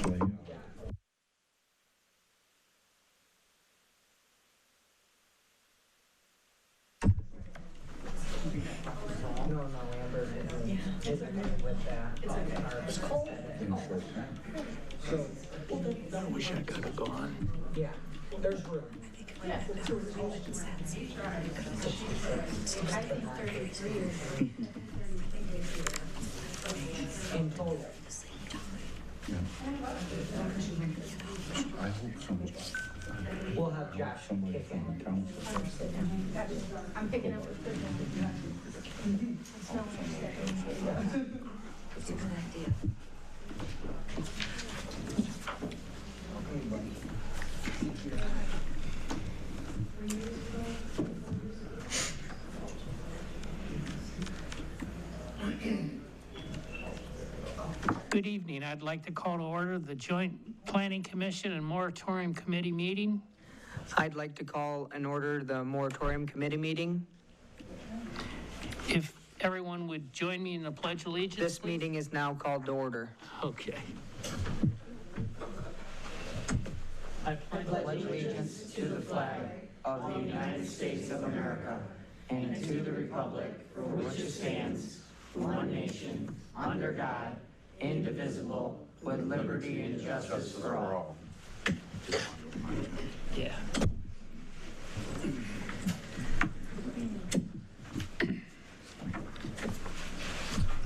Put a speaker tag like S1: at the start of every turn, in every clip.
S1: No, Amber isn't with that. It's cold. So,
S2: I wish I could have gone.
S1: yeah, there's room. In total.
S3: I hope somebody.
S1: We'll have Josh
S3: Somebody
S1: kick
S3: from
S1: in.
S3: the township.
S4: I'm picking up.
S5: It's a good idea.
S2: Good evening. I'd like to call to order the Joint Planning Commission and Moratorium Committee meeting.
S1: I'd like to call and order the Moratorium Committee meeting.
S2: If everyone would join me in the Pledge of Allegiance.
S1: This
S2: please.
S1: meeting is now called to order.
S2: Okay.
S1: I pledge allegiance to the flag of the United States of America and to the republic for which it stands, one nation, under God, indivisible, with liberty and justice for all.
S2: Yeah.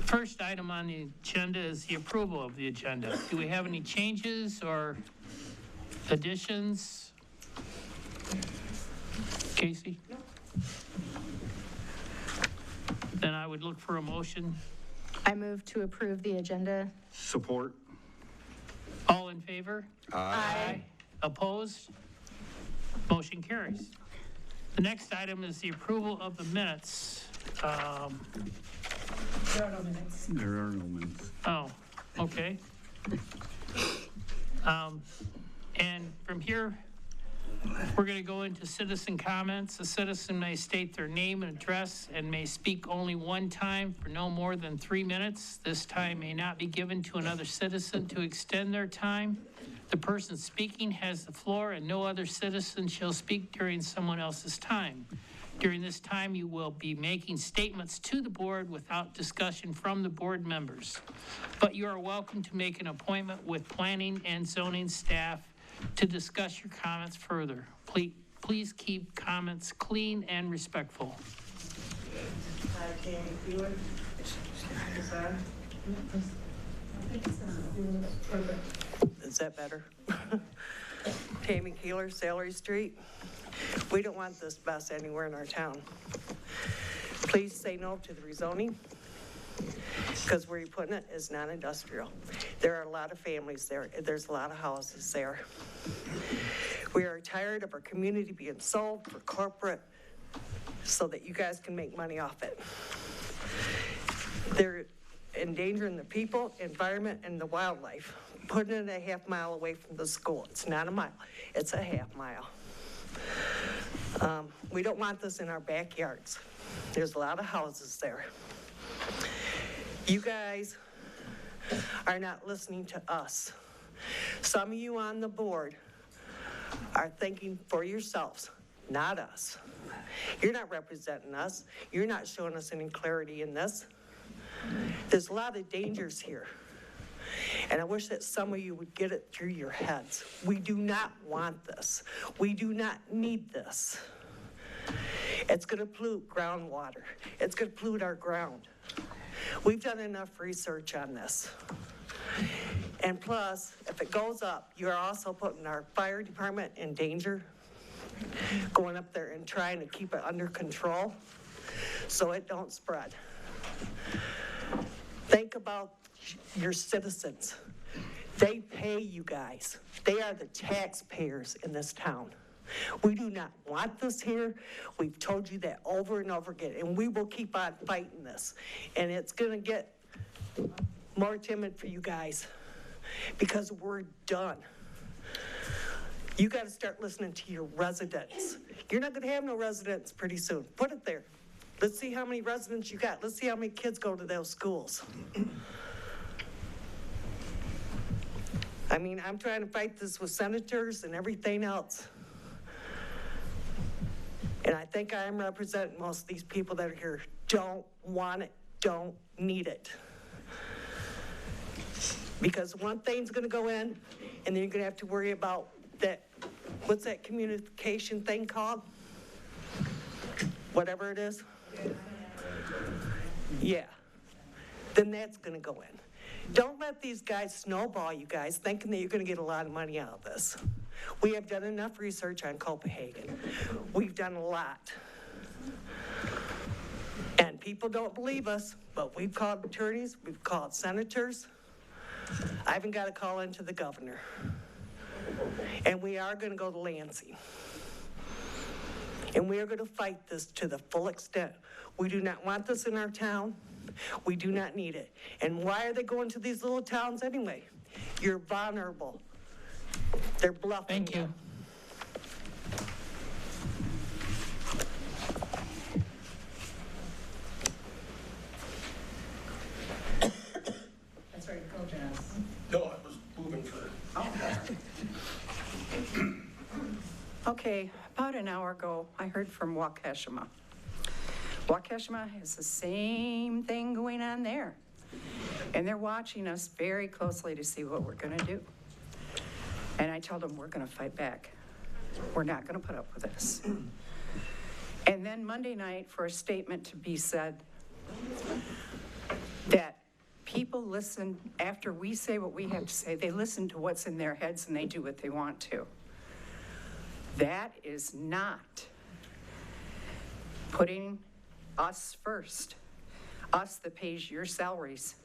S2: First item on the agenda is the approval of the agenda. Do we have any changes or additions? Casey? Then I would look for a motion.
S4: I move to approve the agenda.
S3: Support.
S2: All in favor?
S4: Aye.
S2: Opposed? Motion carries. The next item is the approval of the minutes.
S3: There are no minutes.
S2: Oh, okay. And from here, we're going to go into citizen comments. A citizen may state their name and address and may speak only one time for no more than 3 minutes. This time may not be given to another citizen to extend their time. The person speaking has the floor and no other citizen shall speak during someone else's time. During this time, you will be making statements to the board without discussion from the board members. But you are welcome to make an appointment with planning and zoning staff to discuss your comments further. Please keep comments clean and respectful.
S6: Hi, Tammy Keeler. Is that better? Tammy Keeler, Salary Street. We don't want this mess anywhere in our town. Please say no to the rezoning, because where you're putting it is non-industrial. There are a lot of families there. There's a lot of houses there. We are tired of our community being sold for corporate so that you guys can make money off it. They're endangering the people, environment, and the wildlife. Putting it a half mile away from the school. It's not a mile, it's a half mile. We don't want this in our backyards. There's a lot of houses there. You guys are not listening to us. Some of you on the board are thinking for yourselves, not us. You're not representing us. You're not showing us any clarity in this. There's a lot of dangers here. And I wish that some of you would get it through your heads. We do not want this. We do not need this. It's going to pollute groundwater. It's going to pollute our ground. We've done enough research on this. And plus, if it goes up, you're also putting our fire department in danger, going up there and trying to keep it under control so it don't spread. Think about your citizens. They pay you guys. They are the taxpayers in this town. We do not want this here. We've told you that over and over again, and we will keep on fighting this. And it's gonna get more timid for you guys because we're done. You gotta start listening to your residents. You're not gonna have no residents pretty soon. Put it there. Let's see how many residents you got. Let's see how many kids go to those schools. I mean, I'm trying to fight this with senators and everything else. And I think I am representing most of these people that are here. Don't want it, don't need it. Because one thing's gonna go in, and then you're gonna have to worry about that, what's that communication thing called? Whatever it is. Yeah. Then that's gonna go in. Don't let these guys snowball you guys, thinking that you're gonna get a lot of money out of this. We have done enough research on Copenhagen. We've done a lot. And people don't believe us, but we've called attorneys, we've called senators. I even got a call into the governor. And we are gonna go to Lansing. And we are gonna fight this to the full extent. We do not want this in our town. We do not need it. And why are they going to these little towns anyway? You're vulnerable. They're bluffing.
S2: Thank you.
S5: That's right, go, Janice.
S7: No, I was moving for.
S5: Okay, about an hour ago, I heard from Waukesha. Waukesha has the same thing going on there. And they're watching us very closely to see what we're gonna do. And I told them, we're gonna fight back. We're not gonna put up with this. And then Monday night, for a statement to be said that people listen, after we say what we have to say, they listen to what's in their heads and they do what they want to. That is not putting us first, us that pays your salaries.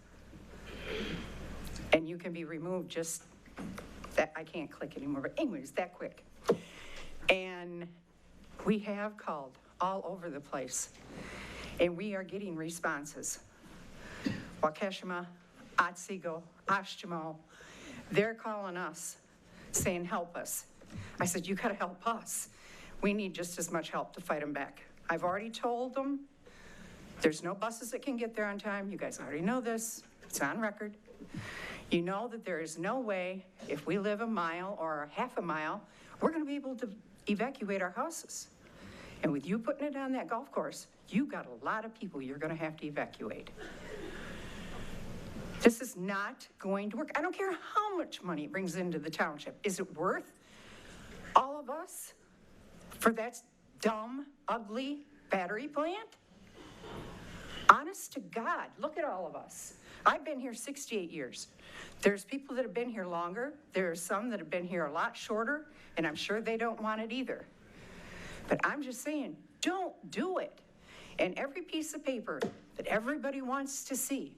S5: And you can be removed just, that I can't click anymore, but anyways, that quick. And we have called all over the place, and we are getting responses. Waukesha, Otsego, Oshtemo, they're calling us, saying, help us. I said, you gotta help us. We need just as much help to fight them back. I've already told them there's no buses that can get there on time. You guys already know this. It's on record. You know that there is no way, if we live a mile or half a mile, we're gonna be able to evacuate our houses. And with you putting it on that golf course, you got a lot of people you're gonna have to evacuate. This is not going to work. I don't care how much money it brings into the township. Is it worth all of us for that dumb, ugly battery plant? Honest to God, look at all of us. I've been here 68 years. There's people that have been here longer. There are some that have been here a lot shorter, and I'm sure they don't want it either. But I'm just saying, don't do it. And every piece of paper that everybody wants to see,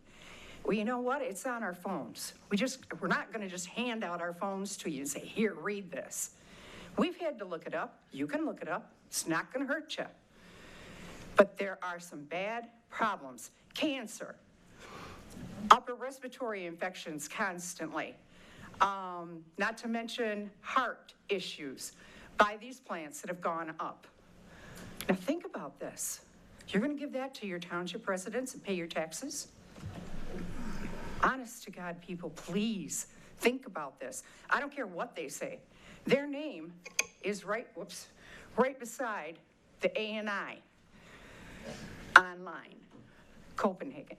S5: well, you know what? It's on our phones. We're not gonna just hand out our phones to you and say, here, read this. We've had to look it up. You can look it up. It's not gonna hurt you. But there are some bad problems. Cancer, upper respiratory infections constantly, not to mention heart issues by these plants that have gone up. Now think about this. You're gonna give that to your township residents and pay your taxes? Honest to God, people, please think about this. I don't care what they say. Their name is right beside the ANI online, Copenhagen,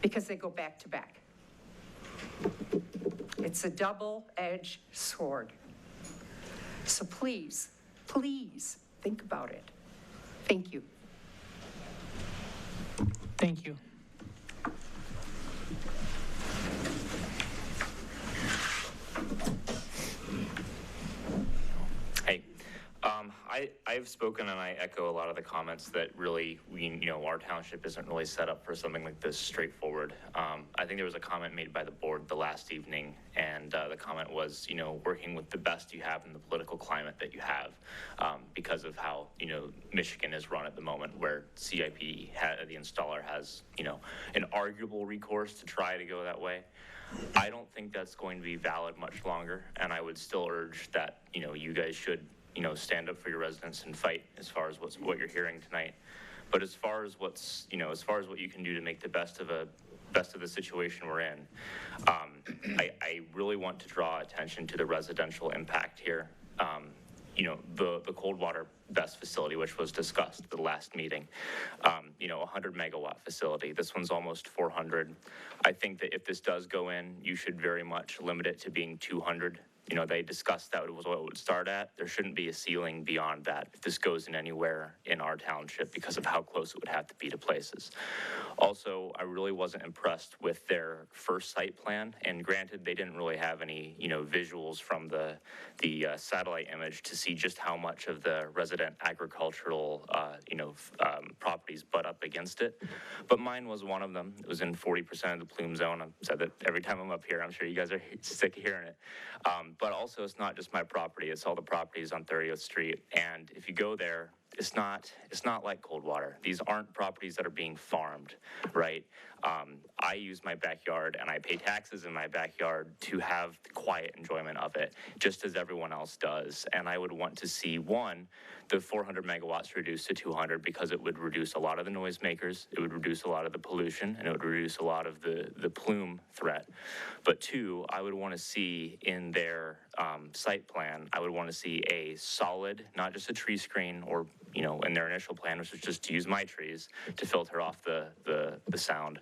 S5: because they go back to back. It's a double-edged sword. So please, please think about it. Thank you.
S2: Thank you.
S8: Hey, I've spoken and I echo a lot of the comments that really, our township isn't really set up for something like this straightforward. I think there was a comment made by the board the last evening, and the comment was, working with the best you have in the political climate that you have, because of how, Michigan is run at the moment, where CIP, the installer, has, an arguable recourse to try to go that way. I don't think that's going to be valid much longer, and I would still urge that, you guys should, stand up for your residents and fight as far as what you're hearing tonight. But as far as as far as what you can do to make the best of a best of the situation we're in. I really want to draw attention to the residential impact here. The cold water BESS facility, which was discussed at the last meeting, 100 megawatt facility. This one's almost 400. I think that if this does go in, you should very much limit it to being 200. They discussed that was what it would start at. There shouldn't be a ceiling beyond that if this goes in anywhere in our township because of how close it would have to be to places. Also, I really wasn't impressed with their first site plan, and granted, they didn't really have any, visuals from the satellite image to see just how much of the resident agricultural, properties butt up against it. But mine was one of them. It was in 40% of the plume zone. I've said that every time I'm up here. I'm sure you guys are sick of hearing it. But also, it's not just my property. It's all the properties on 30th Street. And if you go there, it's not like Coldwater. These aren't properties that are being farmed, right? I use my backyard and I pay taxes in my backyard to have the quiet enjoyment of it, just as everyone else does. And I would want to see, one, the 400 megawatts reduced to 200 because it would reduce a lot of the noisemakers, it would reduce a lot of the pollution, and it would reduce a lot of the plume threat. But two, I would want to see in their site plan, I would want to see a solid, not just a tree screen or, in their initial plan, which was just to use my trees to filter off the sound.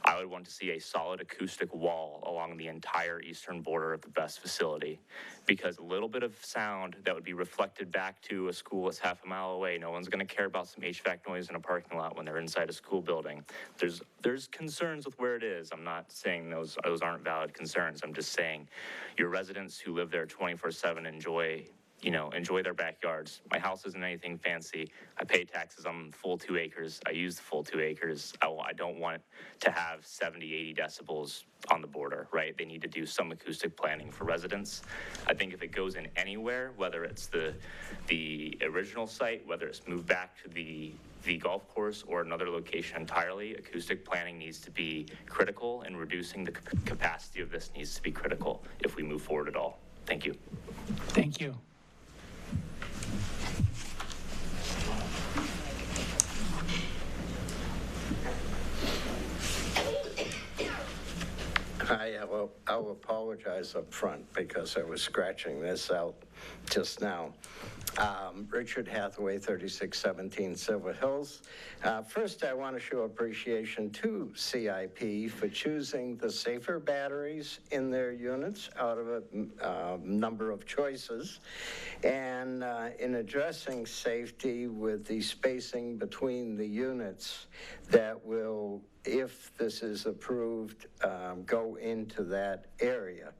S8: I would want to see a solid acoustic wall along the entire eastern border of the BESS facility, because a little bit of sound that would be reflected back to a school that's half a mile away, no one's going to care about some HVAC noise in a parking lot when they're inside a school building. There's concerns with where it is. I'm not saying those aren't valid concerns. I'm just saying your residents who live there 24/7 enjoy their backyards. My house isn't anything fancy. I pay taxes on full 2 acres. I use the full 2 acres. I don't want to have 70, 80 decibels on the border, right? They need to do some acoustic planning for residents. I think if it goes in anywhere, whether it's the original site, whether it's moved back to the golf course or another location entirely, acoustic planning needs to be critical, and reducing the capacity of this needs to be critical if we move forward at all. Thank you.
S2: Thank you.
S9: I'll apologize up front because I was scratching this out just now. Richard Hathaway, 3617 Silver Hills. First, I want to show appreciation to CIP for choosing the safer batteries in their units out of a number of choices, and in addressing safety with the spacing between the units that will, if this is approved, go into that area.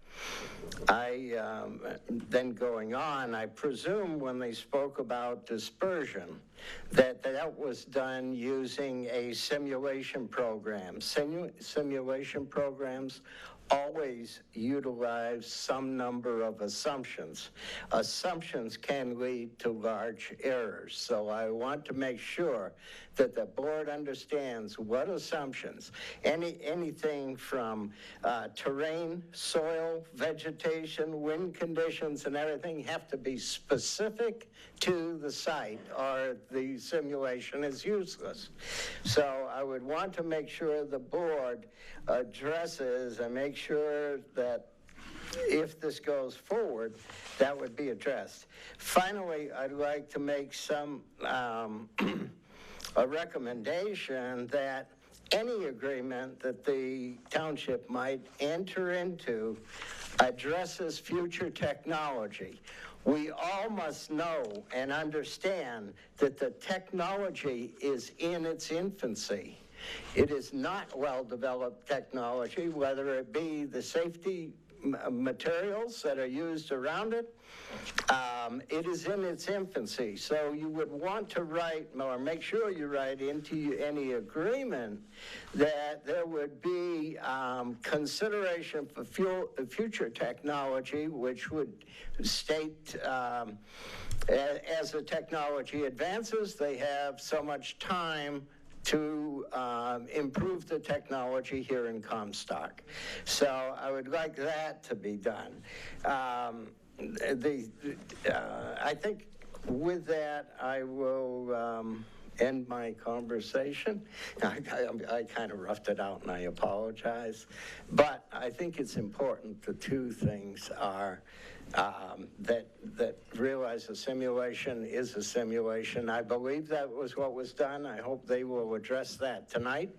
S9: Then going on, I presume when they spoke about dispersion, that was done using a simulation program. Simulation programs always utilize some number of assumptions. Assumptions can lead to large errors. So I want to make sure that the board understands what assumptions, anything from terrain, soil, vegetation, wind conditions, and everything have to be specific to the site, or the simulation is useless. So I would want to make sure the board addresses and make sure that if this goes forward, that would be addressed. Finally, I'd like to make a recommendation that any agreement that the township might enter into addresses future technology. We all must know and understand that the technology is in its infancy. It is not well-developed technology, whether it be the safety materials that are used around it. It is in its infancy. So you would want to write, or make sure you write into any agreement that there would be consideration for future technology, which would state as the technology advances, they have so much time to improve the technology here in Comstock. So I would like that to be done. I think with that, I will end my conversation. I kind of roughed it out and I apologize. But I think it's important, the two things are that realize a simulation is a simulation. I believe that was what was done. I hope they will address that tonight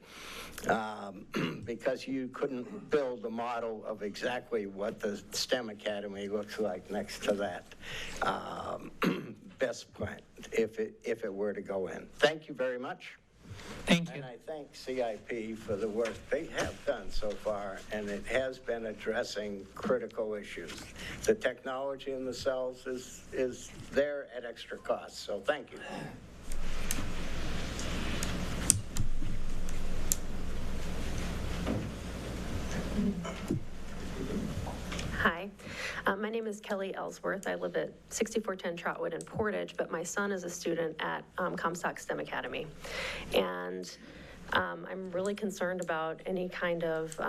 S9: because you couldn't build a model of exactly what the STEM Academy looks like next to that best plan if it were to go in. Thank you very much.
S2: Thank you.
S9: And I thank CIP for the work they have done so far, and it has been addressing critical issues. The technology in the cells is there at extra cost, so thank you.
S10: Hi, my name is Kelly Ellsworth. I live at 6410 Trotwood in Portage, but my son is a student at Comstock STEM Academy. And I'm really concerned about any kind of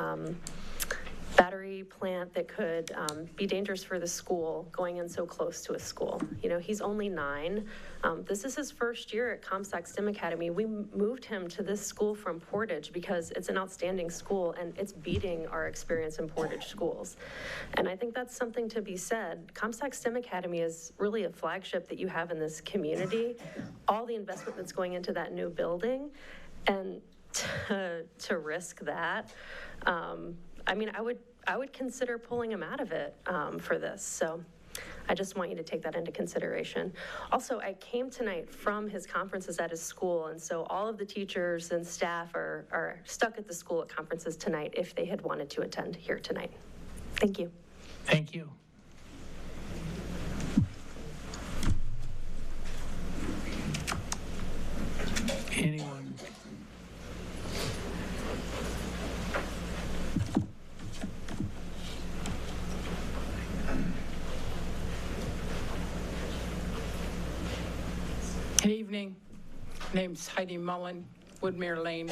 S10: battery plant that could be dangerous for the school going in so close to a school. You know, he's only 9. This is his first year at Comstock STEM Academy. We moved him to this school from Portage because it's an outstanding school and it's beating our experience in Portage schools. And I think that's something to be said. Comstock STEM Academy is really a flagship that you have in this community. All the investment that's going into that new building, and to risk that, I mean, I would consider pulling him out of it for this. So I just want you to take that into consideration. Also, I came tonight from his conferences at his school, and so all of the teachers and staff are stuck at the school at conferences tonight if they had wanted to attend here tonight. Thank you.
S2: Thank you. Anyone?
S11: Good evening. Name's Heidi Mullen, Woodmere Lane.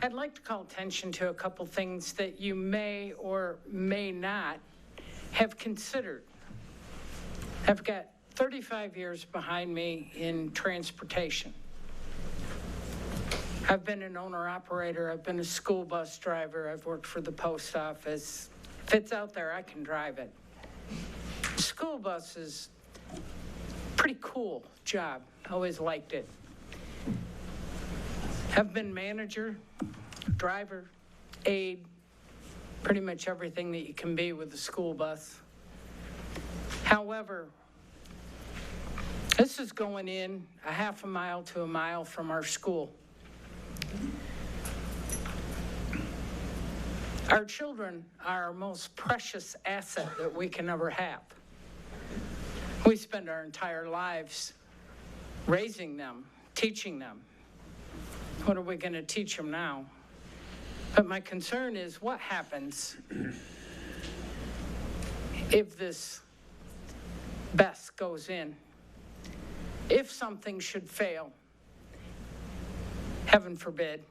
S11: I'd like to call attention to a couple things that you may or may not have considered. I've got 35 years behind me in transportation. I've been an owner-operator. I've been a school bus driver. I've worked for the post office. If it's out there, I can drive it. School buses, pretty cool job. I always liked it. I've been manager, driver, aide, pretty much everything that you can be with a school bus. However, this is going in a half a mile to a mile from our school. Our children are our most precious asset that we can ever have. We spend our entire lives raising them, teaching them. What are we going to teach them now? But my concern is what happens if this BESS goes in? If something should fail, heaven forbid,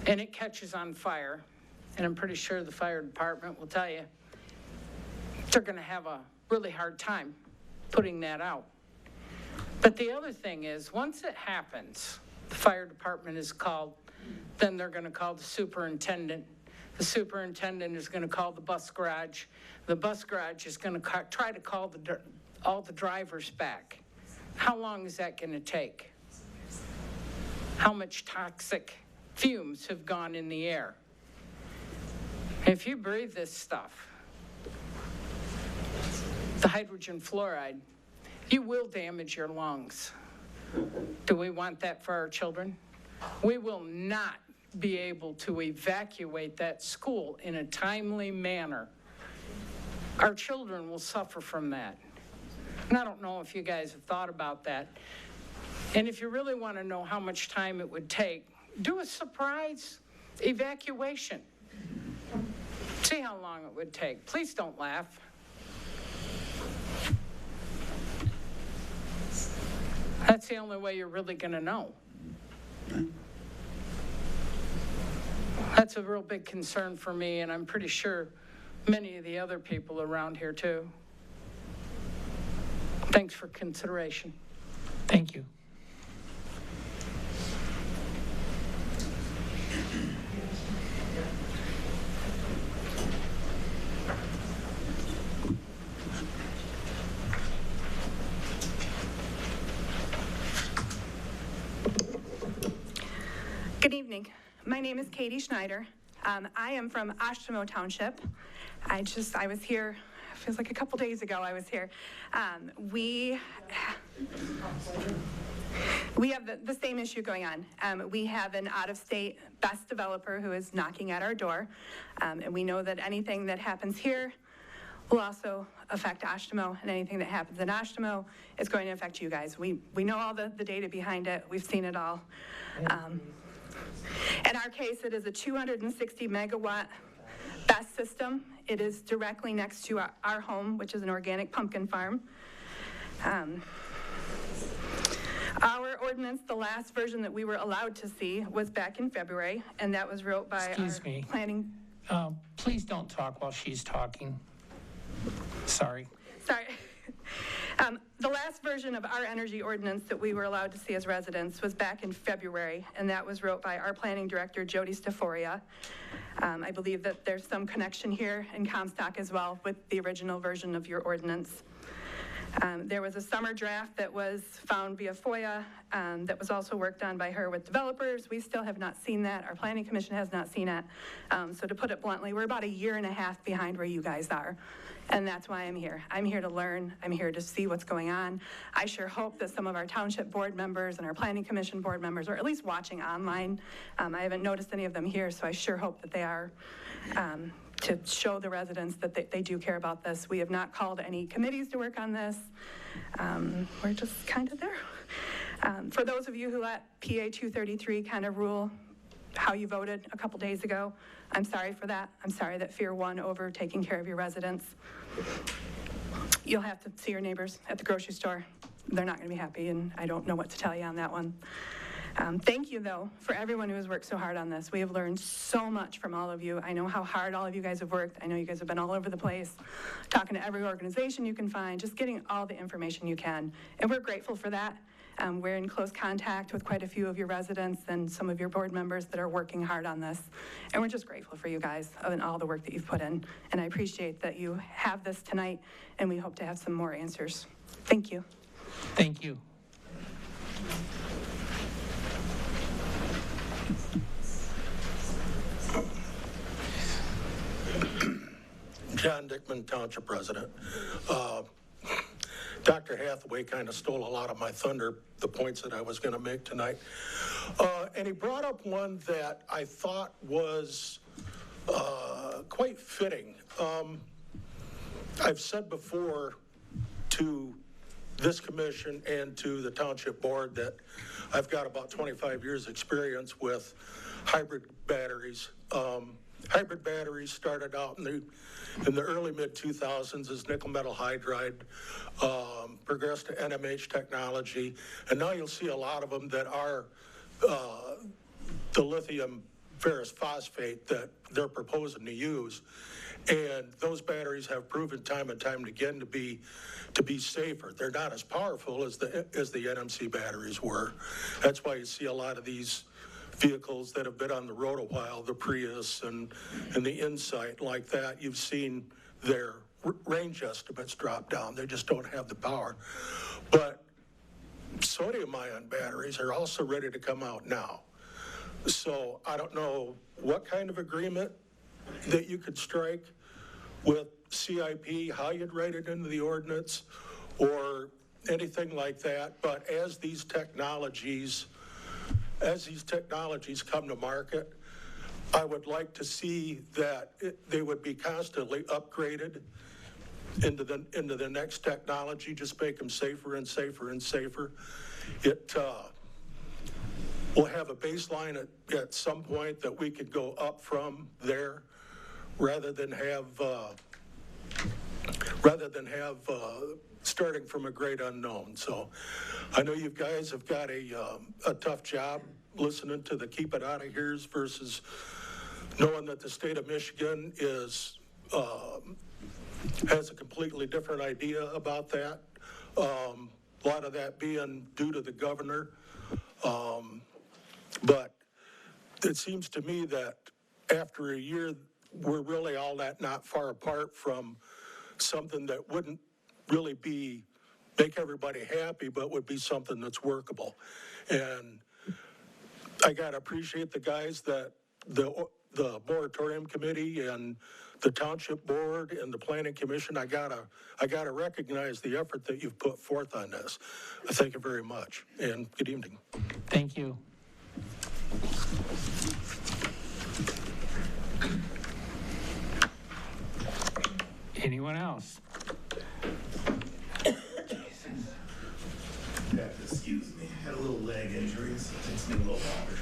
S11: and it catches on fire, and I'm pretty sure the fire department will tell you, they're going to have a really hard time putting that out. But the other thing is, once it happens, the fire department is called, then they're going to call the superintendent. The superintendent is going to call the bus garage. The bus garage is going to try to call all the drivers back. How long is that going to take? How much toxic fumes have gone in the air? If you breathe this stuff, the hydrogen fluoride, you will damage your lungs. Do we want that for our children? We will not be able to evacuate that school in a timely manner. Our children will suffer from that. And I don't know if you guys have thought about that. And if you really want to know how much time it would take, do a surprise evacuation. See how long it would take. Please don't laugh. That's the only way you're really going to know. That's a real big concern for me, and I'm pretty sure many of the other people around here too. Thanks for consideration.
S2: Thank you.
S12: Good evening. My name is Katie Schneider. I am from Township Township. I was here, feels like a couple days ago I was here. We have the same issue going on. We have an out-of-state best developer who is knocking at our door. And we know that anything that happens here will also affect Ashtimo, and anything that happens in Ashtimo is going to affect you guys. We know all the data behind it. We've seen it all. In our case, it is a 260 megawatt BESS system. It is directly next to our home, which is an organic pumpkin farm. Our ordinance, the last version that we were allowed to see, was back in February, and that was wrote by
S2: Excuse
S12: our
S2: me.
S12: planning.
S2: Please don't talk while she's talking. Sorry.
S12: Sorry. The last version of our energy ordinance that we were allowed to see as residents was back in February, and that was wrote by our planning director, Jody Staforia. I believe that there's some connection here in Comstock as well with the original version of your ordinance. There was a summer draft that was found via FOIA that was also worked on by her with developers. We still have not seen that. Our planning commission has not seen it. So to put it bluntly, we're about 1.5 years behind where you guys are. And that's why I'm here. I'm here to learn. I'm here to see what's going on. I sure hope that some of our township board members and our planning commission board members are at least watching online. I haven't noticed any of them here, so I sure hope that they are, to show the residents that they do care about this. We have not called any committees to work on this. We're just kind of there. For those of you who let PA 233 kind of rule how you voted a couple days ago, I'm sorry for that. I'm sorry that fear won over taking care of your residents. You'll have to see your neighbors at the grocery store. They're not going to be happy, and I don't know what to tell you on that one. Thank you, though, for everyone who has worked so hard on this. We have learned so much from all of you. I know how hard all of you guys have worked. I know you guys have been all over the place, talking to every organization you can find, just getting all the information you can. And we're grateful for that. We're in close contact with quite a few of your residents and some of your board members that are working hard on this. And we're just grateful for you guys and all the work that you've put in. And I appreciate that you have this tonight, and we hope to have some more answers. Thank you.
S2: Thank you.
S7: John Dickman, Township President. Dr. Hathaway kind of stole a lot of my thunder, the points that I was going to make tonight. And he brought up one that I thought was quite fitting. I've said before to this commission and to the Township Board that I've got about 25 years experience with hybrid batteries. Hybrid batteries started out in the early mid-2000s as nickel metal hydride, progressed to NMH technology, and now you'll see a lot of them that are the lithium ferrous phosphate that they're proposing to use. And those batteries have proven time and time again to be safer. They're not as powerful as the NMC batteries were. That's why you see a lot of these vehicles that have been on the road a while, the Prius and the Insight like that, you've seen their range estimates drop down. They just don't have the power. But sodium-ion batteries are also ready to come out now. So I don't know what kind of agreement that you could strike with CIP, how you'd write it into the ordinance or anything like that. But as these technologies come to market, I would like to see that they would be constantly upgraded into the next technology, just make them safer and safer and safer. We'll have a baseline at some point that we could go up from there rather than have starting from a great unknown. So I know you guys have got a tough job listening to the keep it out of here's versus knowing that the state of Michigan has a completely different idea about that. A lot of that being due to the governor. But it seems to me that after a year, we're really all that not far apart from something that wouldn't really make everybody happy, but would be something that's workable. And I gotta appreciate the guys that the Moratorium Committee and the Township Board and the Planning Commission, I gotta recognize the effort that you've put forth on this. Thank you very much, and good evening.
S2: Thank you. Anyone else?
S13: Excuse me, had a little leg injury, so it takes me a little longer.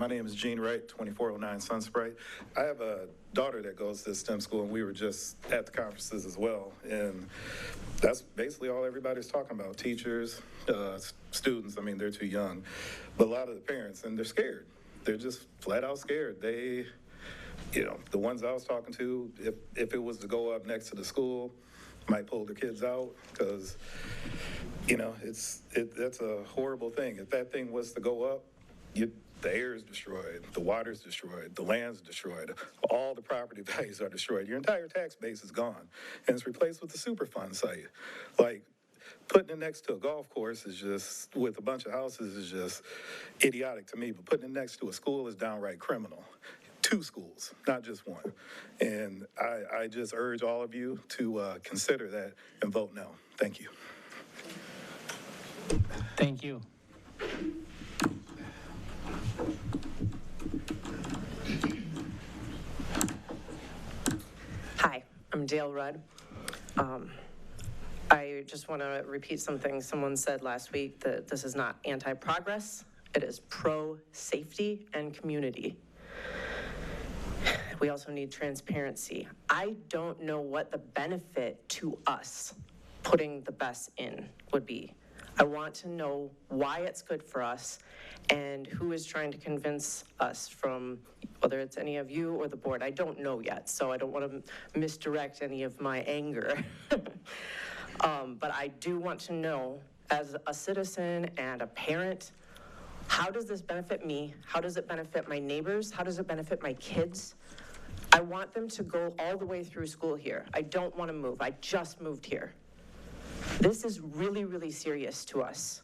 S13: My name is Gene Wright, 2409 Sunsprite. I have a daughter that goes to STEM school, and we were just at the conferences as well. And that's basically all everybody's talking about, teachers, students. I mean, they're too young. But a lot of the parents, and they're scared. They're just flat out scared. They, the ones I was talking to, if it was to go up next to the school, might pull the kids out because, that's a horrible thing. If that thing was to go up, the air is destroyed, the water is destroyed, the land's destroyed, all the property values are destroyed. Your entire tax base is gone, and it's replaced with a Superfund site. Like, putting it next to a golf course is just, with a bunch of houses, is just idiotic to me. But putting it next to a school is downright criminal. 2 schools, not just one. And I just urge all of you to consider that and vote no. Thank you.
S2: Thank you.
S14: Hi, I'm Dale Rudd. I just want to repeat something someone said last week, that this is not anti-progress, it is pro-safety and community. We also need transparency. I don't know what the benefit to us putting the BES in would be. I want to know why it's good for us and who is trying to convince us, from whether it's any of you or the board. I don't know yet, so I don't want to misdirect any of my anger. But I do want to know, as a citizen and a parent, how does this benefit me? How does it benefit my neighbors? How does it benefit my kids? I want them to go all the way through school here. I don't want to move. I just moved here. This is really, really serious to us.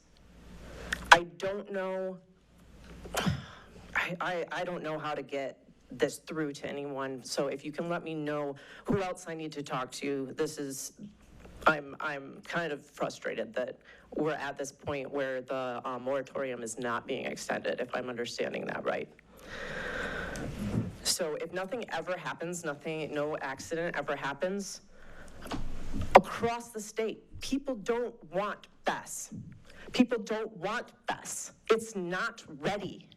S14: I don't know, I don't know how to get this through to anyone. So if you can let me know who else I need to talk to. I'm kind of frustrated that we're at this point where the moratorium is not being extended, if I'm understanding that right. So if nothing ever happens, no accident ever happens, across the state, people don't want BES. People don't want BES. It's not ready.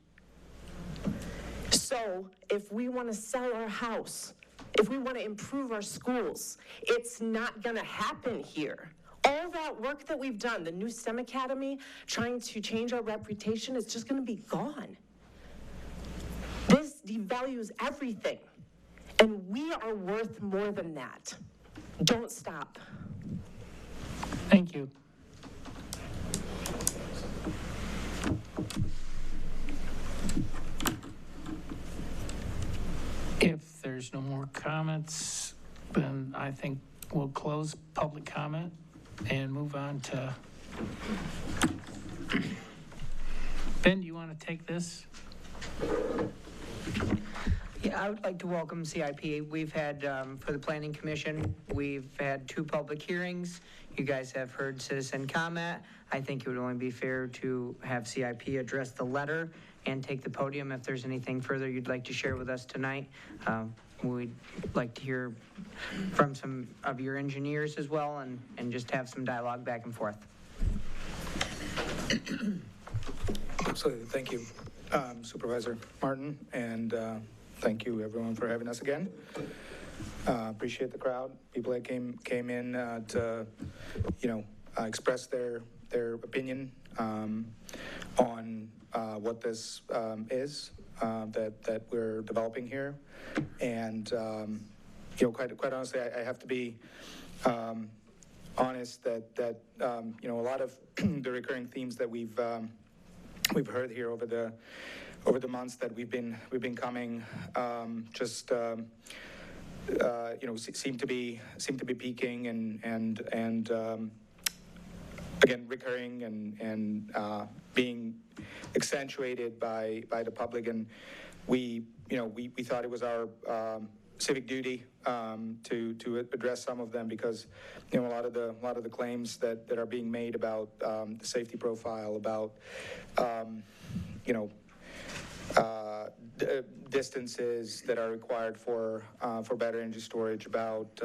S14: So if we want to sell our house, if we want to improve our schools, it's not going to happen here. All that work that we've done, the new STEM Academy, trying to change our reputation, is just going to be gone. This devalues everything, and we are worth more than that. Don't stop.
S2: Thank you. If there's no more comments, then I think we'll close public comment and move on to Ben. Do you want to take this?
S15: Yeah, I would like to welcome CIP. We've had, for the Planning Commission, we've had 2 public hearings. You guys have heard citizen comment. I think it would only be fair to have CIP address the letter and take the podium if there's anything further you'd like to share with us tonight. We'd like to hear from some of your engineers as well, and just have some dialogue back and forth.
S16: Absolutely, thank you, Supervisor Martin, and thank you everyone for having us again. Appreciate the crowd, people that came in to, express their opinion on what this is that we're developing here. And quite honestly, I have to be honest that you know, a lot of the recurring themes that we've heard here over the months that we've been coming, just you know, seem to be peaking and again, recurring and being accentuated by the public. And we thought it was our civic duty to address some of them, because, you know, a lot of the claims that are being made about the safety profile, about you know, distances that are required for battery energy storage, about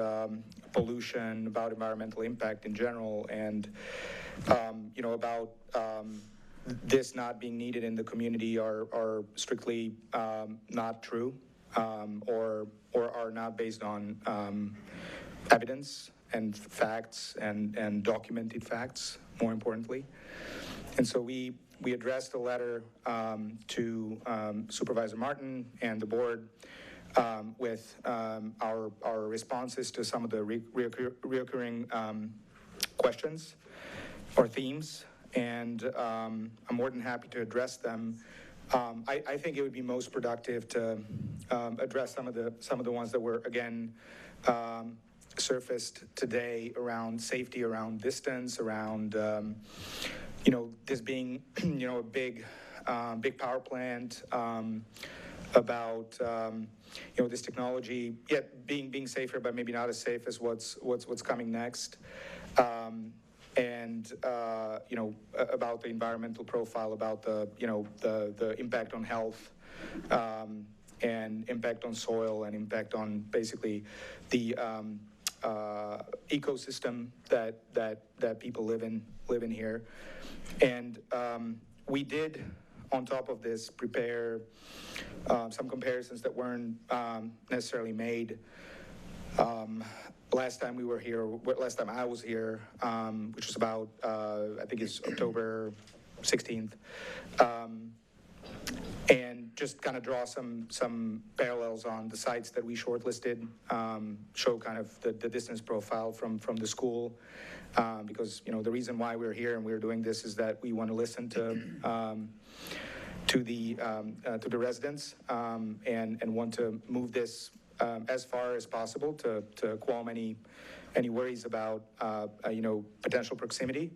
S16: pollution, about environmental impact in general, and you know, about this not being needed in the community are strictly not true, or are not based on evidence and facts and documented facts, more importantly. And so we addressed a letter to Supervisor Martin and the board with our responses to some of the reoccurring questions or themes, and I'm more than happy to address them. I think it would be most productive to address some of the ones that were, again, surfaced today around safety, around distance, around you know, this being, you know, a big power plant, about you know, this technology yet being safer, but maybe not as safe as what's coming next, and you know, about the environmental profile, about the, you know, the impact on health, and impact on soil, and impact on basically the ecosystem that people live in here. And we did, on top of this, prepare some comparisons that weren't necessarily made last time we were here, last time I was here, which was about, I think it's October 16th. And just kind of draw some parallels on the sites that we shortlisted, show kind of the distance profile from the school, because, you know, the reason why we're here and we're doing this is that we want to listen to the residents, and want to move this as far as possible to quell any worries about you know, potential proximity.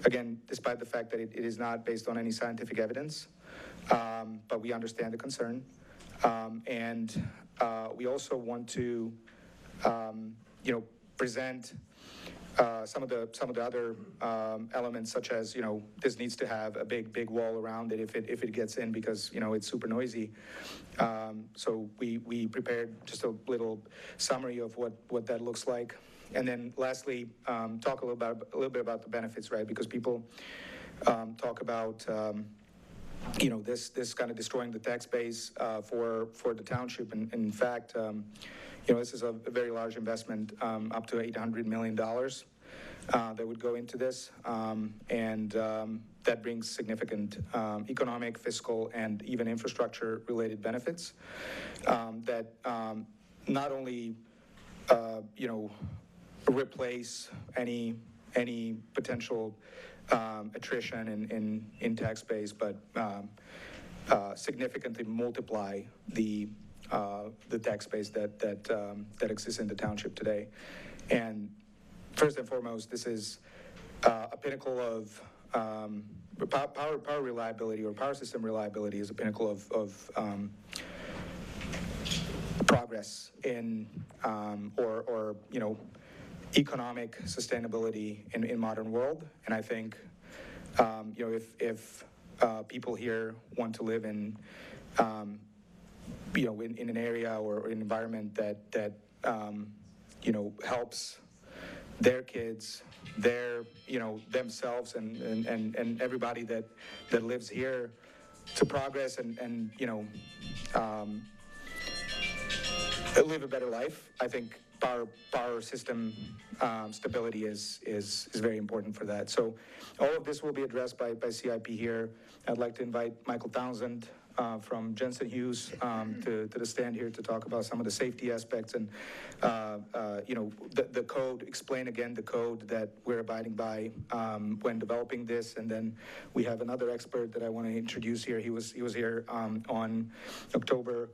S16: Again, despite the fact that it is not based on any scientific evidence, but we understand the concern, and we also want to you know, present some of the other elements, such as, you know, this needs to have a big wall around it if it gets in, because, you know, it's super noisy. So we prepared just a little summary of what that looks like, and then lastly, talk a little bit about the benefits, right? Because people talk about you know, this kind of destroying the tax base for the township, and in fact, you know, this is a very large investment, up to $800 million that would go into this, and that brings significant economic, fiscal, and even infrastructure-related benefits that not only you know, replace any potential attrition in tax base, but significantly multiply the tax base that exists in the township today. And first and foremost, this is a pinnacle of power reliability, or power system reliability is a pinnacle of progress in or you know, economic sustainability in modern world. And I think you know, if people here want to live in you know, in an area or an environment that you know, helps their kids, their, you know, themselves, and everybody that lives here to progress and you know, live a better life, I think power system stability is very important for that. So all of this will be addressed by CIP here. I'd like to invite Michael Townsend, from Jensen Hughes to the stand here to talk about some of the safety aspects and, the code, explain again the code that we're abiding by when developing this. And then we have another expert that I want to introduce here. He was here on October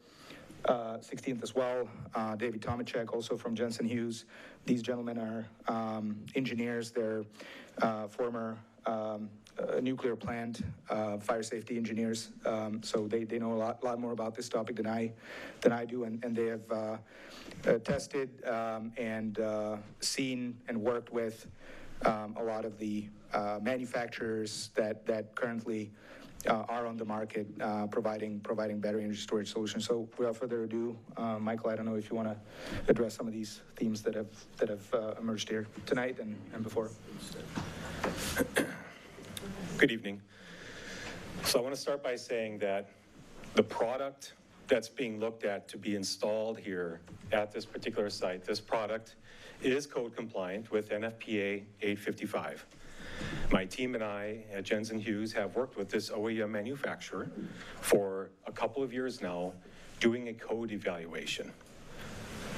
S16: 16th as well, David Tomachek, also from Jensen Hughes. These gentlemen are engineers. They're former nuclear plant fire safety engineers, so they know a lot more about this topic than I do, and they have tested and seen and worked with a lot of the manufacturers that currently are on the market providing battery energy storage solutions. So without further ado, Michael, I don't know if you want to address some of these themes that have emerged here tonight and before.
S17: Good evening. So I want to start by saying that the product that's being looked at to be installed here at this particular site, this product is code compliant with NFPA 855. My team and I at Jensen Hughes have worked with this OEM manufacturer for a couple of years now, doing a code evaluation.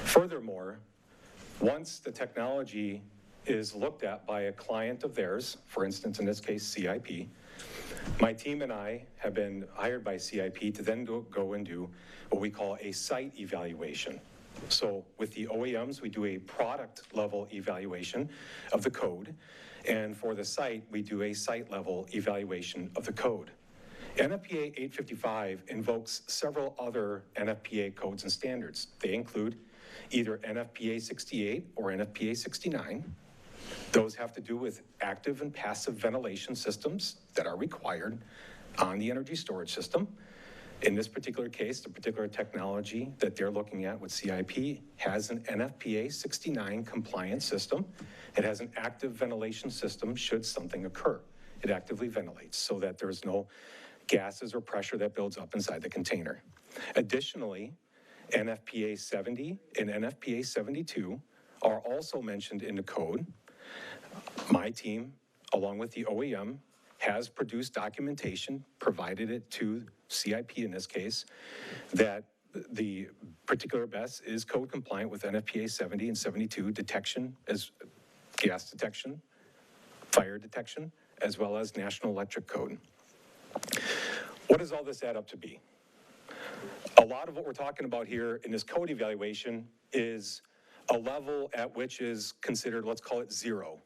S17: Furthermore, once the technology is looked at by a client of theirs, for instance, in this case, CIP, my team and I have been hired by CIP to then go and do what we call a site evaluation. So with the OEMs, we do a product level evaluation of the code. And for the site, we do a site level evaluation of the code. NFPA 855 invokes several other NFPA codes and standards. They include either NFPA 68 or NFPA 69. Those have to do with active and passive ventilation systems that are required on the energy storage system. In this particular case, the particular technology that they're looking at with CIP has an NFPA 69 compliant system. It has an active ventilation system should something occur. It actively ventilates so that there's no gases or pressure that builds up inside the container. Additionally, NFPA 70 and NFPA 72 are also mentioned in the code. My team, along with the OEM, has produced documentation, provided it to CIP in this case, that the particular BESS is code compliant with NFPA 70 and 72 detection as gas detection, fire detection, as well as National Electric Code. What does all this add up to be? A lot of what we're talking about here in this code evaluation is a level at which is considered, let's call it 0.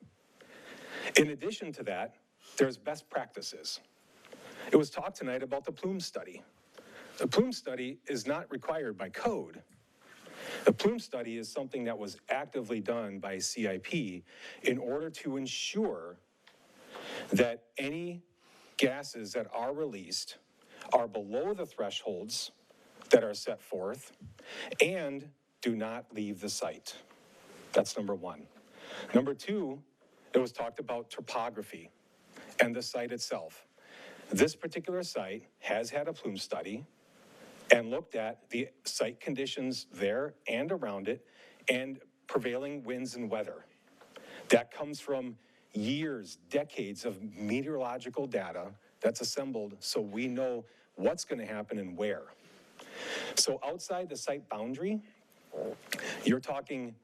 S17: In addition to that, there's best practices. It was talked tonight about the plume study. The plume study is not required by code. The plume study is something that was actively done by CIP in order to ensure that any gases that are released are below the thresholds that are set forth and do not leave the site. That's number one. Number two, it was talked about topography and the site itself. This particular site has had a plume study and looked at the site conditions there and around it and prevailing winds and weather. That comes from years, decades of meteorological data that's assembled so we know what's going to happen and where. So outside the site boundary, you're talking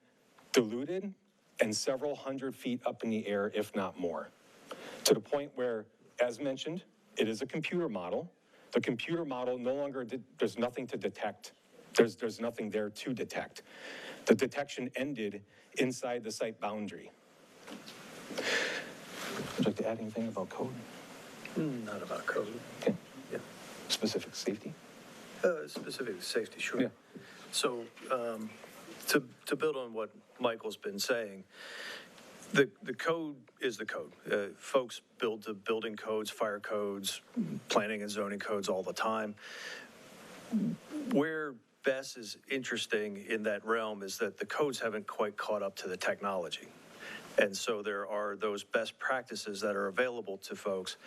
S17: diluted and several hundred feet up in the air, if not more, to the point where, as mentioned, it is a computer model. The computer model no longer, there's nothing to detect. There's nothing there to detect. The detection ended inside the site boundary. Would you like to add anything about code?
S18: Not about code.
S17: Okay.
S18: Yeah.
S17: Specific safety?
S18: Specific safety, sure.
S17: Yeah.
S18: So to build on what Michael's been saying, the code is the code. Folks build the building codes, fire codes, planning and zoning codes all the time. Where BESS is interesting in that realm is that the codes haven't quite caught up to the technology. And so there are those best practices that are available to folks.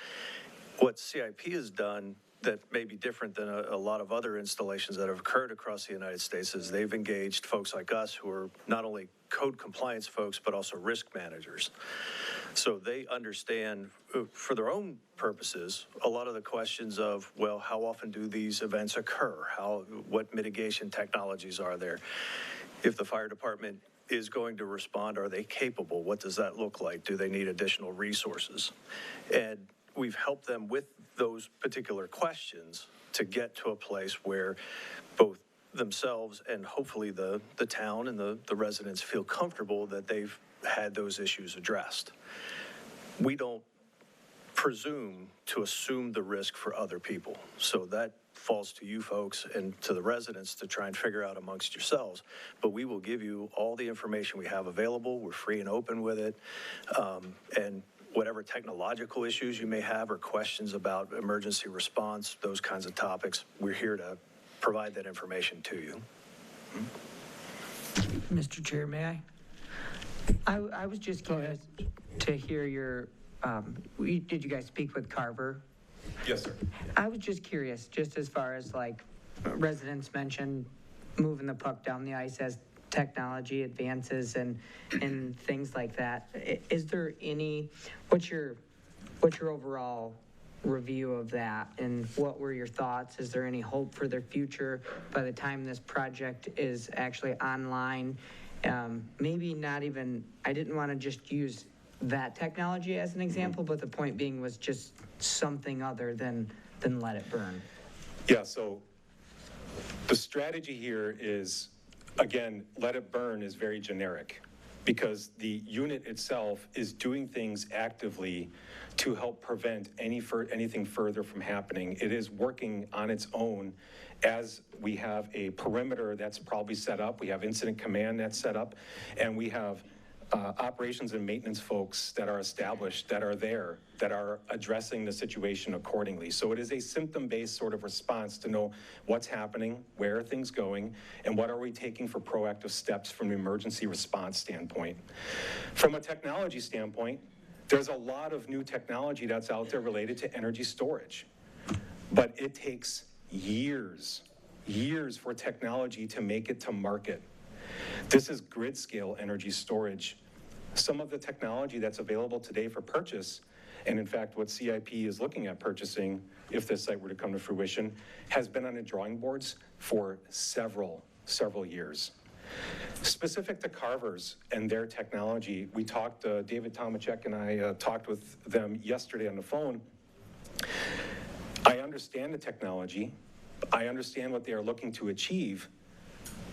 S18: What CIP has done that may be different than a lot of other installations that have occurred across the United States is they've engaged folks like us who are not only code compliance folks, but also risk managers. So they understand, for their own purposes, a lot of the questions of, well, how often do these events occur? What mitigation technologies are there? If the fire department is going to respond, are they capable? What does that look like? Do they need additional resources? And we've helped them with those particular questions to get to a place where both themselves and hopefully the town and the residents feel comfortable that they've had those issues addressed. We don't presume to assume the risk for other people. So that falls to you folks and to the residents to try and figure out amongst yourselves. But we will give you all the information we have available. We're free and open with it. And whatever technological issues you may have or questions about emergency response, those kinds of topics, we're here to provide that information to you.
S15: Mr. Chair, may I was just curious to hear your, did you guys speak with Carver?
S17: Yes, sir.
S15: I was just curious, just as far as like residents mentioned moving the puck down the ice as technology advances and things like that. Is there any, what's your overall review of that, and what were your thoughts? Is there any hope for their future by the time this project is actually online? Maybe not even, I didn't want to just use that technology as an example, but the point being was just something other than let it burn.
S17: Yeah, so the strategy here is, again, let it burn is very generic because the unit itself is doing things actively to help prevent anything further from happening. It is working on its own as we have a perimeter that's probably set up, we have incident command that's set up, and we have operations and maintenance folks that are established, that are there, that are addressing the situation accordingly. So it is a symptom-based sort of response to know what's happening, where are things going, and what are we taking for proactive steps from an emergency response standpoint. From a technology standpoint, there's a lot of new technology that's out there related to energy storage, but it takes years for technology to make it to market. This is grid scale energy storage. Some of the technology that's available today for purchase, and in fact what CIP is looking at purchasing, if this site were to come to fruition, has been on the drawing boards for several years. Specific to Carver's and their technology, we talked, David Tomachek and I talked with them yesterday on the phone. I understand the technology. I understand what they are looking to achieve,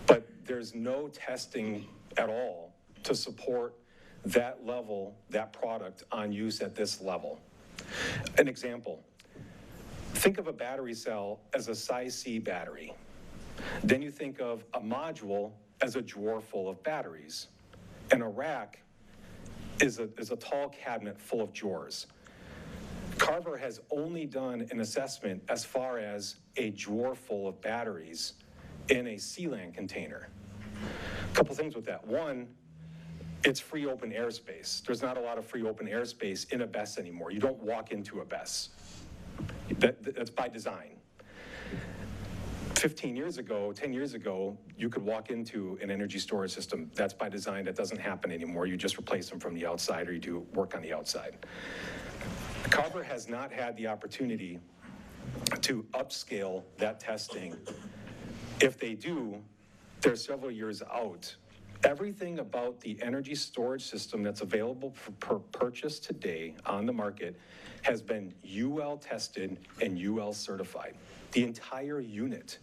S17: but there's no testing at all to support that level, that product on use at this level. An example, think of a battery cell as a size C battery. Then you think of a module as a drawer full of batteries. And a rack is a tall cabinet full of drawers. Carver has only done an assessment as far as a drawer full of batteries in a CLAN container. A couple things with that. One, it's free open airspace. There's not a lot of free open airspace in a BESS anymore. You don't walk into a BESS. That's by design. 15 years ago, 10 years ago, you could walk into an energy storage system. That's by design. That doesn't happen anymore. You just replace them from the outside or you do work on the outside. Carver has not had the opportunity to upscale that testing. If they do, they're several years out. Everything about the energy storage system that's available for purchase today on the market has been UL tested and UL certified. The entire unit,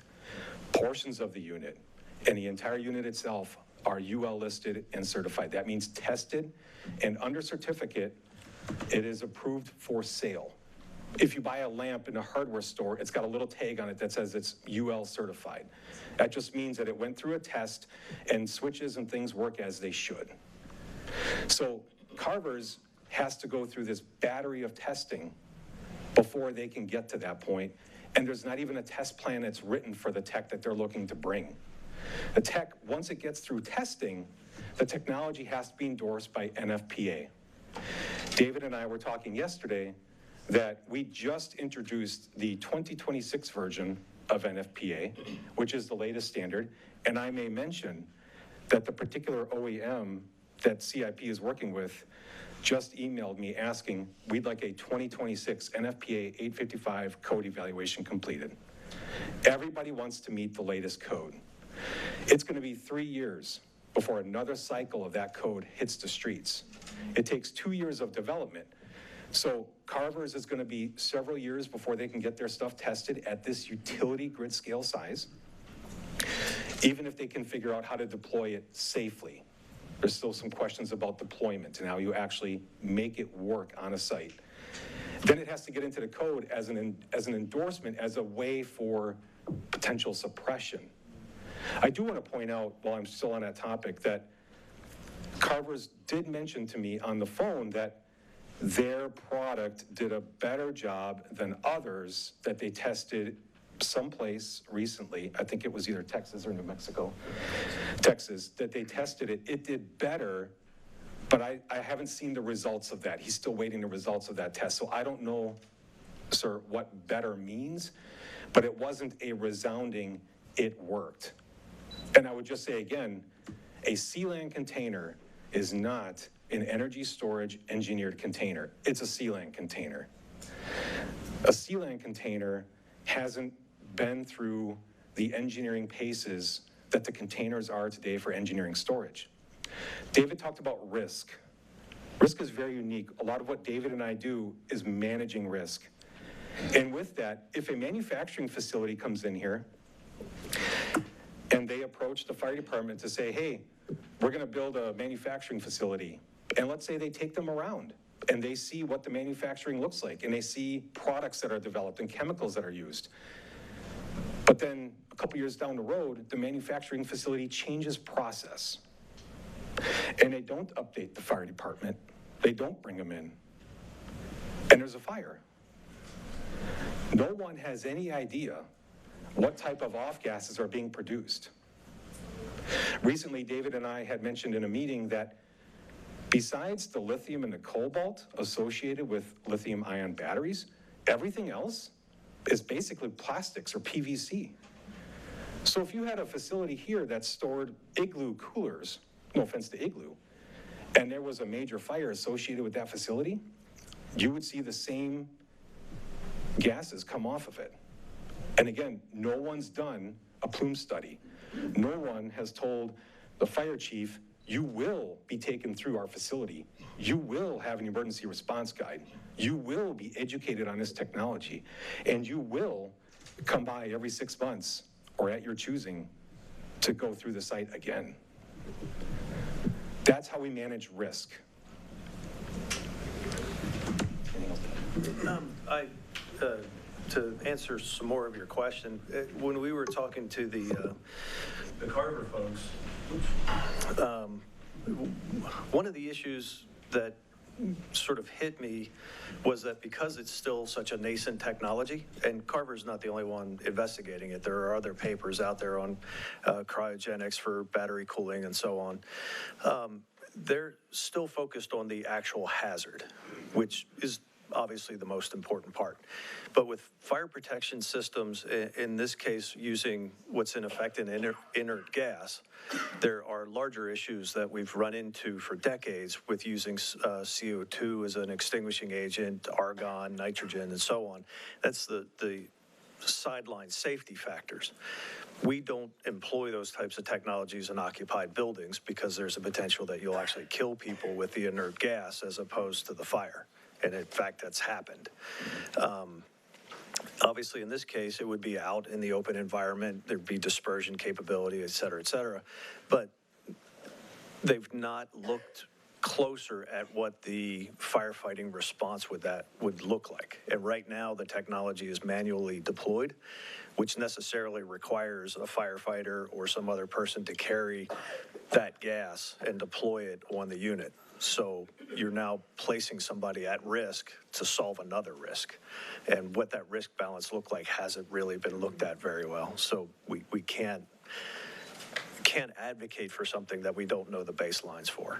S17: portions of the unit, and the entire unit itself are UL listed and certified. That means tested, and under certificate, it is approved for sale. If you buy a lamp in a hardware store, it's got a little tag on it that says it's UL certified. That just means that it went through a test and switches and things work as they should. So Carver's has to go through this battery of testing before they can get to that point. And there's not even a test plan that's written for the tech that they're looking to bring. The tech, once it gets through testing, the technology has to be endorsed by NFPA. David and I were talking yesterday that we just introduced the 2026 version of NFPA, which is the latest standard. And I may mention that the particular OEM that CIP is working with just emailed me asking, we'd like a 2026 NFPA 855 code evaluation completed. Everybody wants to meet the latest code. It's going to be 3 years before another cycle of that code hits the streets. It takes 2 years of development. So Carver's is going to be several years before they can get their stuff tested at this utility grid scale size, even if they can figure out how to deploy it safely. There's still some questions about deployment and how you actually make it work on a site. Then it has to get into the code as an endorsement, as a way for potential suppression. I do want to point out, while I'm still on that topic, that Carver's did mention to me on the phone that their product did a better job than others that they tested someplace recently. I think it was either Texas or New Mexico. Texas, that they tested it. It did better, but I haven't seen the results of that. He's still waiting the results of that test. So I don't know, sir, what better means, but it wasn't a resounding, it worked. And I would just say again, a CLAN container is not an energy storage engineered container. It's a CLAN container. A CLAN container hasn't been through the engineering paces that the containers are today for engineering storage. David talked about risk. Risk is very unique. A lot of what David and I do is managing risk. And with that, if a manufacturing facility comes in here and they approach the fire department to say, hey, we're going to build a manufacturing facility, and let's say they take them around and they see what the manufacturing looks like, and they see products that are developed and chemicals that are used. But then a couple years down the road, the manufacturing facility changes process. And they don't update the fire department. They don't bring them in. And there's a fire. No one has any idea what type of off gases are being produced. Recently, David and I had mentioned in a meeting that besides the lithium and the cobalt associated with lithium-ion batteries, everything else is basically plastics or PVC. So if you had a facility here that stored Igloo coolers, no offense to Igloo, and there was a major fire associated with that facility, you would see the same gases come off of it. And again, no one's done a plume study. No one has told the fire chief, you will be taken through our facility. You will have an emergency response guide. You will be educated on this technology. And you will come by every 6 months or at your choosing to go through the site again. That's how we manage risk.
S18: To answer some more of your question, when we were talking to the Carver folks, one of the issues that sort of hit me was that because it's still such a nascent technology, and Carver's not the only one investigating it, there are other papers out there on cryogenics for battery cooling and so on. They're still focused on the actual hazard, which is obviously the most important part. But with fire protection systems, in this case, using what's in effect an inert gas, there are larger issues that we've run into for decades with using CO2 as an extinguishing agent, argon, nitrogen, and so on. That's the sideline safety factors. We don't employ those types of technologies in occupied buildings because there's a potential that you'll actually kill people with the inert gas as opposed to the fire. And in fact, that's happened. Obviously, in this case, it would be out in the open environment. There'd be dispersion capability, et cetera, but they've not looked closer at what the firefighting response would look like. And right now, the technology is manually deployed, which necessarily requires a firefighter or some other person to carry that gas and deploy it on the unit. So you're now placing somebody at risk to solve another risk. And what that risk balance looked like hasn't really been looked at very well. So we can't advocate for something that we don't know the baselines for.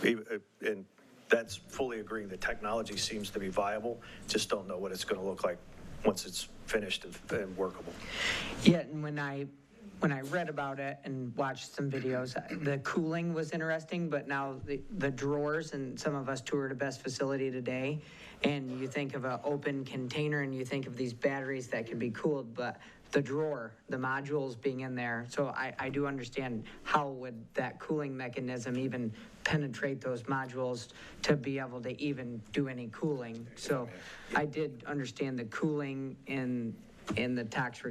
S18: And that's fully agreeing. The technology seems to be viable, just don't know what it's going to look like once it's finished and workable.
S15: Yeah, and when I read about it and watched some videos, the cooling was interesting, but now the drawers, and some of us toured a Best facility today, and you think of an open container and you think of these batteries that can be cooled, but the drawer, the modules being in there. So I do understand how would that cooling mechanism even penetrate those modules to be able to even do any cooling. So I did understand the cooling in the tax,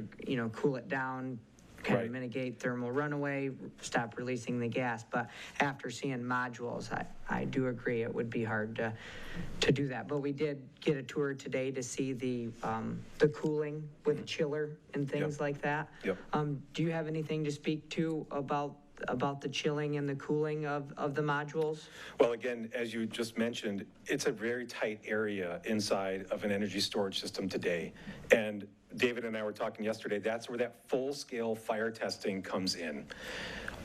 S15: cool it down, kind of mitigate thermal runaway, stop releasing the gas. But after seeing modules, I do agree it would be hard to do that. But we did get a tour today to see the cooling with chiller and things like that.
S17: Yep.
S15: Do you have anything to speak to about the chilling and the cooling of the modules?
S17: Well, again, as you just mentioned, it's a very tight area inside of an energy storage system today. And David and I were talking yesterday, that's where that full-scale fire testing comes in.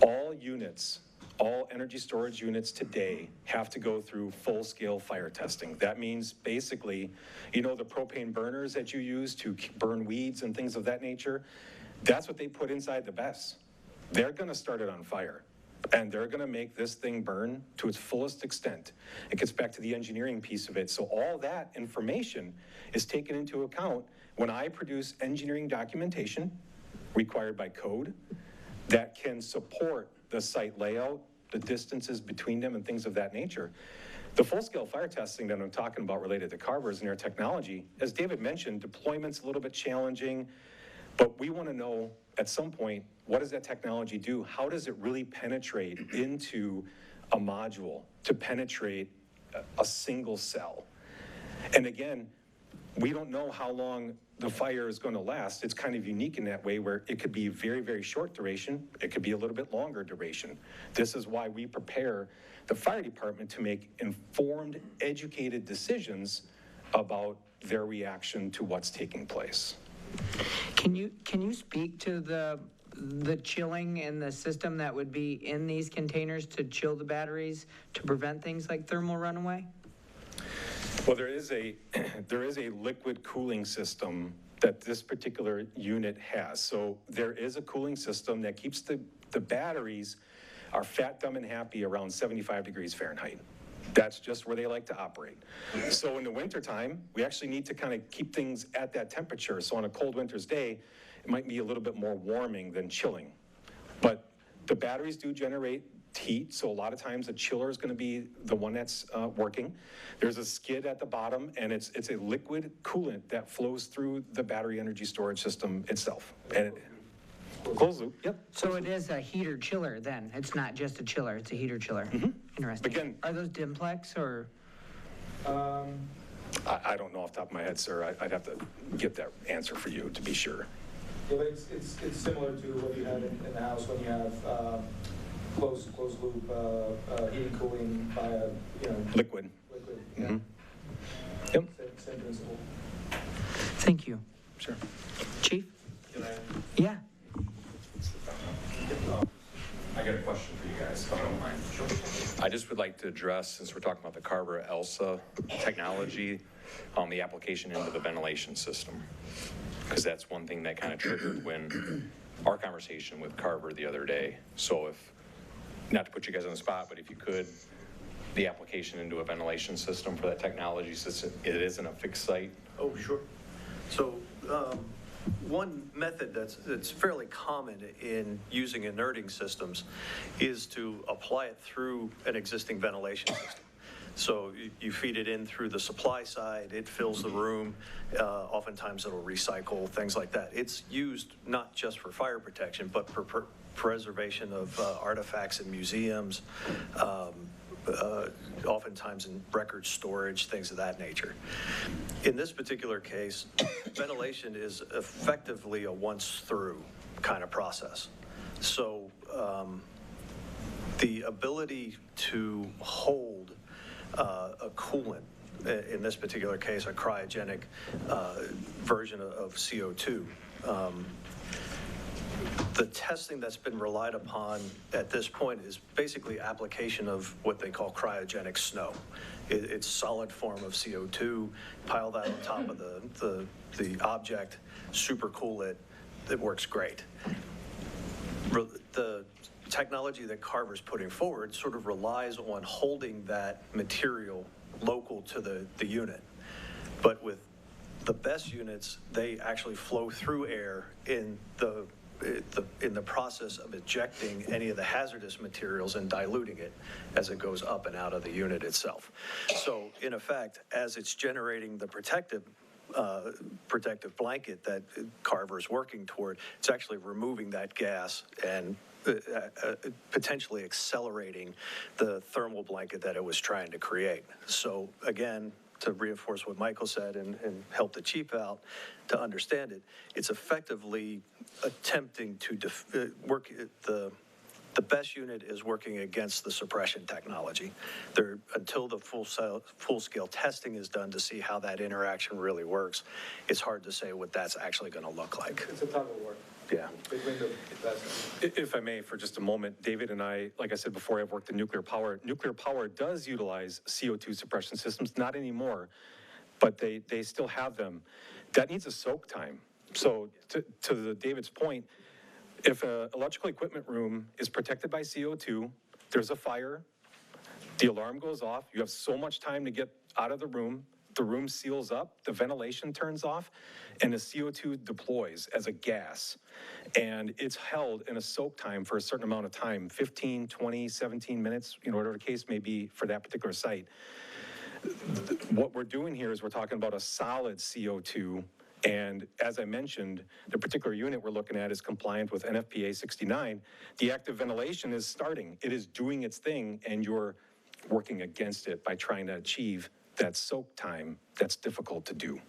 S17: All units, all energy storage units today have to go through full-scale fire testing. That means basically, the propane burners that you use to burn weeds and things of that nature, that's what they put inside the BESS. They're going to start it on fire, and they're going to make this thing burn to its fullest extent. It gets back to the engineering piece of it. So all that information is taken into account when I produce engineering documentation required by code that can support the site layout, the distances between them, and things of that nature. The full-scale fire testing that I'm talking about related to Carver's and air technology, as David mentioned, deployment's a little bit challenging, but we want to know at some point, what does that technology do? How does it really penetrate into a module to penetrate a single cell? And again, we don't know how long the fire is going to last. It's kind of unique in that way where it could be very, very short duration. It could be a little bit longer duration. This is why we prepare the fire department to make informed, educated decisions about their reaction to what's taking place.
S15: Can you speak to the chilling in the system that would be in these containers to chill the batteries to prevent things like thermal runaway?
S17: Well, there is a liquid cooling system that this particular unit has. So there is a cooling system that keeps the batteries are fat, dumb, and happy around 75 degrees Fahrenheit. That's just where they like to operate. So in the wintertime, we actually need to kind of keep things at that temperature. So on a cold winter's day, it might be a little bit more warming than chilling. But the batteries do generate heat, so a lot of times the chiller is going to be the one that's working. There's a skid at the bottom, and it's a liquid coolant that flows through the battery energy storage system itself. And closed loop, yep.
S15: So it is a heater chiller then? It's not just a chiller, it's a heater chiller? Mm-hmm. Interesting.
S17: Again,
S15: are those Dimplex or?
S17: I don't know off the top of my head, sir. I'd have to get that answer for you to be sure.
S16: Yeah, but it's similar to what you have in the house when you have closed loop heating, cooling by a,
S17: liquid.
S16: Yeah.
S17: Mm-hmm. Yep.
S16: Same principle.
S15: Thank you.
S17: Sure.
S15: Chief?
S19: Can I?
S15: Yeah.
S19: I got a question for you guys, if I don't mind. Sure. I just would like to address, since we're talking about the Carver ELSA technology, the application into the ventilation system. Because that's one thing that kind of triggered when our conversation with Carver the other day. So if, not to put you guys on the spot, but if you could, the application into a ventilation system for that technology, since it isn't a fixed site.
S18: Oh, sure. So one method that's fairly common in using inerting systems is to apply it through an existing ventilation system. So you feed it in through the supply side, it fills the room, oftentimes it'll recycle, things like that. It's used not just for fire protection, but for preservation of artifacts in museums, oftentimes in record storage, things of that nature. In this particular case, ventilation is effectively a once-through kind of process. So the ability to hold a coolant, in this particular case, a cryogenic version of CO2, the testing that's been relied upon at this point is basically application of what they call cryogenic snow. It's solid form of CO2, pile that on top of the object, super cool it works great. The technology that Carver's putting forward sort of relies on holding that material local to the unit. But with the best units, they actually flow through air in the process of ejecting any of the hazardous materials and diluting it as it goes up and out of the unit itself. So in effect, as it's generating the protective blanket that Carver's working toward, it's actually removing that gas and potentially accelerating the thermal blanket that it was trying to create. So again, to reinforce what Michael said and help the chief out to understand it, it's effectively attempting to work the best unit is working against the suppression technology. Until the full-scale testing is done to see how that interaction really works, it's hard to say what that's actually going to look like.
S16: It's a tug of war.
S18: Yeah.
S17: If I may, for just a moment, David and I, like I said before, I've worked in nuclear power. Nuclear power does utilize CO2 suppression systems, not anymore, but they still have them. That needs a soak time. So to David's point, if an electrical equipment room is protected by CO2, there's a fire, the alarm goes off, you have so much time to get out of the room seals up, the ventilation turns off, and the CO2 deploys as a gas. And it's held in a soak time for a certain amount of time, 15, 20, 17 minutes, whatever the case may be for that particular site. What we're doing here is we're talking about a solid CO2. And as I mentioned, the particular unit we're looking at is compliant with NFPA 69. The active ventilation is starting. It is doing its thing, and you're working against it by trying to achieve that soak time that's difficult to do.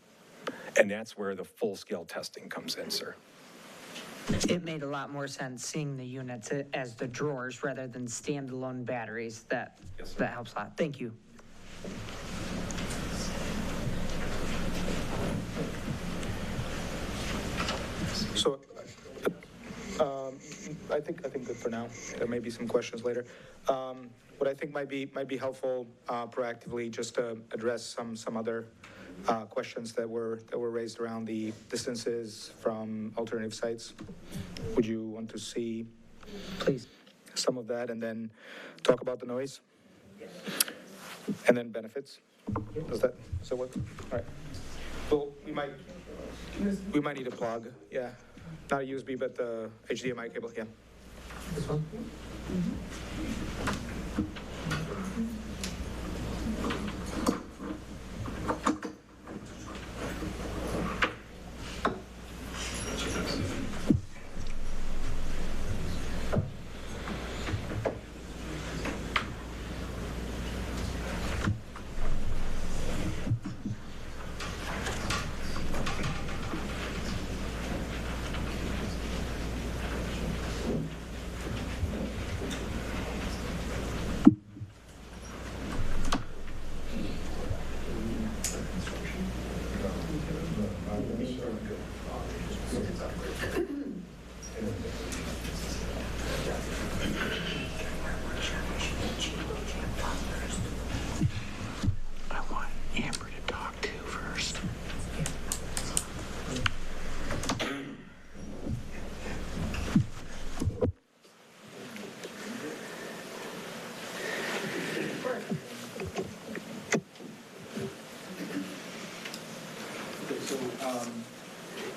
S17: And that's where the full-scale testing comes in, sir.
S15: It made a lot more sense seeing the units as the drawers rather than standalone batteries. That helps a lot. Thank you.
S16: So, I think good for now. There may be some questions later. What I think might be helpful proactively, just to address some other questions that were raised around the distances from alternative sites. Would you want to see,
S15: please,
S16: some of that, and then talk about the noise, and then benefits? Does that work? All right. Well, we might need a plug. Yeah, not a USB, but the HDMI cable. Yeah. This one.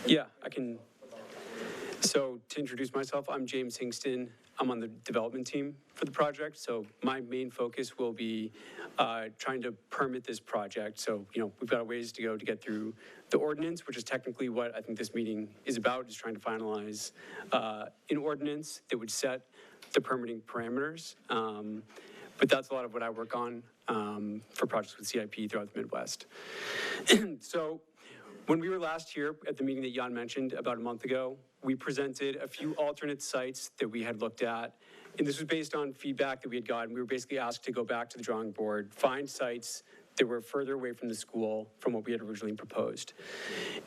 S20: Yeah, I can. So to introduce myself, I'm James Hingston. I'm on the development team for the project. So my main focus will be trying to permit this project. So, we've got a ways to go to get through the ordinance, which is technically what I think this meeting is about, is trying to finalize an ordinance that would set the permitting parameters. But that's a lot of what I work on for projects with CIP throughout the Midwest. So when we were last here at the meeting that Jan mentioned about a month ago, we presented a few alternate sites that we had looked at. And this was based on feedback that we had gotten. We were basically asked to go back to the drawing board, find sites that were further away from the school from what we had originally proposed.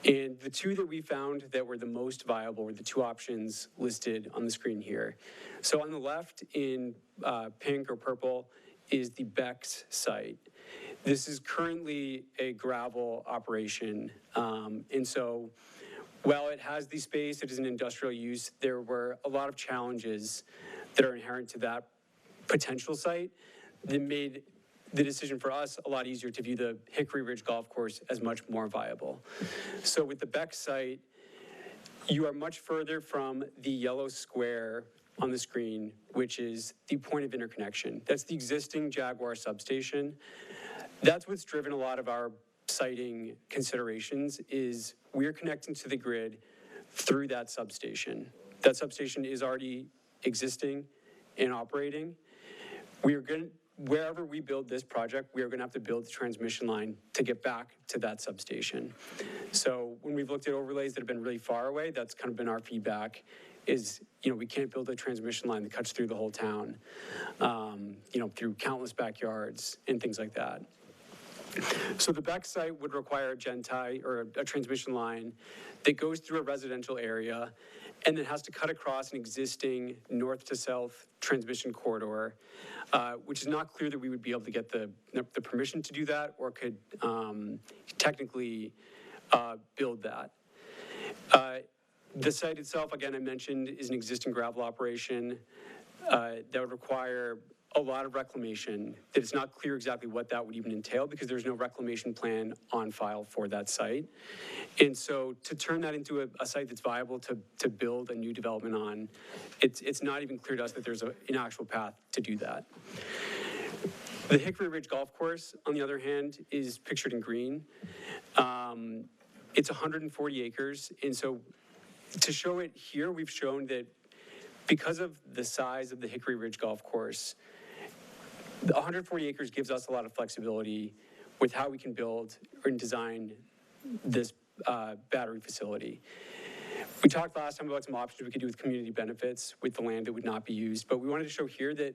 S20: And the two that we found that were the most viable were the two options listed on the screen here. So on the left in pink or purple is the Beck's site. This is currently a gravel operation. And so while it has the space, it is an industrial use, there were a lot of challenges that are inherent to that potential site that made the decision for us a lot easier to view the Hickory Ridge Golf Course as much more viable. So with the Beck site, you are much further from the yellow square on the screen, which is the point of interconnection. That's the existing Jaguar substation. That's what's driven a lot of our siting considerations is we're connecting to the grid through that substation. That substation is already existing and operating. We are going to, wherever we build this project, we are going to have to build the transmission line to get back to that substation. So when we've looked at overlays that have been really far away, that's kind of been our feedback is, we can't build a transmission line that cuts through the whole town, through countless backyards and things like that. So the Beck site would require a gen-tie or a transmission line that goes through a residential area and then has to cut across an existing north to south transmission corridor, which is not clear that we would be able to get the permission to do that or could technically build that. The site itself, again, I mentioned, is an existing gravel operation that would require a lot of reclamation. That it's not clear exactly what that would even entail because there's no reclamation plan on file for that site. And so to turn that into a site that's viable to build a new development on, it's not even clear to us that there's an actual path to do that. The Hickory Ridge Golf Course, on the other hand, is pictured in green. It's 140 acres. And so to show it here, we've shown that because of the size of the Hickory Ridge Golf Course, the 140 acres gives us a lot of flexibility with how we can build and design this battery facility. We talked last time about some options we could do with community benefits with the land that would not be used, but we wanted to show here that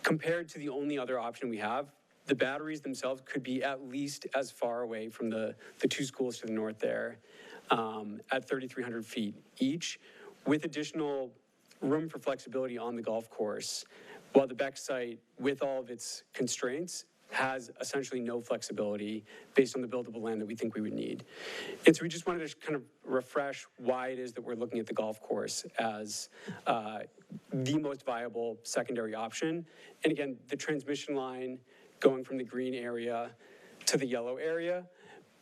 S20: compared to the only other option we have, the batteries themselves could be at least as far away from the two schools to the north there at 3,300 feet each, with additional room for flexibility on the golf course, while the Beck site, with all of its constraints, has essentially no flexibility based on the buildable land that we think we would need. And so we just wanted to kind of refresh why it is that we're looking at the golf course as the most viable secondary option. And again, the transmission line going from the green area to the yellow area,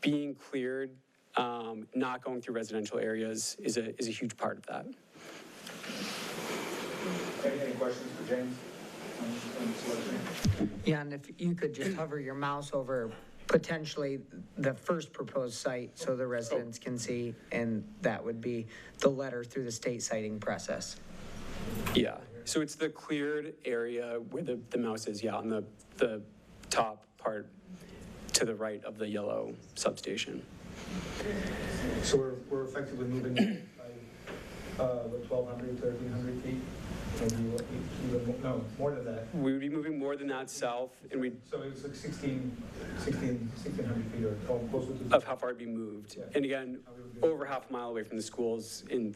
S20: being cleared, not going through residential areas is a huge part of that.
S16: Any questions for James?
S15: Yeah, and if you could just hover your mouse over potentially the first proposed site so the residents can see, and that would be the letter through the state siting process.
S20: Yeah, so it's the cleared area where the mouse is, on the top part to the right of the yellow substation.
S16: So we're effectively moving by 1,200, 1,300 feet? No, more than that.
S20: We would be moving more than that south, and we.
S16: So it's like 1,600 feet or closer to.
S20: Of how far it'd be moved. Yeah. And again, over half a mile away from the schools in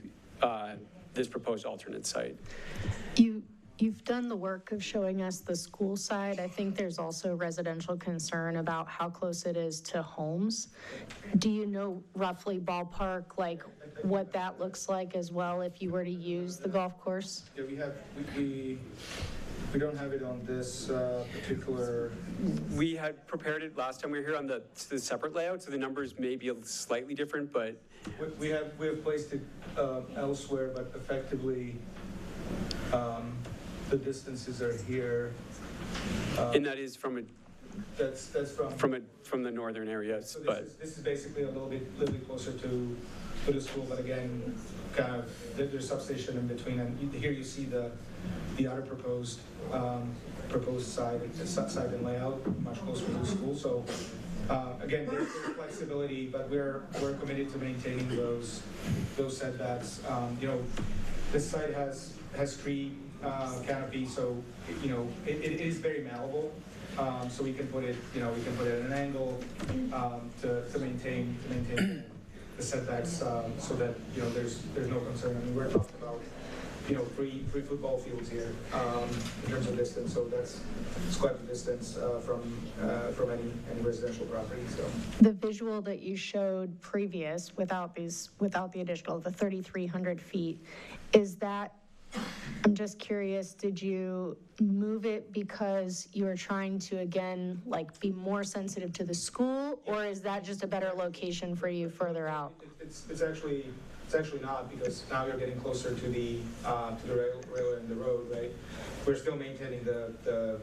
S20: this proposed alternate site.
S4: You've done the work of showing us the school side. I think there's also residential concern about how close it is to homes. Do you know roughly ballpark, like what that looks like as well if you were to use the golf course?
S16: Yeah, we don't have it on this particular.
S20: We had prepared it last time we were here on the separate layout, so the numbers may be slightly different, but.
S16: We have placed it elsewhere, but effectively, the distances are here.
S20: And that is from
S16: That's
S20: from the northern areas,
S16: so
S20: but.
S16: This is basically a little bit closer to the school, but again, kind of, there's substation in between, and here you see the other proposed side and layout, much closer to the school. So again, there's flexibility, but we're committed to maintaining those setbacks. This site has tree canopy, so it is very malleable. so we can put it, we can put it at an angle, to maintain the setbacks, so that, there's no concern. I mean, we're talking about, three football fields here, in terms of distance, so it's quite a distance, from any residential property, so.
S4: The visual that you showed previous, without the additional, the 3,300 feet, is that, I'm just curious, did you move it because you were trying to, again, like, be more sensitive to the school, or is that just a better location for you further out?
S16: It's actually not, because now you're getting closer to the railway and the road, right? We're still maintaining the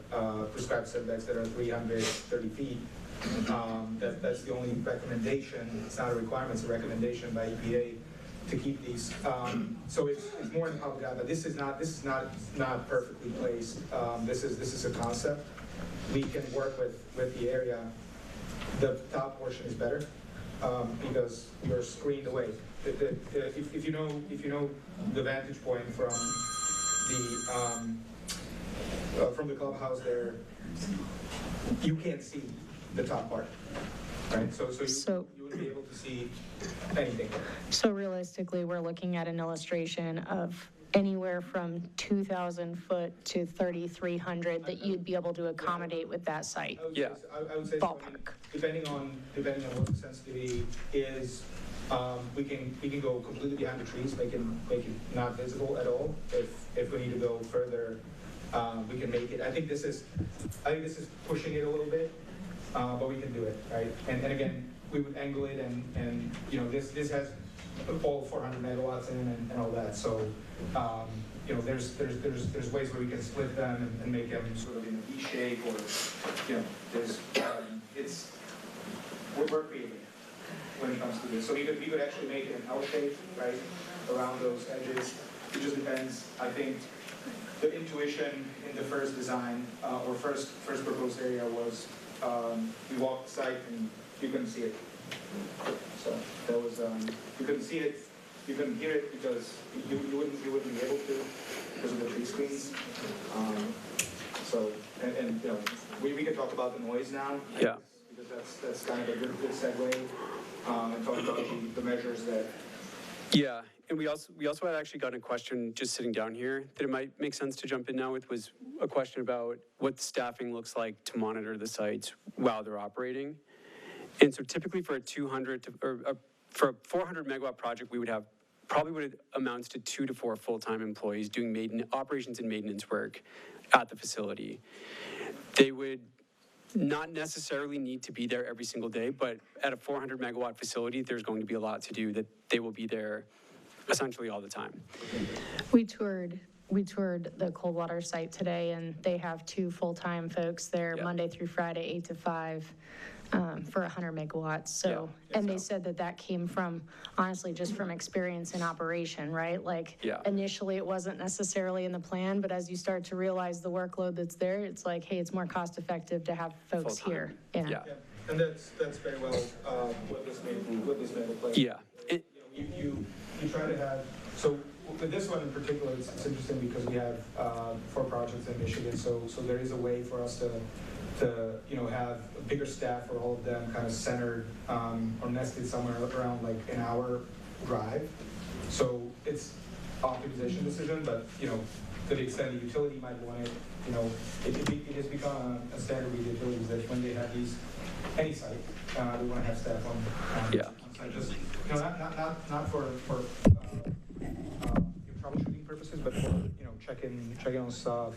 S16: prescribed setbacks that are 330 feet. That's the only recommendation. It's not a requirement, it's a recommendation by EPA to keep these. So it's more in the public eye, but this is not perfectly placed. This is a concept. We can work with the area. The top portion is better, because you're screened away. If you know the vantage point from the clubhouse there, you can't see the top part, right? So you wouldn't be able to see anything.
S4: So realistically, we're looking at an illustration of anywhere from 2,000 foot to 3,300 that you'd be able to accommodate with that site.
S16: Yeah, I would say so. I mean, depending on what the sensitivity is, we can go completely behind the trees, make it not visible at all. If we need to go further, we can make it. I think this is pushing it a little bit, but we can do it, right? And again, we would angle it, and this has all 400 megawatts in and all that. So there's ways where we can split them and make them sort of in a V shape, or we're creative when it comes to this. So we could actually make it an L shape, right, around those edges. It just depends. I think the intuition in the first design, or first proposed area was, we walked the site and you couldn't see it. So that was, you couldn't see it, you couldn't hear it, because you wouldn't be able to because of the tree screens. So, and we can talk about the noise now.
S20: Yeah.
S16: Because that's kind of a good segue, and talk about the measures that.
S20: Yeah, and we also had actually gotten a question just sitting down here that it might make sense to jump in now with, was a question about what staffing looks like to monitor the sites while they're operating. And so typically for a 200 for a 400 megawatt project, we would have probably what it amounts to 2 to 4 full-time employees doing operations and maintenance work at the facility. They would not necessarily need to be there every single day, but at a 400 megawatt facility, there's going to be a lot to do that they will be there essentially all the time.
S4: We toured the Coldwater site today, and they have 2 full-time folks there, Monday through Friday, 8 to 5. For 100 megawatts. So, and they said that came from, honestly, just from experience in operation, right? Like, initially it wasn't necessarily in the plan, but as you start to realize the workload that's there, it's like, hey, it's more cost effective to have folks here. Yeah.
S16: And that's very well what this may look like.
S20: Yeah.
S16: You try to have, so with this one in particular, it's interesting because we have 4 projects in Michigan, so there is a way for us to have a bigger staff, or all of them kind of centered or nested somewhere around like an hour drive. So it's optimization decision, but to the extent the utility might want it, it has become a standard with utilities that when they have any site, they want to have staff on site. Just not for troubleshooting purposes, but for checking on stuff,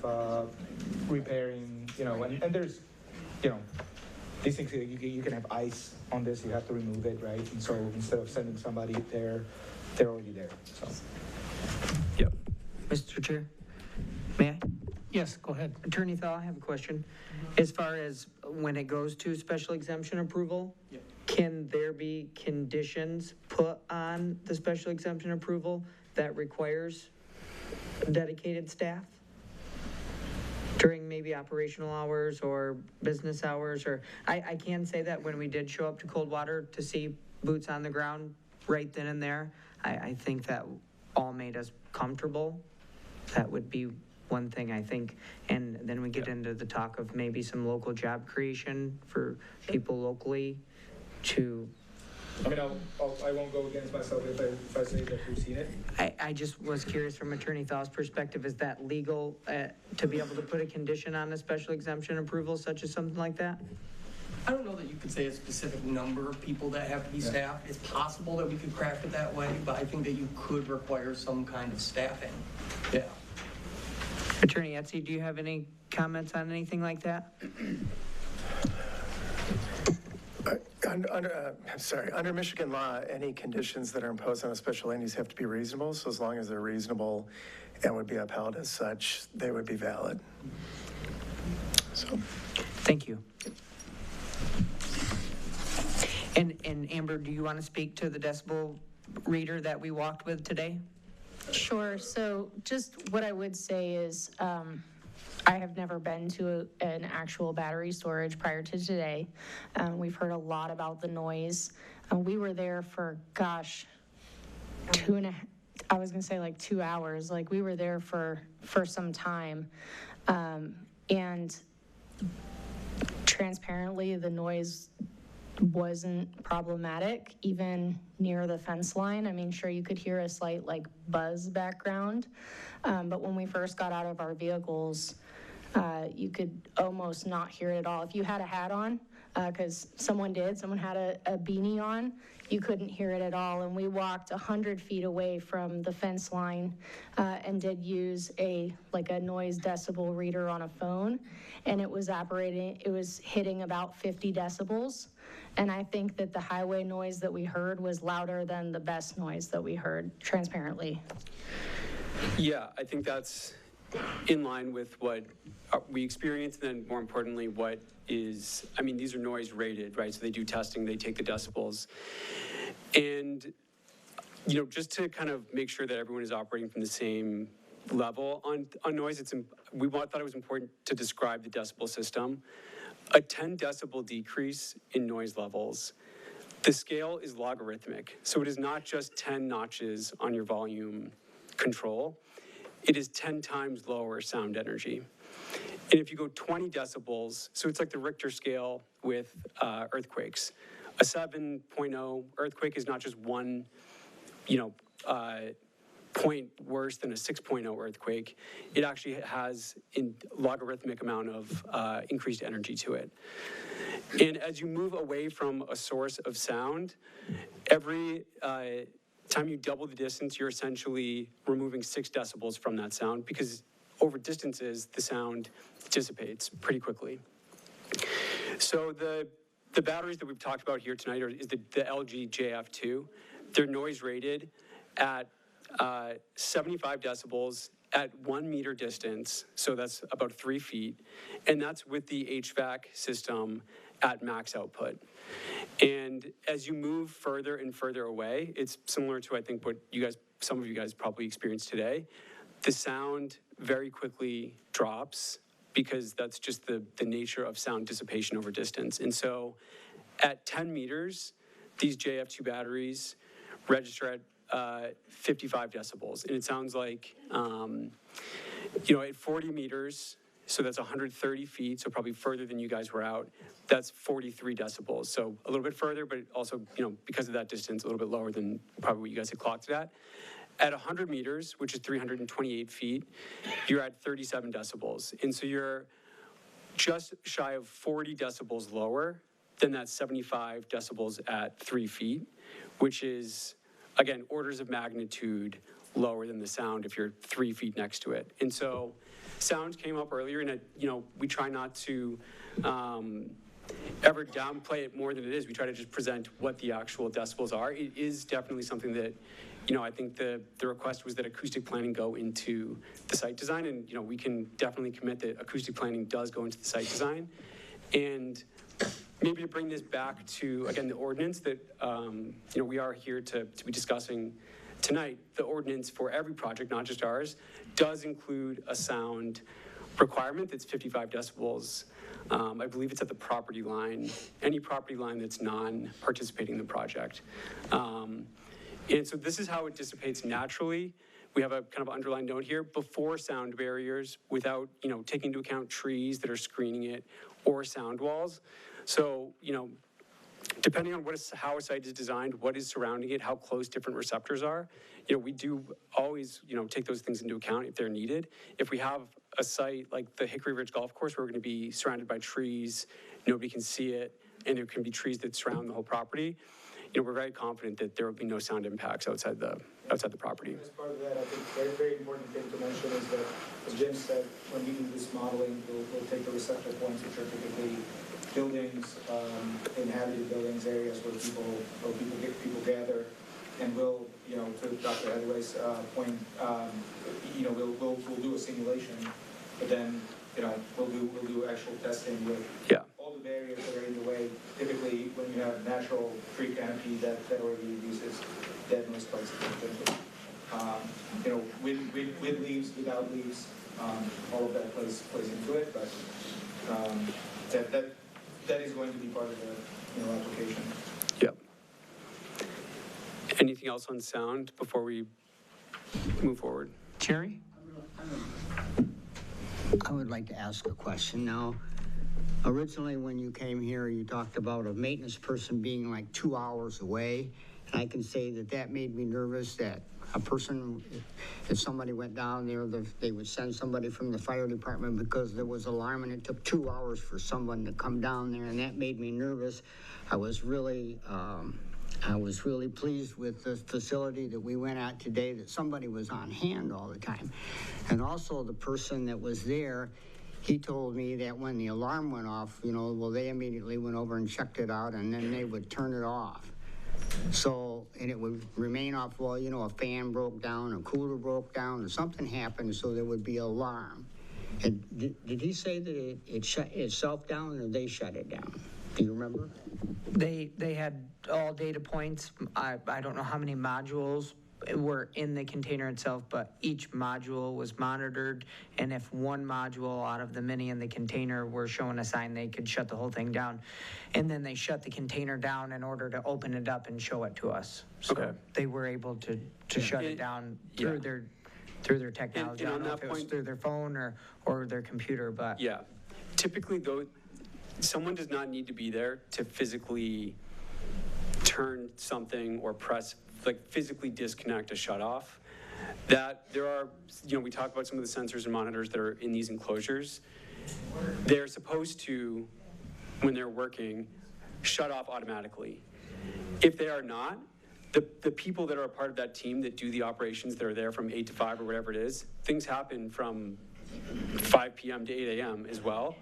S16: repairing, and there's these things, you can have ice on this, you have to remove it, right? And so instead of sending somebody there, they're already there, so.
S15: Yep. Mr. Chair, may I?
S2: Yes, go ahead.
S15: Attorney Thaw, I have a question. As far as when it goes to special exemption approval, can there be conditions put on the special exemption approval that requires dedicated staff during maybe operational hours or business hours? Or I can say that when we did show up to Coldwater to see boots on the ground right then and there, I think that all made us comfortable. That would be one thing, I think. And then we get into the talk of maybe some local job creation for people locally to.
S16: I mean, I won't go against myself if I say that we've seen it.
S15: I just was curious from Attorney Thaw's perspective, is that legal to be able to put a condition on a special exemption approval such as something like that?
S21: I don't know that you could say a specific number of people that have to be staffed. It's possible that we could craft it that way, but I think that you could require some kind of staffing. Yeah.
S15: Attorney Etzi, do you have any comments on anything like that?
S22: Under Michigan law, any conditions that are imposed on a special land use have to be reasonable. So as long as they're reasonable and would be upheld as such, they would be valid. So,
S15: thank you. And Amber, do you want to speak to the decibel reader that we walked with today?
S4: Sure. So just what I would say is I have never been to an actual battery storage prior to today. We've heard a lot about the noise. We were there for, gosh, 2 hours. Like, we were there for some time. And transparently, the noise wasn't problematic, even near the fence line. I mean, sure, you could hear a slight like buzz background, but when we first got out of our vehicles, you could almost not hear it at all. If you had a hat on, because someone had a beanie on, you couldn't hear it at all. And we walked 100 feet away from the fence line and did use a noise decibel reader on a phone, and it was hitting about 50 decibels. And I think that the highway noise that we heard was louder than the best noise that we heard, transparently.
S20: Yeah, I think that's in line with what we experienced, and then more importantly, what is, I mean, these are noise rated, right? So they do testing, they take the decibels. And, you know, just to kind of make sure that everyone is operating from the same level on noise, we thought it was important to describe the decibel system. A 10 decibel decrease in noise levels, the scale is logarithmic. So it is not just 10 notches on your volume control. It is 10 times lower sound energy. And if you go 20 decibels, so it's like the Richter scale with earthquakes. A 7.0 earthquake is not just one, point worse than a 6.0 earthquake. It actually has a logarithmic amount of increased energy to it. And as you move away from a source of sound, every time you double the distance, you're essentially removing 6 decibels from that sound, because over distances, the sound dissipates pretty quickly. So the batteries that we've talked about here tonight is the LG JF2. They're noise rated at 75 decibels at 1 meter distance, so that's about 3 feet, and that's with the HVAC system at max output. And as you move further and further away, it's similar to, I think, what some of you guys probably experienced today. The sound very quickly drops, because that's just the nature of sound dissipation over distance. And so at 10 meters, these JF2 batteries register at 55 decibels. And it sounds like, at 40 meters, so that's 130 feet, so probably further than you guys were out, that's 43 decibels. So a little bit further, but also, because of that distance, a little bit lower than probably what you guys had clocked it at. At 100 meters, which is 328 feet, you're at 37 decibels. And so you're just shy of 40 decibels lower than that 75 decibels at 3 feet, which is, again, orders of magnitude lower than the sound if you're 3 feet next to it. And so sound came up earlier, and we try not to ever downplay it more than it is. We try to just present what the actual decibels are. It is definitely something that, I think the request was that acoustic planning go into the site design, and, we can definitely commit that acoustic planning does go into the site design. And maybe to bring this back to, again, the ordinance that, we are here to be discussing tonight, the ordinance for every project, not just ours, does include a sound requirement that's 55 decibels. I believe it's at the property line, any property line that's non-participating in the project. And so this is how it dissipates naturally, we have a kind of underlined note here, before sound barriers, without, taking into account trees that are screening it or sound walls. So, depending on how a site is designed, what is surrounding it, how close different receptors are, we do always, take those things into account if they're needed. If we have a site like the Hickory Ridge Golf Course, where we're going to be surrounded by trees, nobody can see it, and there can be trees that surround the whole property, we're very confident that there will be no sound impacts outside the property.
S16: As part of that, I think a very important thing to mention is that, as Jim said, when we do this modeling, we'll take the receptor points, which are typically buildings, inhabited buildings, areas where people gather, and we'll, to Dr. Headway's point, we'll do a simulation, but then, we'll do actual testing with all the barriers that are in the way. Typically, when you have natural tree canopy, that already reduces dead noise quite significantly. With leaves, without leaves, all of that plays into it, but that is going to be part of the application.
S20: Yep. Anything else on sound before we move forward?
S2: Jerry?
S1: I would like to ask a question now. Originally, when you came here, you talked about a maintenance person being like 2 hours away. And I can say that made me nervous that a person, if somebody went down there, they would send somebody from the fire department because there was alarm, and it took 2 hours for someone to come down there, and that made me nervous. I was really pleased with the facility that we went at today, that somebody was on hand all the time. And also the person that was there, he told me that when the alarm went off, they immediately went over and checked it out, and then they would turn it off. So, and it would remain off while, a fan broke down, a cooler broke down, or something happened, so there would be alarm. And did he say that it shut itself down, or they shut it down? Do you remember?
S15: They had all data points. I don't know how many modules were in the container itself, but each module was monitored, and if one module out of the many in the container were showing a sign, they could shut the whole thing down. And then they shut the container down in order to open it up and show it to us. So they were able to shut it down through their technology. I don't know if it was through their phone or their computer, but.
S20: Yeah. Typically, though, someone does not need to be there to physically turn something or press, physically disconnect a shutoff. That there are, we talk about some of the sensors and monitors that are in these enclosures. They're supposed to, when they're working, shut off automatically. If they are not, the people that are a part of that team that do the operations that are there from 8 to 5 or whatever it is, things happen from 5 p.m. to 8 a.m. as well.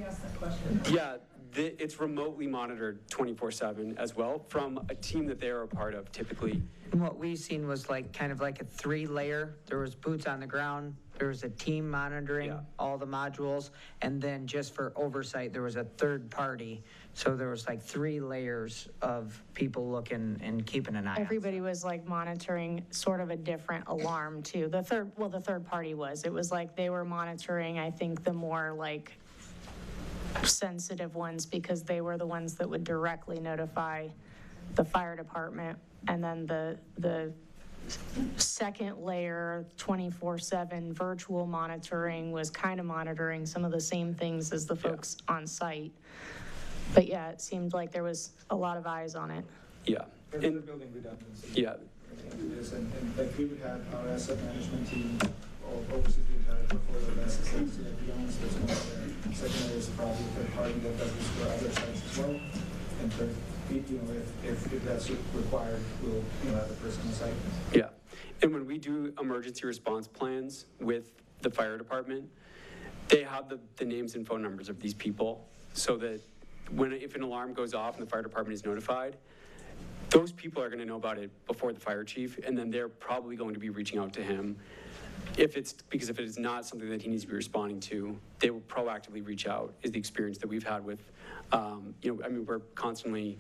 S11: Ask that question.
S20: Yeah, it's remotely monitored 24/7 as well from a team that they are a part of typically.
S15: And what we've seen was kind of like a 3-layer. There was boots on the ground. There was a team monitoring all the modules. And then just for oversight, there was a third party. So there was 3 layers of people looking and keeping an eye on.
S4: Everybody was monitoring sort of a different alarm too. The third party was. It was they were monitoring, I think, the more sensitive ones, because they were the ones that would directly notify the fire department. And then the second layer, 24/7 virtual monitoring, was kind of monitoring some of the same things as the folks on site. But yeah, it seemed like there was a lot of eyes on it.
S20: Yeah.
S16: And building redundancy.
S20: Yeah.
S16: And we would have our asset management team oversee the entire portfolio of assets that CIP owns. That's one of their. Second is probably a third party that does this for other sites as well. And third, if that's required, we'll have the person on site.
S20: Yeah. And when we do emergency response plans with the fire department, they have the names and phone numbers of these people, so that if an alarm goes off and the fire department is notified, those people are going to know about it before the fire chief, and then they're probably going to be reaching out to him. Because if it is not something that he needs to be responding to, they will proactively reach out, is the experience that we've had with, we're constantly,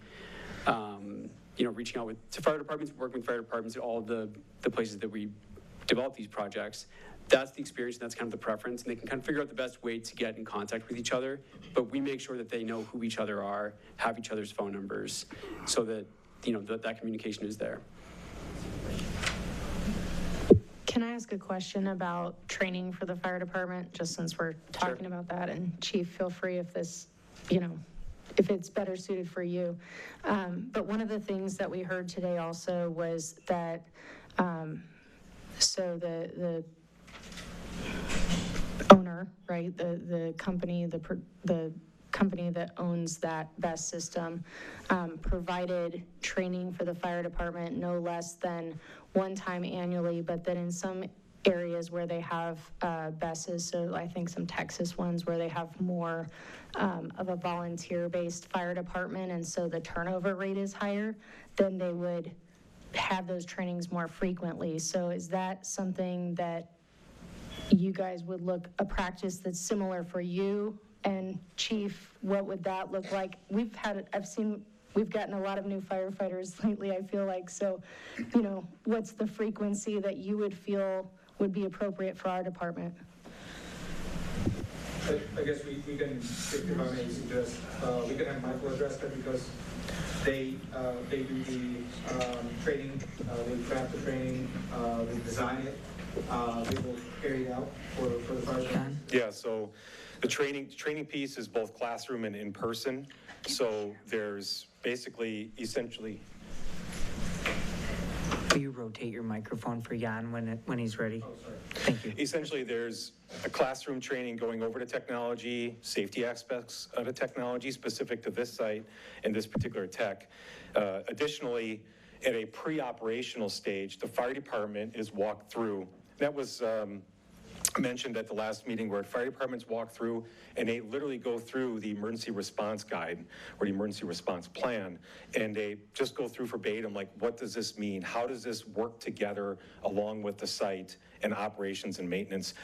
S20: reaching out to fire departments, working with fire departments at all of the places that we develop these projects. That's the experience, and that's kind of the preference, and they can kind of figure out the best way to get in contact with each other, but we make sure that they know who each other are, have each other's phone numbers, so that, that communication is there.
S4: Can I ask a question about training for the fire department, just since we're talking about that? And Chief, feel free if this, if it's better suited for you. But one of the things that we heard today also was that, so the owner, right, the company, the company that owns that BESS system provided training for the fire department no less than one time annually, but then in some areas where they have BESSes, so I think some Texas ones where they have more of a volunteer-based fire department, and so the turnover rate is higher, then they would have those trainings more frequently. So is that something that you guys would look, a practice that's similar for you? And Chief, what would that look like? We've gotten a lot of new firefighters lately, I feel like. So, what's the frequency that you would feel would be appropriate for our department?
S16: I guess we can, if I may suggest, we can have Michael address that, because they do the training, they craft the training, they design it, they will carry it out for the fire department.
S17: Yeah, so the training piece is both classroom and in person. So there's basically, essentially.
S15: Will you rotate your microphone for Jan when he's ready?
S16: Oh, sorry.
S15: Thank you.
S17: Essentially, there's a classroom training going over to technology, safety aspects of the technology specific to this site and this particular tech. Additionally, at a pre-operational stage, the fire department is walked through. That was mentioned at the last meeting, where fire departments walk through and they literally go through the emergency response guide or the emergency response plan, and they just go through verbatim, like, what does this mean? How does this work together along with the site and operations and maintenance?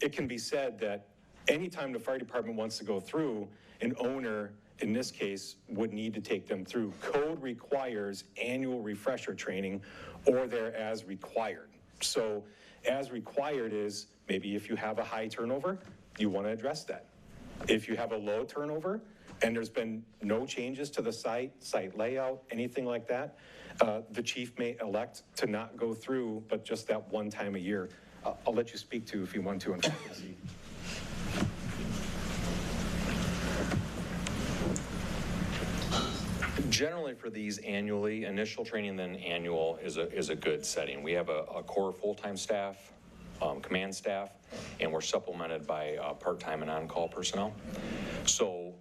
S17: It can be said that anytime the fire department wants to go through, an owner, in this case, would need to take them through. Code requires annual refresher training, or they're as required. So as required is, maybe if you have a high turnover, you want to address that. If you have a low turnover and there's been no changes to the site layout, anything like that, the chief may elect to not go through, but just that one time a year. I'll let you speak to if you want to on frequency.
S19: Generally for these annually, initial training then annual is a good setting. We have a core full-time staff, command staff, and we're supplemented by part-time and on-call personnel. So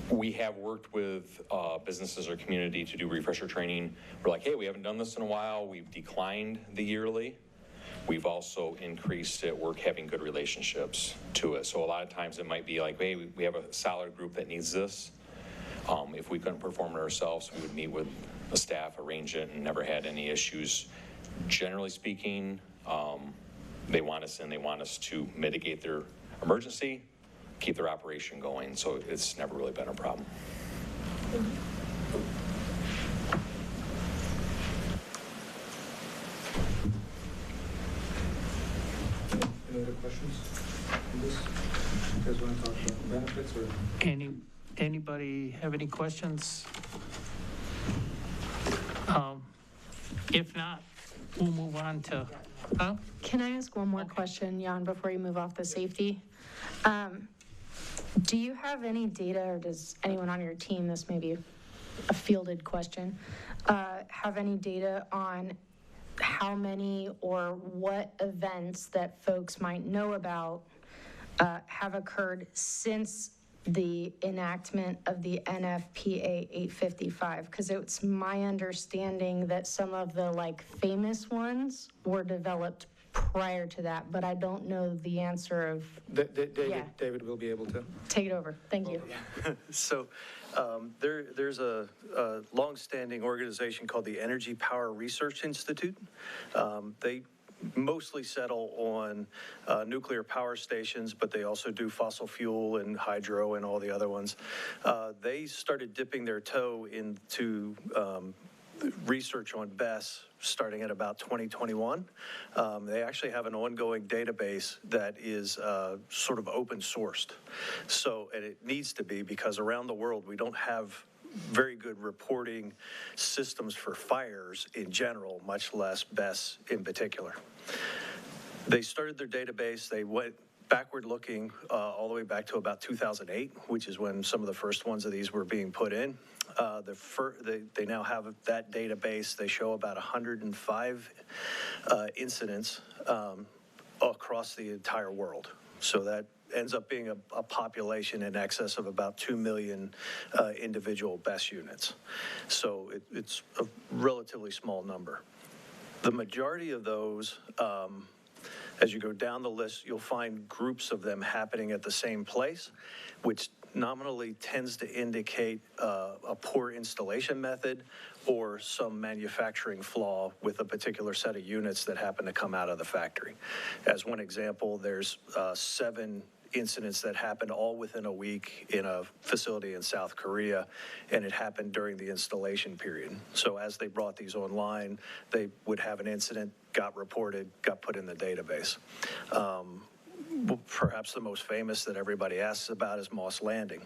S19: we have worked with businesses or community to do refresher training. We're like, hey, we haven't done this in a while. We've declined the yearly. We've also increased it. We're having good relationships to it. So a lot of times it might be like, hey, we have a solid group that needs this. If we couldn't perform it ourselves, we would meet with the staff, arrange it, and never had any issues. Generally speaking, they want us in, they want us to mitigate their emergency, keep their operation going, so it's never really been a problem.
S16: Any other questions on this? You guys want to talk about benefits or?
S2: Anybody have any questions? If not, we'll move on to,
S4: Can I ask one more question, Jan, before you move off the safety? Do you have any data, or does anyone on your team, this may be a fielded question, have any data on how many or what events that folks might know about have occurred since the enactment of the NFPA 855? Because it's my understanding that some of the famous ones were developed prior to that, but I don't know the answer of.
S16: David will be able to.
S4: Take it over. Thank you.
S18: So there's a longstanding organization called the Energy Power Research Institute. They mostly settle on nuclear power stations, but they also do fossil fuel and hydro and all the other ones. They started dipping their toe into research on BESS starting at about 2021. They actually have an ongoing database that is sort of open sourced. So, and it needs to be, because around the world we don't have very good reporting systems for fires in general, much less BESS in particular. They started their database, they went backward looking all the way back to about 2008, which is when some of the first ones of these were being put in. They now have that database. They show about 105 incidents across the entire world. So that ends up being a population in excess of about 2 million individual BESS units. So it's a relatively small number. The majority of those, as you go down the list, you'll find groups of them happening at the same place, which nominally tends to indicate a poor installation method or some manufacturing flaw with a particular set of units that happen to come out of the factory. As one example, there's 7 incidents that happened all within a week in a facility in South Korea, and it happened during the installation period. So as they brought these online, they would have an incident, got reported, got put in the database. Perhaps the most famous that everybody asks about is Moss Landing.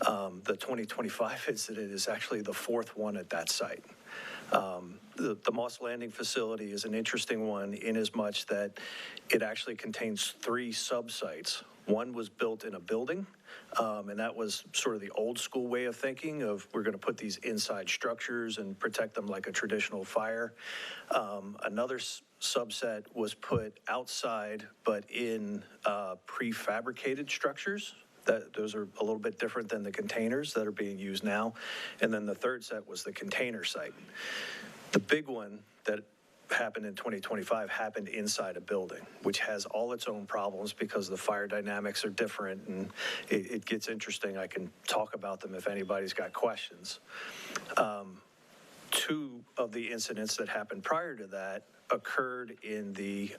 S18: The 2025 incident is actually the 4th one at that site. The Moss Landing facility is an interesting one in as much that it actually contains 3 sub-sites. One was built in a building, and that was sort of the old school way of thinking of we're going to put these inside structures and protect them like a traditional fire. Another subset was put outside, but in prefabricated structures. Those are a little bit different than the containers that are being used now. And then the third set was the container site. The big one that happened in 2025 happened inside a building, which has all its own problems because the fire dynamics are different, and it gets interesting. I can talk about them if anybody's got questions. 2 of the incidents that happened prior to that occurred in the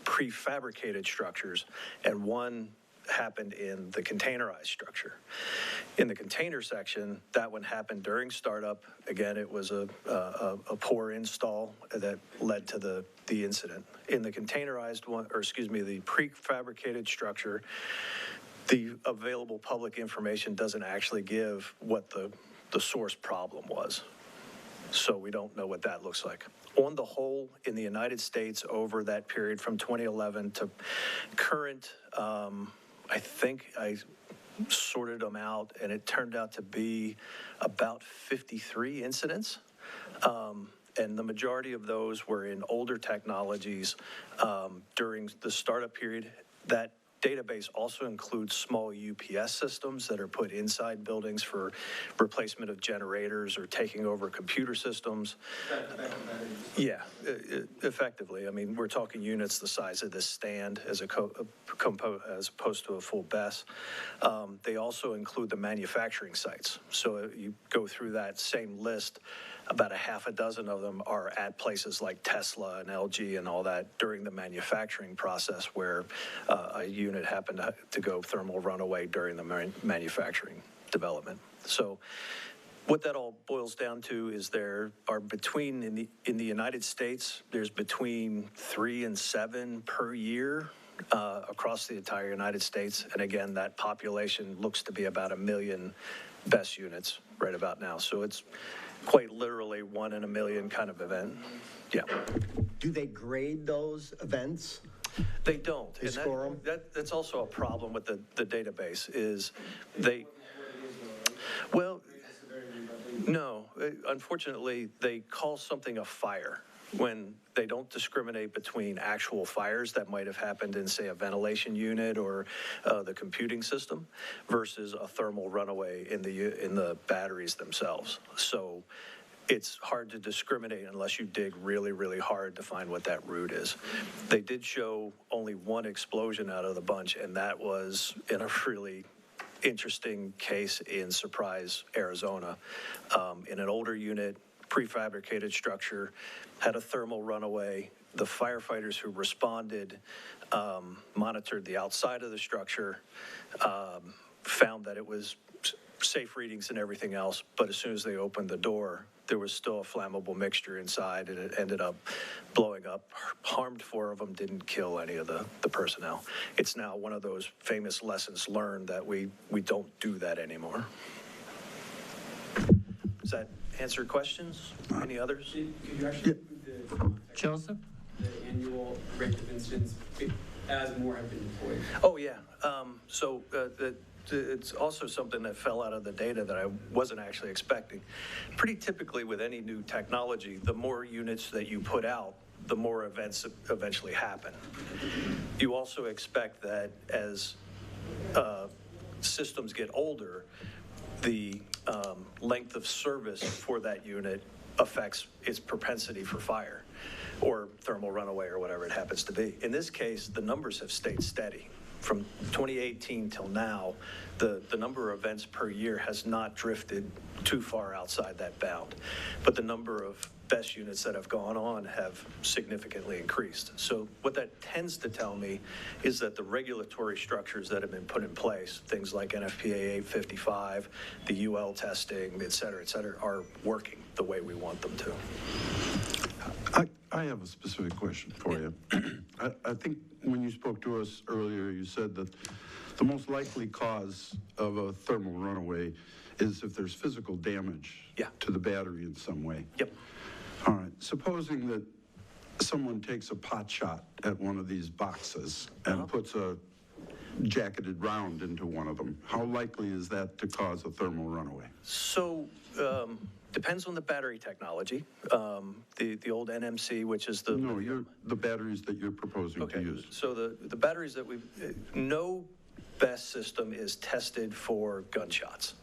S18: prefabricated structures, and one happened in the containerized structure. In the container section, that one happened during startup. Again, it was a poor install that led to the incident. In the containerized one, or excuse me, the prefabricated structure, the available public information doesn't actually give what the source problem was. So we don't know what that looks like. On the whole, in the United States, over that period from 2011 to current, I think I sorted them out, and it turned out to be about 53 incidents. And the majority of those were in older technologies during the startup period. That database also includes small UPS systems that are put inside buildings for replacement of generators or taking over computer systems. Yeah, effectively. I mean, we're talking units the size of this stand as opposed to a full BESS. They also include the manufacturing sites. So you go through that same list, about 6 of them are at places like Tesla and LG and all that during the manufacturing process where a unit happened to go thermal runaway during the manufacturing development. So what that all boils down to is there are in the United States, there's between 3 and 7 per year across the entire United States. And again, that population looks to be about 1 million BESS units right about now. So it's quite literally 1 in a million kind of event. Yeah.
S3: Do they grade those events?
S18: They don't.
S3: They score them?
S18: That's also a problem with the database is no, unfortunately, they call something a fire when they don't discriminate between actual fires that might have happened in, say, a ventilation unit or the computing system versus a thermal runaway in the batteries themselves. So it's hard to discriminate unless you dig really, really hard to find what that root is. They did show only 1 explosion out of the bunch, and that was in a really interesting case in Surprise, Arizona, in an older unit, prefabricated structure, had a thermal runaway. The firefighters who responded monitored the outside of the structure, found that it was safe readings and everything else, but as soon as they opened the door, there was still a flammable mixture inside, and it ended up blowing up, harmed 4 of them, didn't kill any of the personnel. It's now one of those famous lessons learned that we don't do that anymore. Does that answer questions? Any others?
S20: Could you actually include
S2: Joseph?
S20: the annual rate of incidents as more have been deployed?
S18: Oh, yeah. It's also something that fell out of the data that I wasn't actually expecting. Pretty typically with any new technology, the more units that you put out, the more events eventually happen. You also expect that as systems get older, the length of service for that unit affects its propensity for fire or thermal runaway or whatever it happens to be. In this case, the numbers have stayed steady. From 2018 till now, the number of events per year has not drifted too far outside that bound. But the number of BESS units that have gone on have significantly increased. So what that tends to tell me is that the regulatory structures that have been put in place, things like NFPA 855, the UL testing, et cetera, are working the way we want them to.
S5: I have a specific question for you. I think when you spoke to us earlier, you said that the most likely cause of a thermal runaway is if there's physical damage to the battery in some way.
S18: Yep.
S5: All right. Supposing that someone takes a pot shot at one of these boxes and puts a jacketed round into one of them, how likely is that to cause a thermal runaway?
S18: So, depends on the battery technology. The old NMC, which is the...
S5: No, the batteries that you're proposing to use.
S18: So the batteries that no BESS system is tested for gunshots.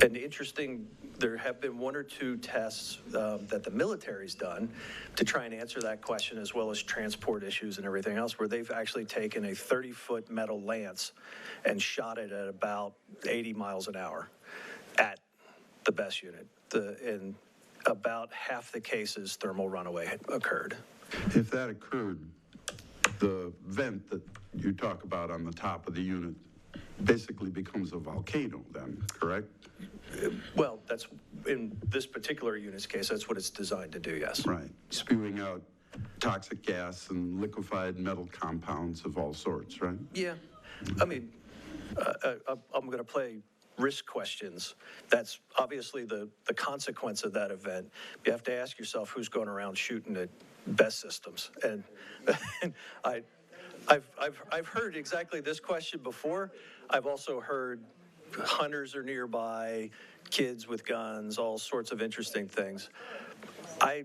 S18: And interesting, there have been one or two tests that the military's done to try and answer that question, as well as transport issues and everything else, where they've actually taken a 30-foot metal lance and shot it at about 80 miles an hour at the BESS unit. In about half the cases, thermal runaway had occurred.
S5: If that occurred, the vent that you talk about on the top of the unit basically becomes a volcano then, correct?
S18: Well, that's, in this particular unit's case, that's what it's designed to do, yes.
S5: Right, spewing out toxic gas and liquefied metal compounds of all sorts, right?
S18: Yeah, I mean, I'm going to play risk questions. That's obviously the consequence of that event. You have to ask yourself who's going around shooting at BESS systems. And I've heard exactly this question before. I've also heard hunters are nearby, kids with guns, all sorts of interesting things. I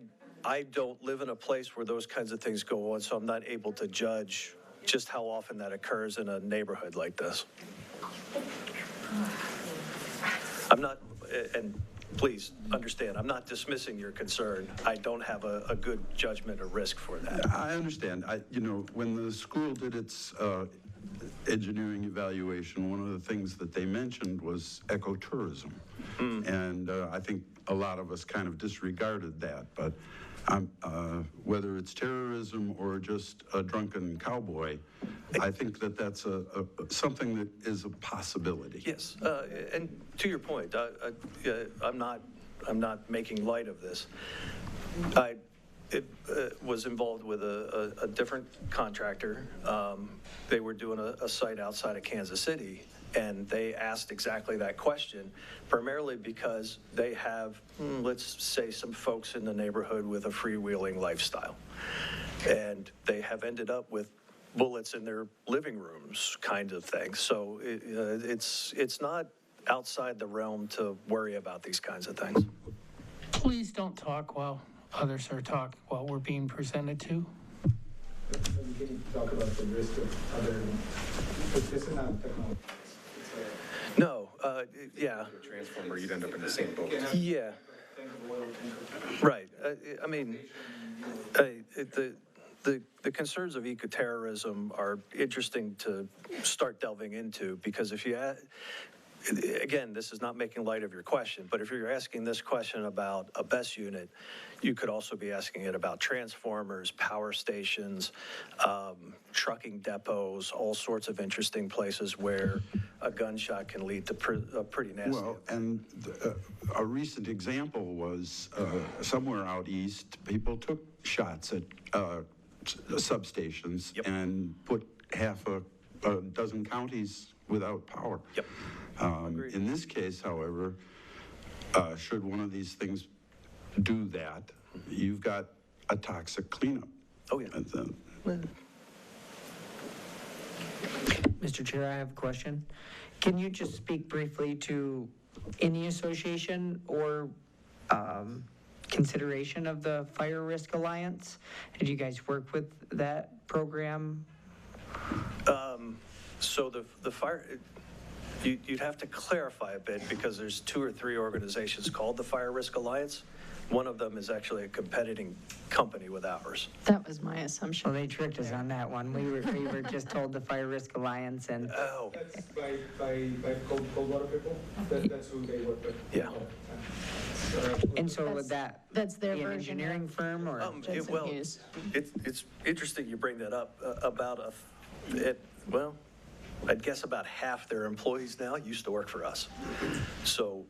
S18: don't live in a place where those kinds of things go on, so I'm not able to judge just how often that occurs in a neighborhood like this. I'm not, and please understand, I'm not dismissing your concern. I don't have a good judgment or risk for that.
S5: I understand. When the school did its engineering evaluation, one of the things that they mentioned was ecotourism. And I think a lot of us kind of disregarded that. But whether it's terrorism or just a drunken cowboy, I think that that's something that is a possibility.
S18: Yes, and to your point, I'm not making light of this. I was involved with a different contractor. They were doing a site outside of Kansas City, and they asked exactly that question, primarily because they have, let's say, some folks in the neighborhood with a freewheeling lifestyle. And they have ended up with bullets in their living rooms, kind of thing. So it's not outside the realm to worry about these kinds of things.
S2: Please don't talk while others are talking, while we're being presented to.
S16: Can you talk about the risk of other, because this is not technology.
S18: No, yeah.
S19: Transformer, you'd end up in the same boat.
S18: Yeah. Right. I mean, the concerns of ecoterrorism are interesting to start delving into, because if you again, this is not making light of your question, but if you're asking this question about a BESS unit, you could also be asking it about transformers, power stations, trucking depots, all sorts of interesting places where a gunshot can lead to a pretty nasty.
S5: Well, and a recent example was somewhere out east, people took shots at substations and put half a dozen counties without power.
S18: Yep.
S5: In this case, however, should one of these things do that, you've got a toxic cleanup.
S18: Oh, yeah.
S5: And then,
S15: Mr. Chair, I have a question. Can you just speak briefly to any association or consideration of the Fire Risk Alliance? Did you guys work with that program?
S18: So the fire, you'd have to clarify a bit because there's 2 or 3 organizations called the Fire Risk Alliance. One of them is actually a competing company with ours.
S4: That was my assumption.
S15: Well, they tricked us on that one. We were just told the Fire Risk Alliance and.
S18: Oh.
S16: That's by cold water people? That's who they work with?
S18: Yeah.
S15: And so would that
S4: That's their
S15: be an
S4: version
S15: engineering firm or?
S18: Well, it's interesting you bring that up. Well, I'd guess about half their employees now used to work for us. So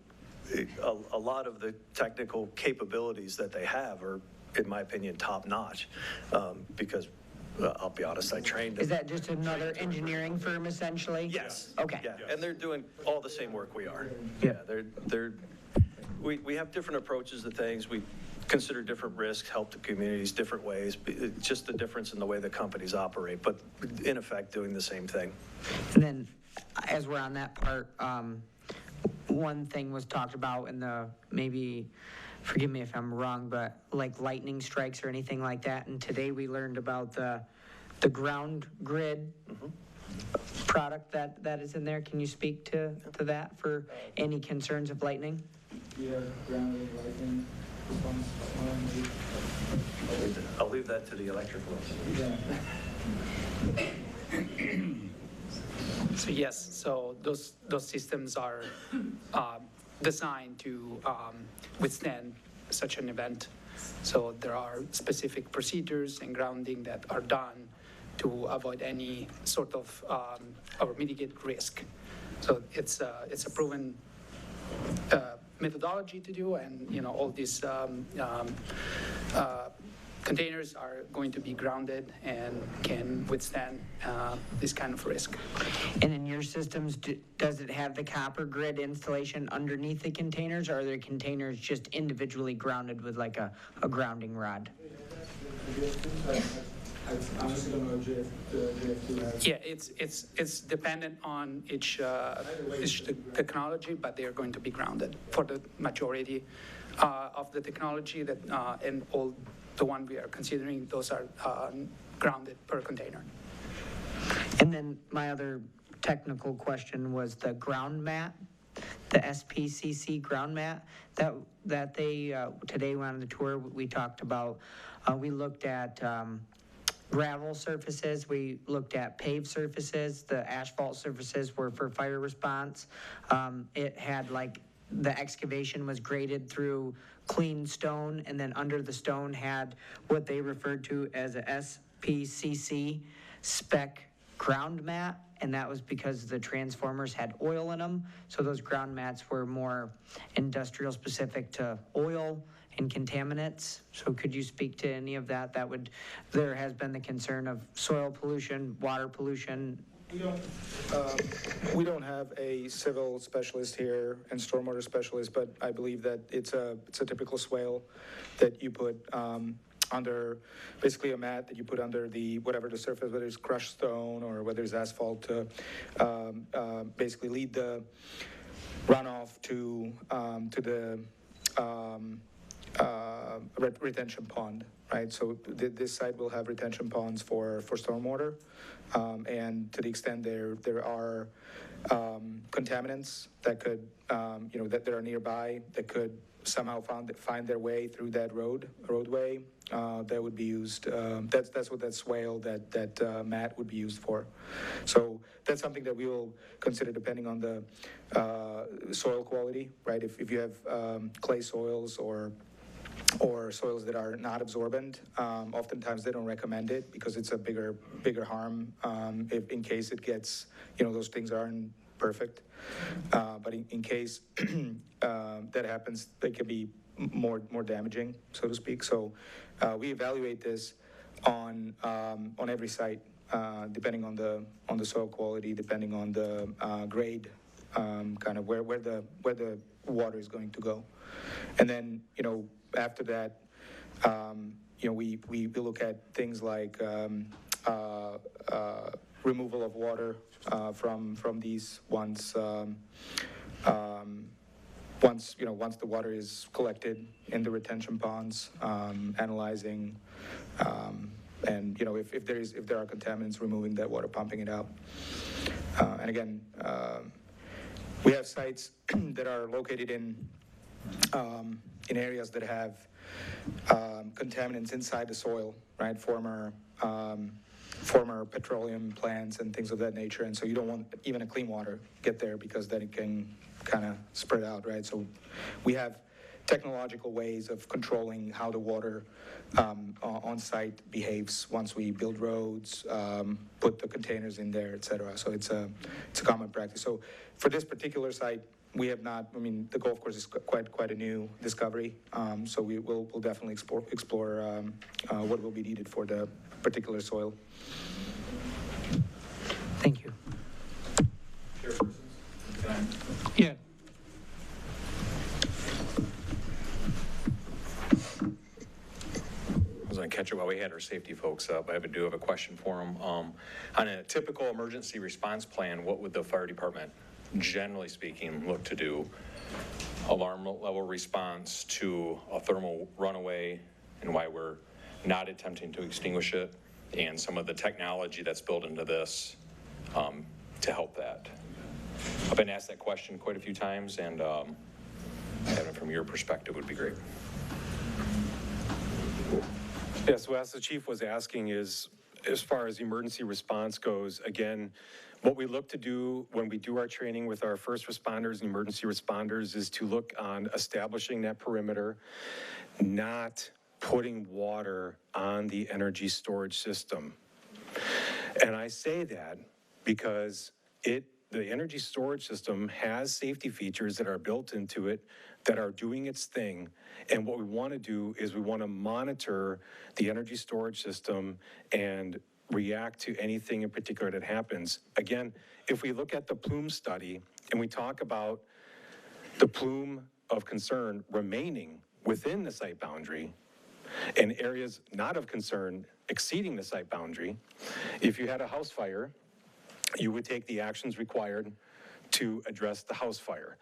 S18: a lot of the technical capabilities that they have are, in my opinion, top notch. Because I'll be honest, I trained them.
S15: Is that just another engineering firm essentially?
S18: Yes.
S15: Okay.
S18: Yeah, and they're doing all the same work we are.
S15: Yeah.
S18: We have different approaches to things. We consider different risks, help the communities different ways. It's just the difference in the way the companies operate, but in effect, doing the same thing.
S15: And then, as we're on that part, one thing was talked about in the, maybe, forgive me if I'm wrong, but like lightning strikes or anything like that. And today we learned about the ground grid product that is in there. Can you speak to that for any concerns of lightning?
S16: Yeah, ground lightning response.
S18: I'll leave that to the electrical.
S16: Yeah.
S21: So yes, so those systems are designed to withstand such an event. So there are specific procedures and grounding that are done to avoid any sort of or mitigate risk. So it's a proven methodology to do, and all these containers are going to be grounded and can withstand this kind of risk.
S15: And in your systems, does it have the copper grid installation underneath the containers, or are the containers just individually grounded with like a grounding rod?
S16: I honestly don't know if JF2 has.
S21: Yeah, it's dependent on each technology, but they are going to be grounded for the majority of the technology that and all the one we are considering. Those are grounded per container.
S15: And then my other technical question was the ground mat, the SPCC ground mat that they today on the tour we talked about. We looked at gravel surfaces, we looked at paved surfaces, the asphalt surfaces were for fire response. It had like the excavation was graded through clean stone, and then under the stone had what they referred to as a SPCC spec ground mat, and that was because the transformers had oil in them. So those ground mats were more industrial specific to oil and contaminants. So could you speak to any of that? There has been the concern of soil pollution, water pollution.
S16: We don't have a civil specialist here and stormwater specialist, but I believe that it's a typical swale that you put under, basically a mat that you put under whatever the surface, whether it's crushed stone or whether it's asphalt, to basically lead the runoff to the retention pond, right? So this site will have retention ponds for stormwater, and to the extent there are contaminants that could, that are nearby that could somehow find their way through that roadway, that would be used. That's what that swale, that mat would be used for. So that's something that we will consider depending on the soil quality, right? If you have clay soils or soils that are not absorbent, oftentimes they don't recommend it because it's a bigger harm if in case it gets, those things aren't perfect. But in case that happens, they can be more damaging, so to speak. So we evaluate this on every site, depending on the soil quality, depending on the grade, kind of where the water is going to go. And then, after that, we look at things like removal of water from these once the water is collected in the retention ponds, analyzing, and if there are contaminants, removing that water, pumping it out. And again, we have sites that are located in areas that have contaminants inside the soil, right? Former petroleum plants and things of that nature, and so you don't want even a clean water get there because then it can kind of spread out, right? So we have technological ways of controlling how the water on site behaves once we build roads, put the containers in there, et cetera. So it's a common practice. So for this particular site, we have not, the golf course is quite a new discovery. So we'll definitely explore what will be needed for the particular soil.
S15: Thank you.
S2: Yeah.
S19: I was going to catch it while we had our safety folks up. I do have a question for them. On a typical emergency response plan, what would the fire department, generally speaking, look to do? Alarm level response to a thermal runaway, and why we're not attempting to extinguish it, and some of the technology that's built into this to help that. I've been asked that question quite a few times, and having it from your perspective would be great.
S17: Yeah, so as the chief was asking is, as far as emergency response goes, again, what we look to do when we do our training with our first responders and emergency responders is to look on establishing that perimeter, not putting water on the energy storage system. And I say that because the energy storage system has safety features that are built into it that are doing its thing. And what we want to do is we want to monitor the energy storage system and react to anything in particular that happens. Again, if we look at the plume study and we talk about the plume of concern remaining within the site boundary and areas not of concern exceeding the site boundary, if you had a house fire, you would take the actions required to address the house fire.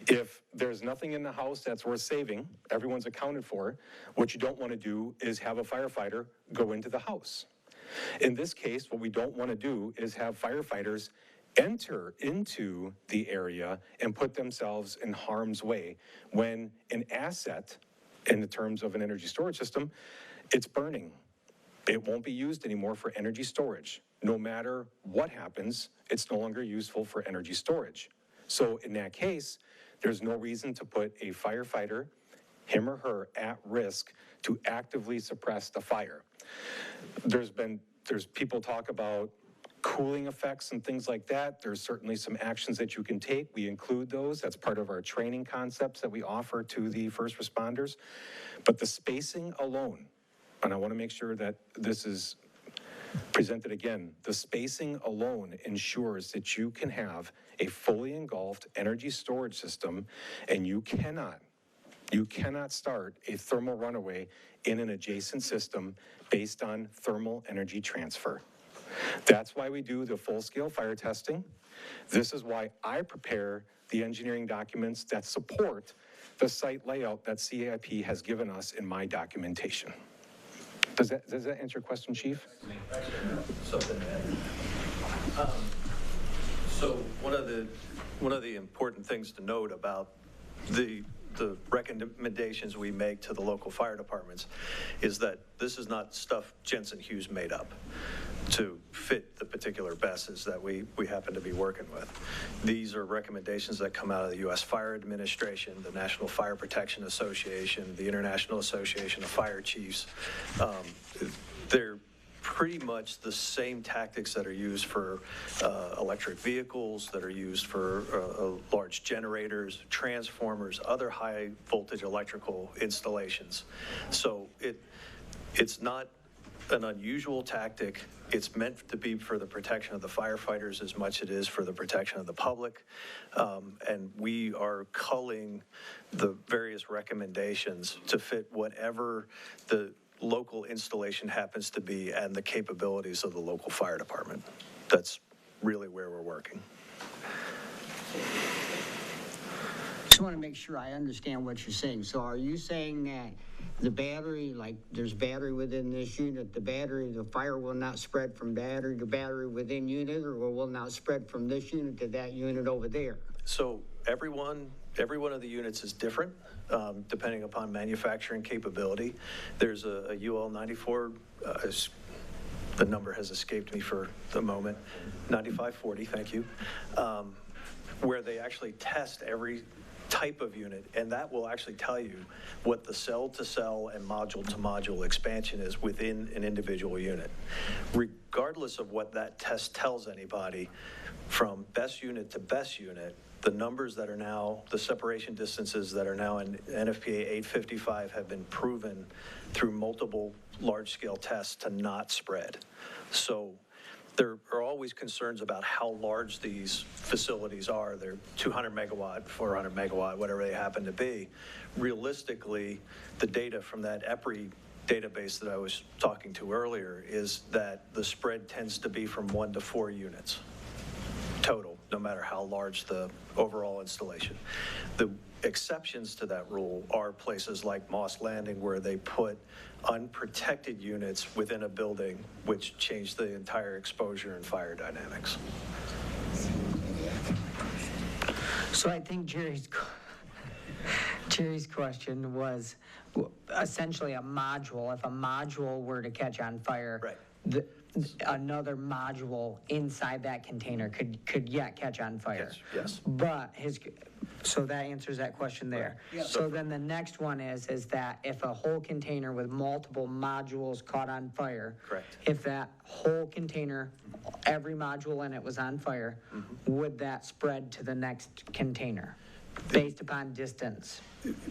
S17: If there's nothing in the house that's worth saving, everyone's accounted for, what you don't want to do is have a firefighter go into the house. In this case, what we don't want to do is have firefighters enter into the area and put themselves in harm's way when an asset, in the terms of an energy storage system, it's burning. It won't be used anymore for energy storage. No matter what happens, it's no longer useful for energy storage. So in that case, there's no reason to put a firefighter, him or her, at risk to actively suppress the fire. There's people talk about cooling effects and things like that. There's certainly some actions that you can take. We include those. That's part of our training concepts that we offer to the first responders. But the spacing alone, and I want to make sure that this is presented again, the spacing alone ensures that you can have a fully engulfed energy storage system, and you cannot start a thermal runaway in an adjacent system based on thermal energy transfer. That's why we do the full-scale fire testing. This is why I prepare the engineering documents that support the site layout that CIP has given us in my documentation. Does that answer your question, Chief?
S18: Something to add. So one of the important things to note about the recommendations we make to the local fire departments is that this is not stuff Jensen Hughes made up to fit the particular BESs that we happen to be working with. These are recommendations that come out of the U.S. Fire Administration, the National Fire Protection Association, the International Association of Fire Chiefs. They're pretty much the same tactics that are used for electric vehicles, that are used for large generators, transformers, other high voltage electrical installations. So it's not an unusual tactic. It's meant to be for the protection of the firefighters as much as it is for the protection of the public. And we are culling the various recommendations to fit whatever the local installation happens to be and the capabilities of the local fire department. That's really where we're working.
S1: Just want to make sure I understand what you're saying. So are you saying that the battery, like there's battery within this unit, the fire will not spread from battery to battery within unit, or will not spread from this unit to that unit over there?
S18: So every one of the units is different, depending upon manufacturing capability. There's a UL 94, the number has escaped me for the moment, 9540, thank you, where they actually test every type of unit, and that will actually tell you what the cell-to-cell and module-to-module expansion is within an individual unit. Regardless of what that test tells anybody, from best unit to best unit, the numbers that are now, the separation distances that are now in NFPA 855 have been proven through multiple large-scale tests to not spread. So there are always concerns about how large these facilities are. They're 200 megawatt, 400 megawatt, whatever they happen to be. Realistically, the data from that EPRI database that I was talking to earlier is that the spread tends to be from 1 to 4 units total, no matter how large the overall installation. The exceptions to that rule are places like Moss Landing, where they put unprotected units within a building, which changed the entire exposure and fire dynamics.
S15: So I think Jerry's question was essentially a module. If a module were to catch on fire, right, another module inside that container could yet catch on fire.
S18: Yes.
S15: But so that answers that question there.
S18: Right. Yeah.
S15: So then the next one is that if a whole container with multiple modules caught on fire,
S18: correct,
S15: if that whole container, every module in it was on fire, would that spread to the next container based upon distance?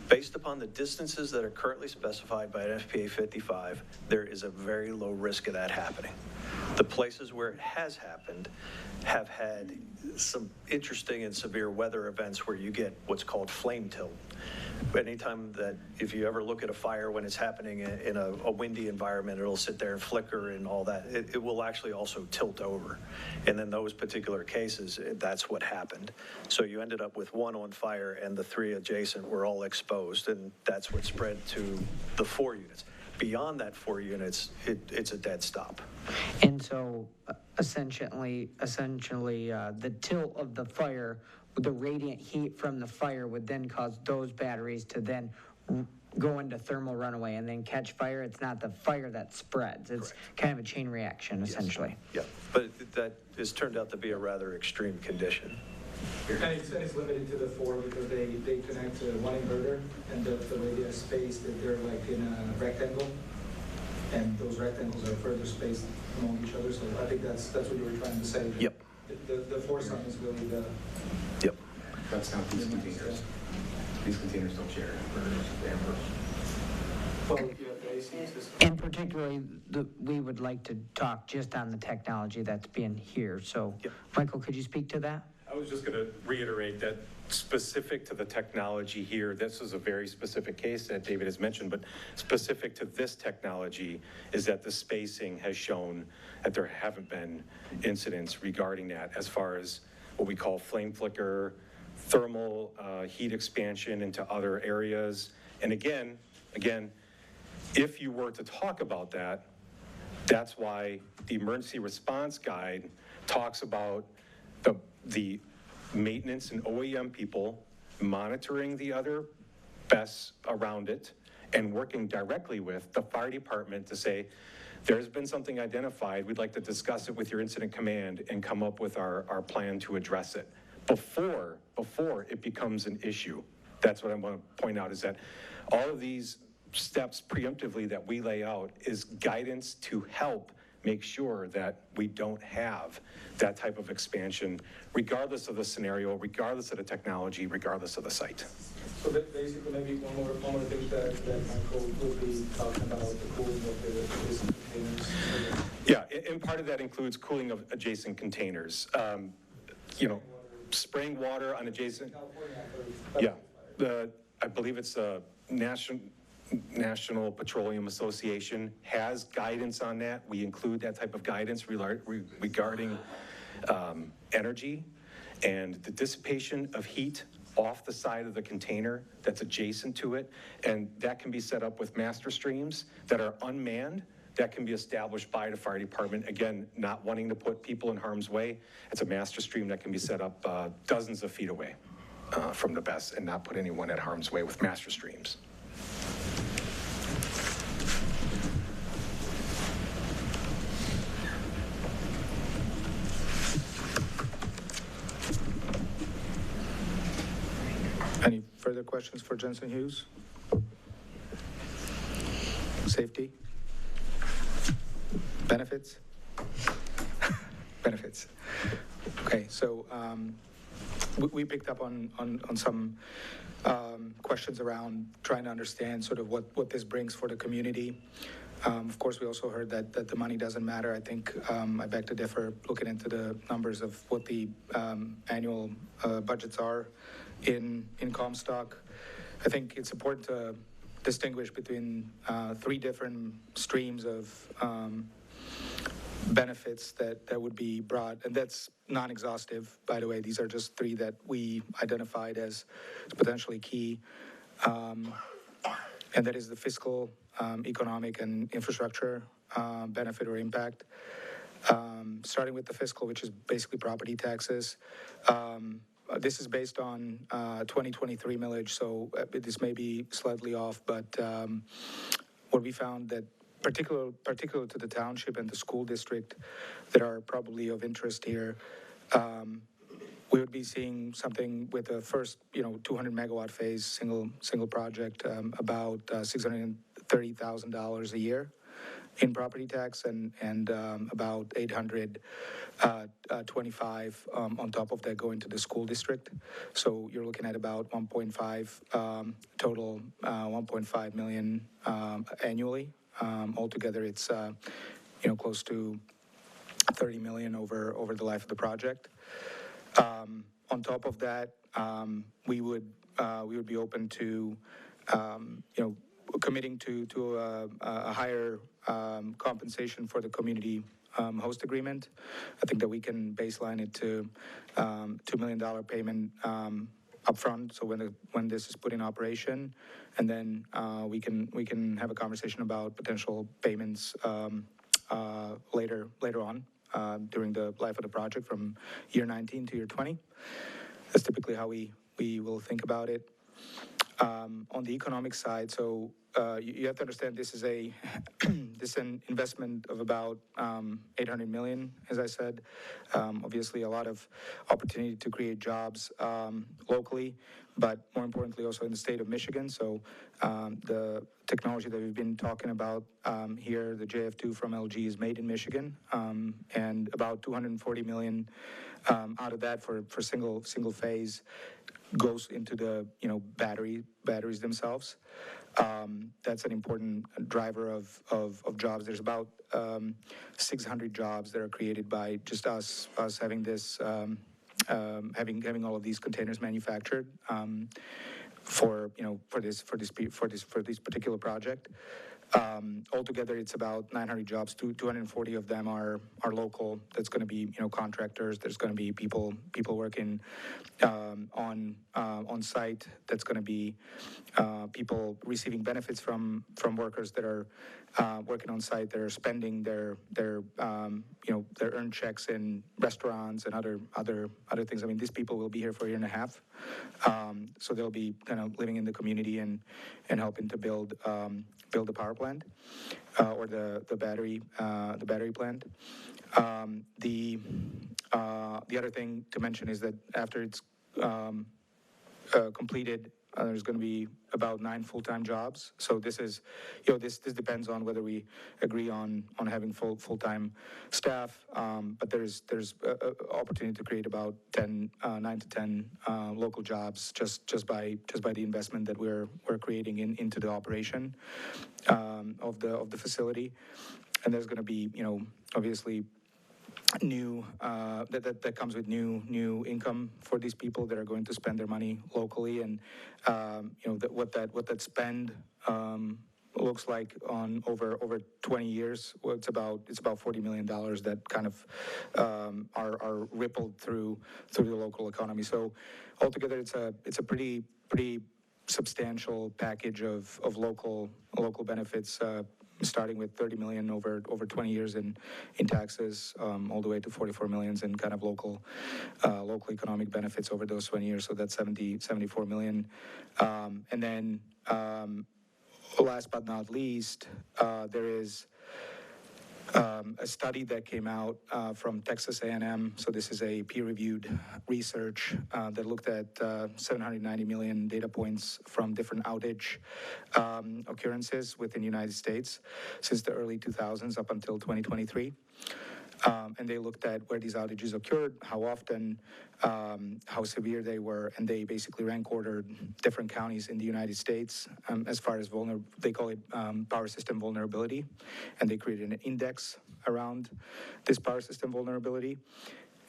S18: Based upon the distances that are currently specified by NFPA 55, there is a very low risk of that happening. The places where it has happened have had some interesting and severe weather events where you get what's called flame tilt. Anytime that, if you ever look at a fire when it's happening in a windy environment, it'll sit there and flicker and all that. It will actually also tilt over. And in those particular cases, that's what happened. So you ended up with one on fire and the 3 adjacent were all exposed, and that's what spread to the 4 units. Beyond that 4 units, it's a dead stop.
S15: And so essentially, the tilt of the fire, the radiant heat from the fire would then cause those batteries to then go into thermal runaway and then catch fire. It's not the fire that spreads. It's kind of a chain reaction, essentially.
S18: Yes. Yeah, but that has turned out to be a rather extreme condition.
S16: And it's limited to the 4 because they connect to one inverter, and the way they're spaced, they're like in a rectangle, and those rectangles are further spaced among each other. So I think that's what you were trying to say.
S18: Yep.
S16: The foursome is really the.
S18: Yep.
S6: That's not these containers. These containers don't share inverters.
S16: Well, you have the AC system.
S15: And particularly, we would like to talk just on the technology that's being here. So, Michael, could you speak to that?
S17: I was just going to reiterate that specific to the technology here, this is a very specific case that David has mentioned, but specific to this technology is that the spacing has shown that there haven't been incidents regarding that as far as what we call flame flicker, thermal heat expansion into other areas. And again, if you were to talk about that, that's why the emergency response guide talks about the maintenance and OEM people monitoring the other BESS around it and working directly with the fire department to say, there's been something identified, we'd like to discuss it with your incident command and come up with our plan to address it before it becomes an issue. That's what I want to point out, is that all of these steps preemptively that we lay out is guidance to help make sure that we don't have that type of expansion, regardless of the scenario, regardless of the technology, regardless of the site.
S16: So basically, maybe one more thing that Michael will be talking about, the cooling of the
S17: Yeah, and part of that includes cooling of adjacent containers. You know, spraying water on adjacent. Yeah, I believe it's a National Petroleum Association has guidance on that. We include that type of guidance regarding energy and the dissipation of heat off the side of the container that's adjacent to it. And that can be set up with master streams that are unmanned, that can be established by the fire department. Again, not wanting to put people in harm's way. It's a master stream that can be set up dozens of feet away from the BES and not put anyone at harm's way with master streams.
S16: Any further questions for Jensen Hughes? Safety? Benefits? Benefits. Okay, so we picked up on some questions around trying to understand sort of what this brings for the community. Of course, we also heard that the money doesn't matter. I think I beg to differ looking into the numbers of what the annual budgets are in Comstock. I think it's important to distinguish between three different streams of benefits that would be brought, and that's non-exhaustive, by the way. These are just three that we identified as potentially key, and that is the fiscal, economic, and infrastructure benefit or impact. Starting with the fiscal, which is basically property taxes. This is based on 2023 millage, so this may be slightly off, but what we found that particular to the township and the school district that are probably of interest here, we would be seeing something with the first, 200 megawatt phase single project, about $630,000 a year in property tax, and about 825 on top of that going to the school district. So you're looking at about 1.5 total, 1.5 million annually. Altogether, it's close to 30 million over the life of the project. On top of that, we would be open to committing to a higher compensation for the community host agreement. I think that we can baseline it to $2 million payment upfront. So when this is put in operation, and then we can have a conversation about potential payments later on during the life of the project from year 19 to year 20. That's typically how we will think about it. On the economic side, so you have to understand this is an investment of about 800 million, as I said. Obviously, a lot of opportunity to create jobs locally, but more importantly also in the state of Michigan. So the technology that we've been talking about here, the JF2 from LG, is made in Michigan, and about 240 million out of that for single phase goes into the batteries themselves. That's an important driver of jobs. There's about 600 jobs that are created by just us having this having all of these containers manufactured for this particular project. Altogether, it's about 900 jobs. 240 of them are local. That's going to be contractors. There's going to be people working on site. That's going to be people receiving benefits from workers that are working on site. That are spending their earned checks in restaurants and other things. I mean, these people will be here for a year and a half, so they'll be kind of living in the community and helping to build the power plant or the battery plant. The other thing to mention is that after it's completed, there's going to be about 9 full-time jobs. So this is, this depends on whether we agree on having full-time staff. But there's opportunity to create about 9 to 10 local jobs just by the investment that we're creating into the operation of the facility. And there's going to be, obviously new, that comes with new income for these people that are going to spend their money locally. And, what that spend, looks like on over 20 years. Well, it's about $40 million that kind of are rippled through the local economy. So altogether, it's a pretty substantial package of local benefits, starting with $30 million over 20 years in taxes, all the way to $44 million in kind of local economic benefits over those 20 years. So that's $74 million. And then last but not least, there is a study that came out from Texas A&M. So this is a peer-reviewed research that looked at 790 million data points from different outage occurrences within the United States since the early 2000s up until 2023. And they looked at where these outages occurred, how often, how severe they were, and they basically rank ordered different counties in the United States as far as they call it power system vulnerability, and they created an index around this power system vulnerability.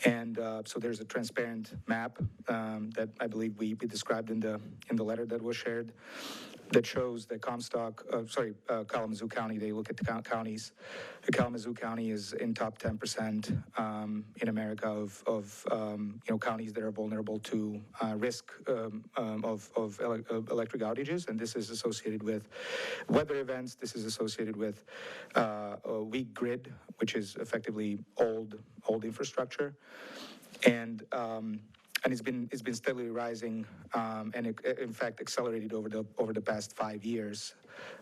S16: And so there's a transparent map that I believe we described in the letter that was shared, that shows that Kalamazoo County, they look at the counties. Kalamazoo County is in top 10% in America of counties that are vulnerable to risk of electric outages, and this is associated with weather events. This is associated with a weak grid, which is effectively old infrastructure, and it's been steadily rising, and it, in fact, accelerated over the past 5 years.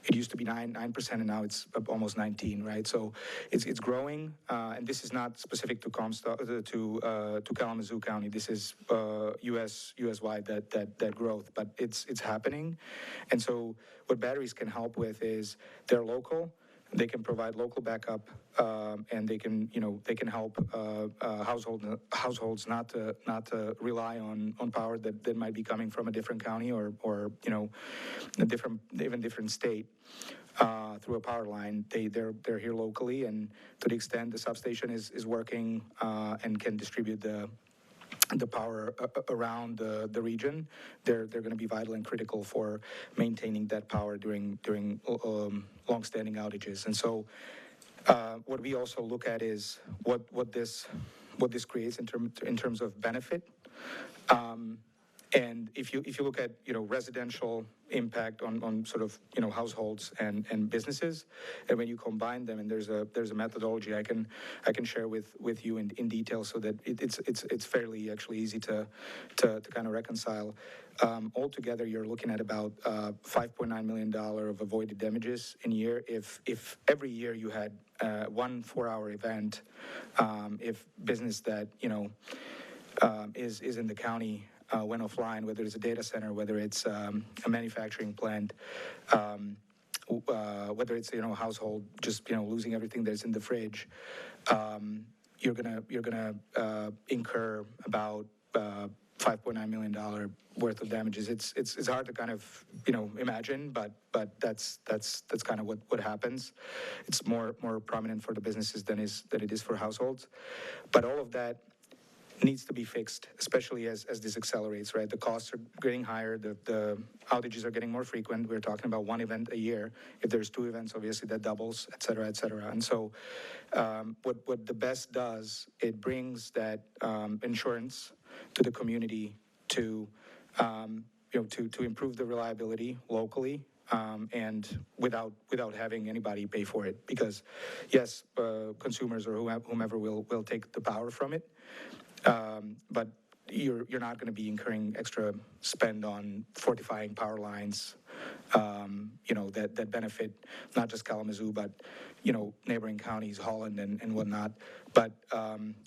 S16: It used to be 9%, and now it's almost 19%, right? So it's growing, and this is not specific to Comstock to Kalamazoo County. This is U.S.-wide that growth, but it's happening, and so what batteries can help with is they're local. They can provide local backup, and they can help households not to rely on power that might be coming from a different county or a different state through a power line. They're here locally, and to the extent the substation is working and can distribute the power around the region, they're going to be vital and critical for maintaining that power during long-standing outages. And so, what we also look at is what this creates in terms of benefit. And if you look at residential impact on sort of households and businesses, and when you combine them, and there's a methodology I can share with you in detail, so that it's fairly actually easy to kind of reconcile. Altogether, you're looking at about $5.9 million of avoided damages in a year if every year you had 1 4-hour event, if business that is in the county went offline, whether it's a data center, whether it's a manufacturing plant, whether it's a household just losing everything that's in the fridge, you're gonna incur about $5.9 million worth of damages. It's hard to kind of imagine, but that's kind of what happens. It's more prominent for the businesses than it is for households, but all of that needs to be fixed, especially as this accelerates, right? The costs are getting higher, the outages are getting more frequent. We're talking about 1 event a year. If there's 2 events, obviously that doubles, et cetera, et cetera. And so what the BEST does, it brings that insurance to the community to improve the reliability locally, and without having anybody pay for it. Because yes, consumers or whomever will take the power from it, but you're not going to be incurring extra spend on fortifying power lines, that benefit not just Kalamazoo, but neighboring counties, Holland and whatnot. But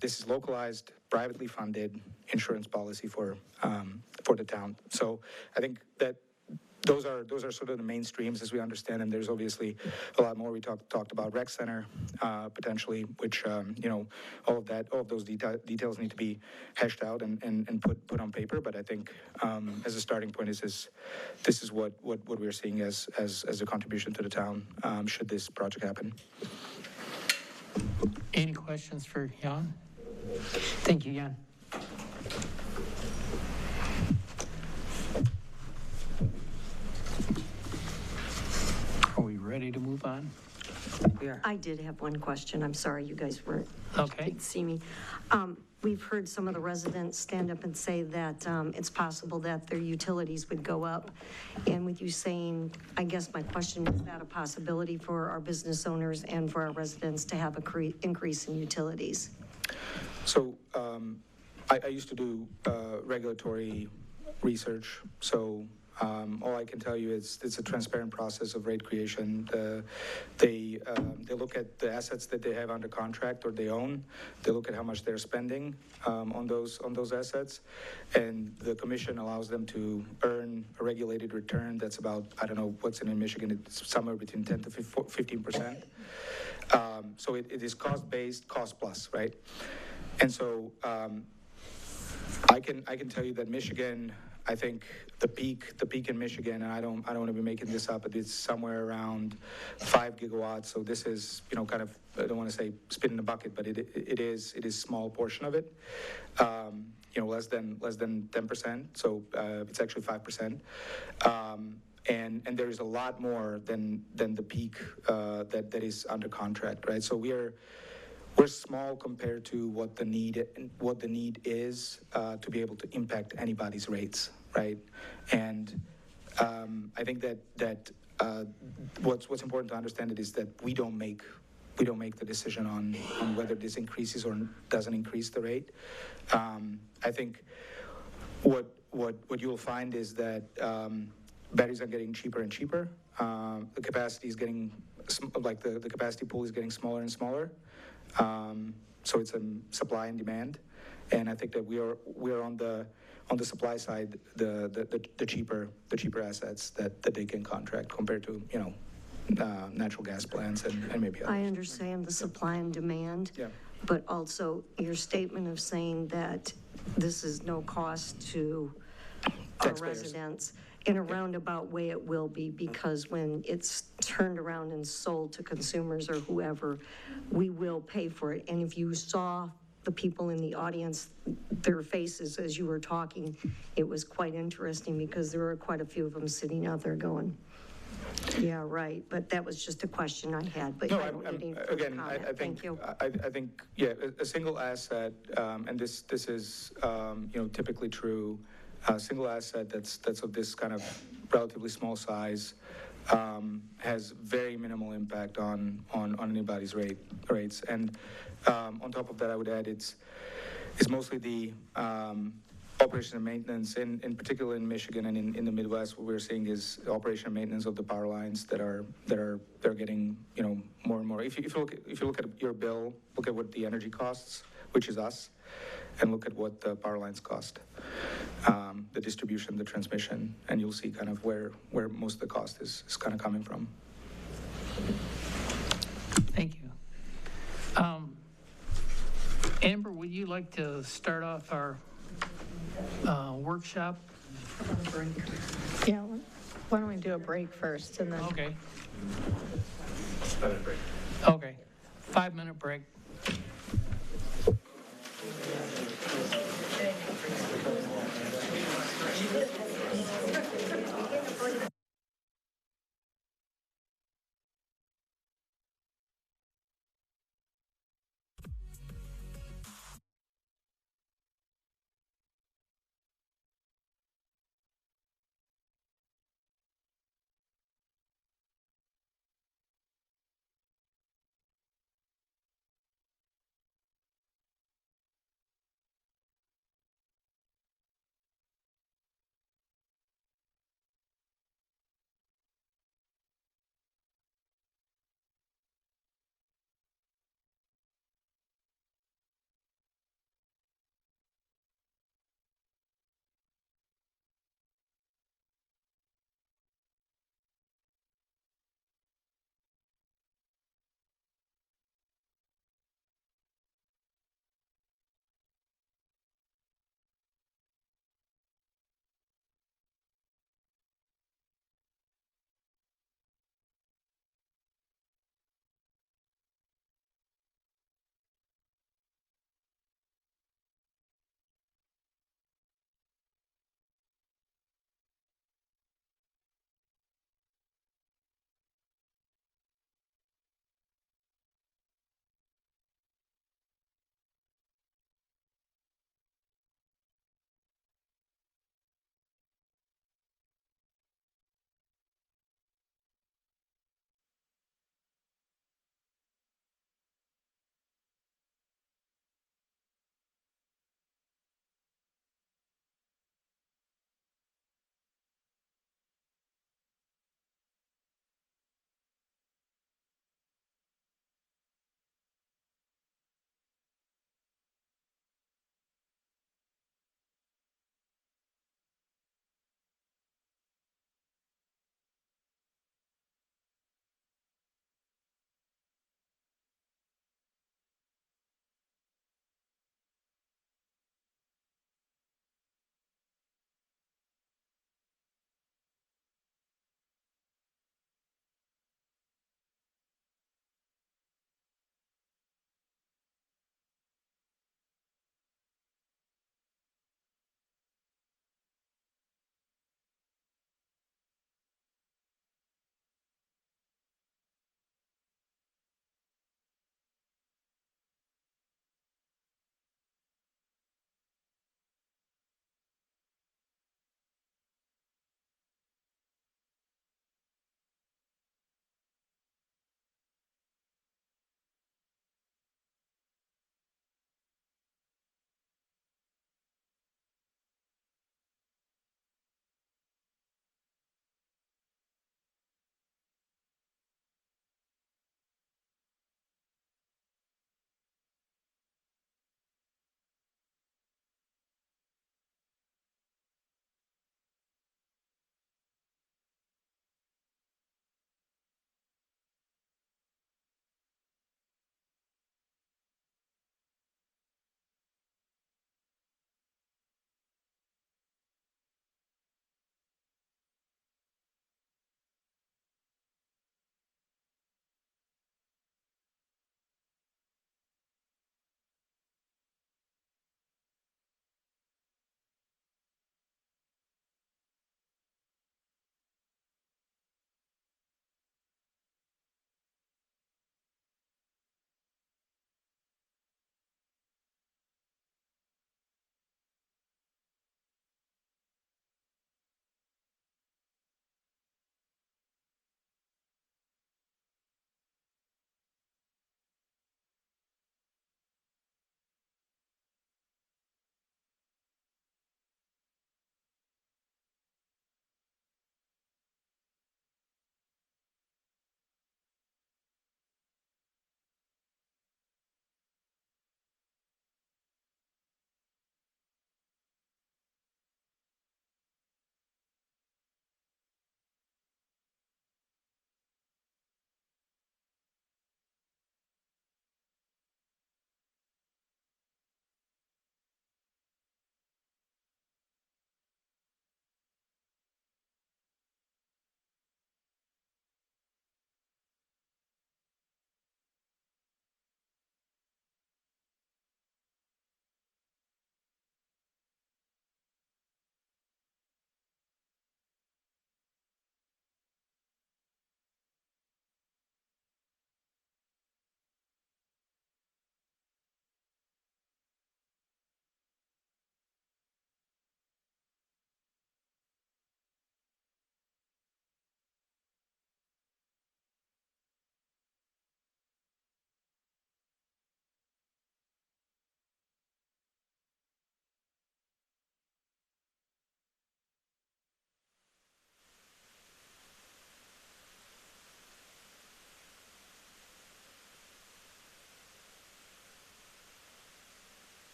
S16: this is localized, privately funded insurance policy for the town. So I think that those are sort of the mainstreams as we understand them. There's obviously a lot more. We talked about rec center potentially, which all of those details need to be hashed out and put on paper. But I think as a starting point, this is what we're seeing as a contribution to the town should this project happen.
S2: Any questions for Jan?
S15: Thank you, Jan.
S2: Are we ready to move on?
S15: We are.
S8: I did have one question. I'm sorry you guys weren't.
S2: Okay.
S8: Didn't see me. We've heard some of the residents stand up and say that it's possible that their utilities would go up. And with you saying, I guess my question, is that a possibility for our business owners and for our residents to have a increase in utilities?
S16: So I used to do regulatory research, so all I can tell you is it's a transparent process of rate creation. They look at the assets that they have under contract or they own. They look at how much they're spending on those assets, and the commission allows them to earn a regulated return that's about, I don't know what's in Michigan, it's somewhere between 10 to 15%. So it is cost-based, cost-plus, right? And so I can tell you that Michigan, I think the peak in Michigan, and I don't want to be making this up, but it's somewhere around 5 gigawatts. So this is, kind of, I don't want to say spit in the bucket, but it is small portion of it. Less than 10%. So it's actually 5%. And there is a lot more than the peak that is under contract, right? So we're small compared to what the need is to be able to impact anybody's rates, right? And I think that what's important to understand is that we don't make the decision on whether this increases or doesn't increase the rate. I think what you'll find is that batteries are getting cheaper and cheaper. The capacity is getting the capacity pool is getting smaller and smaller. So it's a supply and demand, and I think that we are on the supply side, the cheaper assets that they can contract compared to natural gas plants and maybe others.
S8: I understand the supply and demand,
S16: Yeah.
S8: but also your statement of saying that this is no cost to our
S16: Taxpayers.
S8: residents. In a roundabout way, it will be, because when it's turned around and sold to consumers or whoever, we will pay for it. And if you saw the people in the audience, their faces as you were talking, it was quite interesting, because there were quite a few of them sitting out there going, yeah, right. But that was just a question I had, but
S16: No,
S8: I don't need any further
S16: again,
S8: comment.
S16: I think,
S8: Thank you.
S16: I think, yeah, a single asset, and this is, typically true, a single asset that's of this kind of relatively small size, has very minimal impact on anybody's rates. And on top of that, I would add it's mostly the operation and maintenance, in particular in Michigan and in the Midwest. What we're seeing is operation and maintenance of the power lines they're getting more and more. If you look at your bill, look at what the energy costs, which is us, and look at what the power lines cost, the distribution, the transmission, and you'll see kind of where most of the cost is kind of coming from.
S2: Thank you. Amber, would you like to start off our workshop?
S4: Yeah, why don't we do a break first and then.
S2: Okay.
S6: 5-minute break.
S2: Okay. 5-minute break.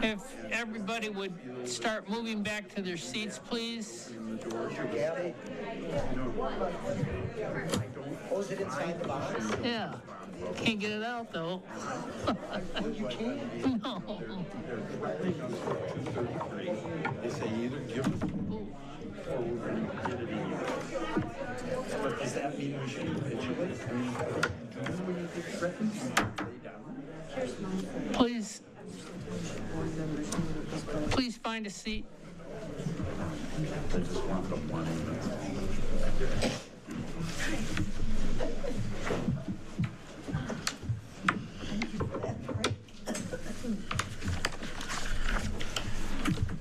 S2: If everybody would start moving back to their seats, please.
S3: Oh, is it inside the box?
S2: Yeah. Can't get it out, though.
S3: You can.
S2: No.
S5: They say either give us or we're going to get it in you. But does that mean we should capitulate? I mean, do you when you get threatened? Lay down.
S2: Please find a seat.
S5: I just want the one.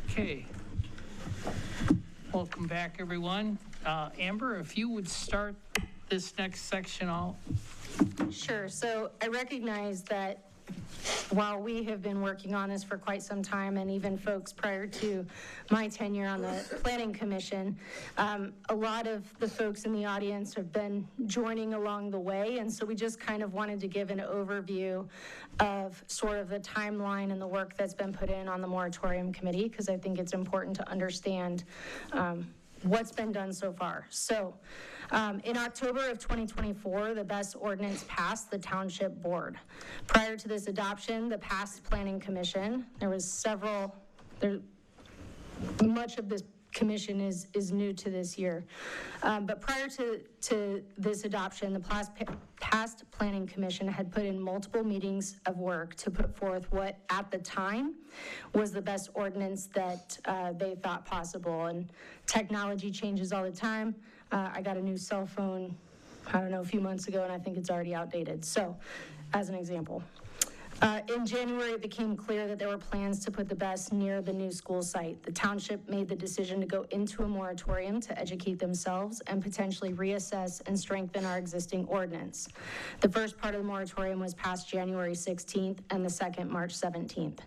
S2: Okay. Welcome back, everyone. Amber, if you would start this next section out.
S4: Sure. So I recognize that while we have been working on this for quite some time, and even folks prior to my tenure on the Planning Commission, a lot of the folks in the audience have been joining along the way, and so we just kind of wanted to give an overview of sort of the timeline and the work that's been put in on the Moratorium Committee, because I think it's important to understand what's been done so far. So in October of 2024, the BEST ordinance passed the Township Board. Prior to this adoption, the past Planning Commission, much of this commission is new to this year. But prior to this adoption, the past Planning Commission had put in multiple meetings of work to put forth what at the time was the best ordinance that they thought possible. And technology changes all the time. I got a new cell phone, I don't know, a few months ago, and I think it's already outdated. So, as an example. In January, it became clear that there were plans to put the BEST near the new school site. The township made the decision to go into a moratorium to educate themselves and potentially reassess and strengthen our existing ordinance. The first part of the moratorium was passed January 16th and the second March 17th.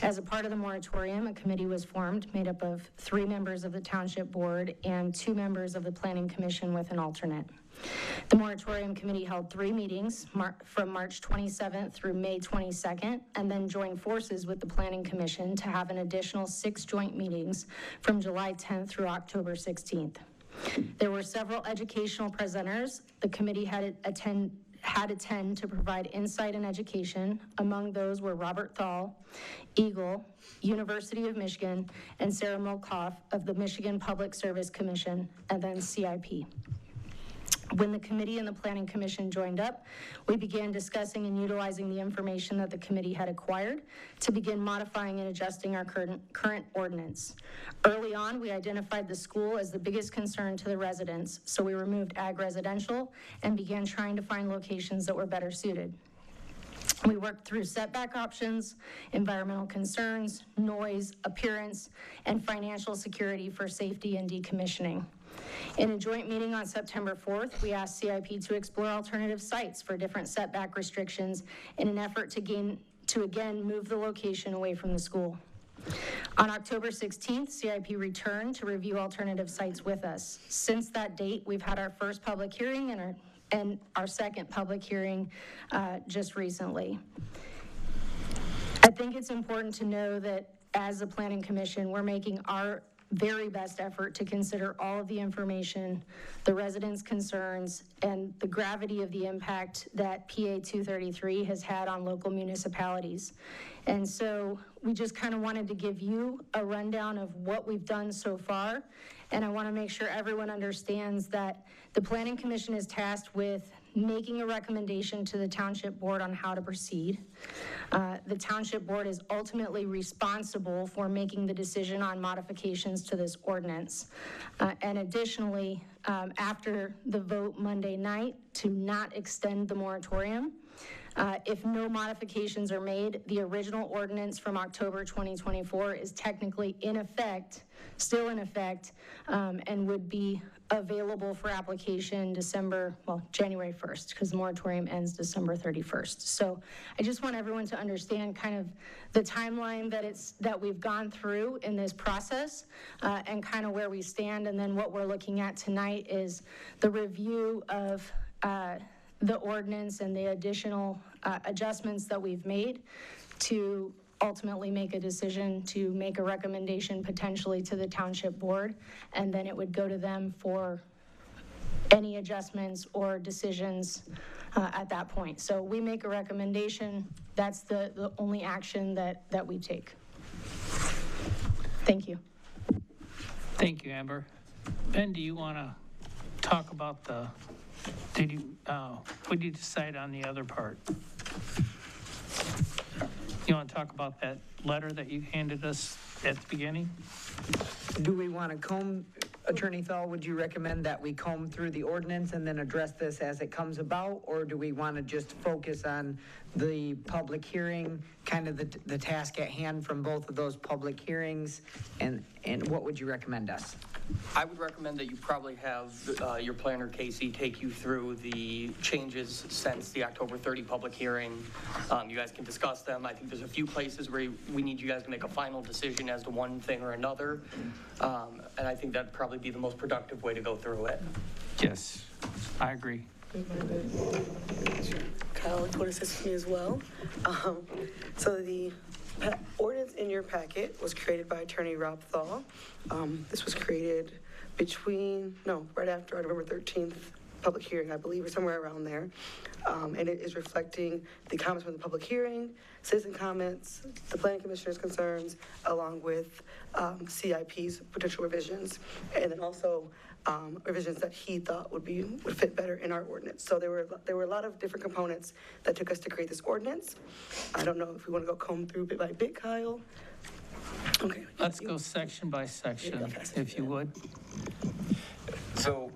S4: As a part of the moratorium, a committee was formed made up of 3 members of the Township Board and 2 members of the Planning Commission with an alternate. The Moratorium Committee held 3 meetings from March 27th through May 22nd, and then joined forces with the Planning Commission to have an additional 6 joint meetings from July 10th through October 16th. There were several educational presenters the committee had attend to provide insight and education. Among those were Robert Thal, Eagle, University of Michigan, and Sarah Molkoff of the Michigan Public Service Commission, and then CIP. When the committee and the Planning Commission joined up, we began discussing and utilizing the information that the committee had acquired to begin modifying and adjusting our current ordinance. Early on, we identified the school as the biggest concern to the residents, so we removed ag residential and began trying to find locations that were better suited. We worked through setback options, environmental concerns, noise, appearance, and financial security for safety and decommissioning. In a joint meeting on September 4th, we asked CIP to explore alternative sites for different setback restrictions in an effort to again move the location away from the school. On October 16th, CIP returned to review alternative sites with us. Since that date, we've had our first public hearing and our second public hearing just recently. I think it's important to know that as a Planning Commission, we're making our very best effort to consider all of the information, the residents' concerns, and the gravity of the impact that PA 233 has had on local municipalities. And so we just kind of wanted to give you a rundown of what we've done so far. And I want to make sure everyone understands that the Planning Commission is tasked with making a recommendation to the Township Board on how to proceed. The Township Board is ultimately responsible for making the decision on modifications to this ordinance. And additionally, after the vote Monday night to not extend the moratorium, if no modifications are made, the original ordinance from October 2024 is technically still in effect, and would be available for application January 1st, because the moratorium ends December 31st. So I just want everyone to understand kind of the timeline that we've gone through in this process, and kind of where we stand. And then what we're looking at tonight is the review of the ordinance and the additional adjustments that we've made to ultimately make a decision to make a recommendation potentially to the Township Board, and then it would go to them for any adjustments or decisions at that point. So we make a recommendation. That's the only action that we take. Thank you.
S2: Thank you, Amber. Ben, do you want to talk about what did you decide on the other part? You want to talk about that letter that you handed us at the beginning?
S15: Do we want to comb, Attorney Thal, would you recommend that we comb through the ordinance and then address this as it comes about? Or do we want to just focus on the public hearing, kind of the task at hand from both of those public hearings? And what would you recommend us?
S9: I would recommend that you probably have your planner, Casey, take you through the changes since the October 30 public hearing. You guys can discuss them. I think there's a few places where we need you guys to make a final decision as to one thing or another. And I think that'd probably be the most productive way to go through it.
S2: Yes, I agree.
S10: Kyle would assist me as well. So the ordinance in your packet was created by Attorney Rob Thal. This was created right after our November 13th public hearing, I believe, or somewhere around there. And it is reflecting the comments from the public hearing, citizen comments, the planning commissioner's concerns, along with CIP's potential revisions, and then also revisions that he thought would fit better in our ordinance. So there were a lot of different components that took us to create this ordinance. I don't know if we want to go comb through bit by bit, Kyle. Okay.
S2: Let's go section by section, if you would.
S19: So,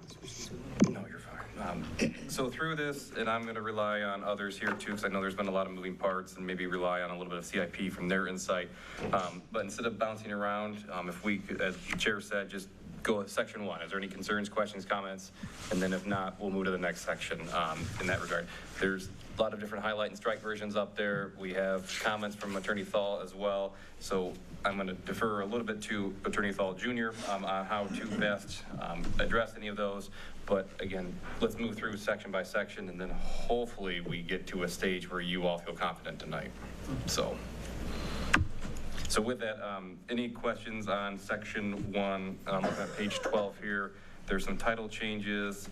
S19: no, you're fine. So through this, and I'm going to rely on others here too, because I know there's been a lot of moving parts, and maybe rely on a little bit of CIP from their insight. But instead of bouncing around, if we could, as the chair said, just go with section 1. Is there any concerns, questions, comments? And then if not, we'll move to the next section in that regard. There's a lot of different highlight and strike versions up there. We have comments from Attorney Thal as well. So I'm going to defer a little bit to Attorney Thal Jr. On how to best address any of those. But again, let's move through section by section, and then hopefully we get to a stage where you all feel confident tonight. So with that, any questions on section 1? Looking at page 12 here, there's some title changes.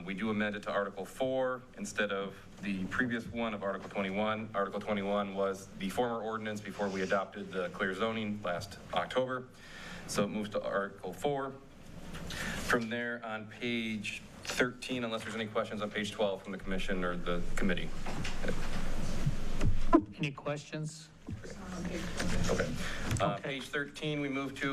S19: We do amend it to Article 4 instead of the previous one of Article 21. Article 21 was the former ordinance before we adopted the clear zoning last October. So it moves to Article 4. From there on page 13, unless there's any questions on page 12 from the commission or the committee.
S2: Any questions?
S19: Okay. Page 13,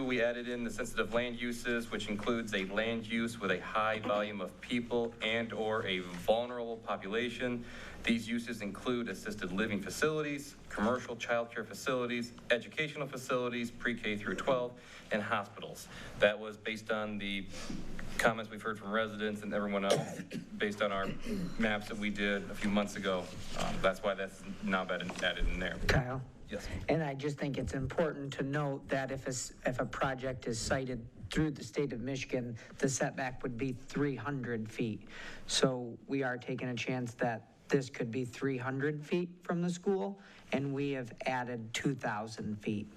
S19: we added in the sensitive land uses, which includes a land use with a high volume of people and or a vulnerable population. These uses include assisted living facilities, commercial child care facilities, educational facilities, pre-K through 12, and hospitals. That was based on the comments we've heard from residents and everyone else based on our maps that we did a few months ago. That's why that's now been added in there.
S15: Kyle?
S19: Yes.
S15: And I just think it's important to note that if a project is cited through the state of Michigan, the setback would be 300 feet. So we are taking a chance that this could be 300 feet from the school, and we have added 2,000 feet.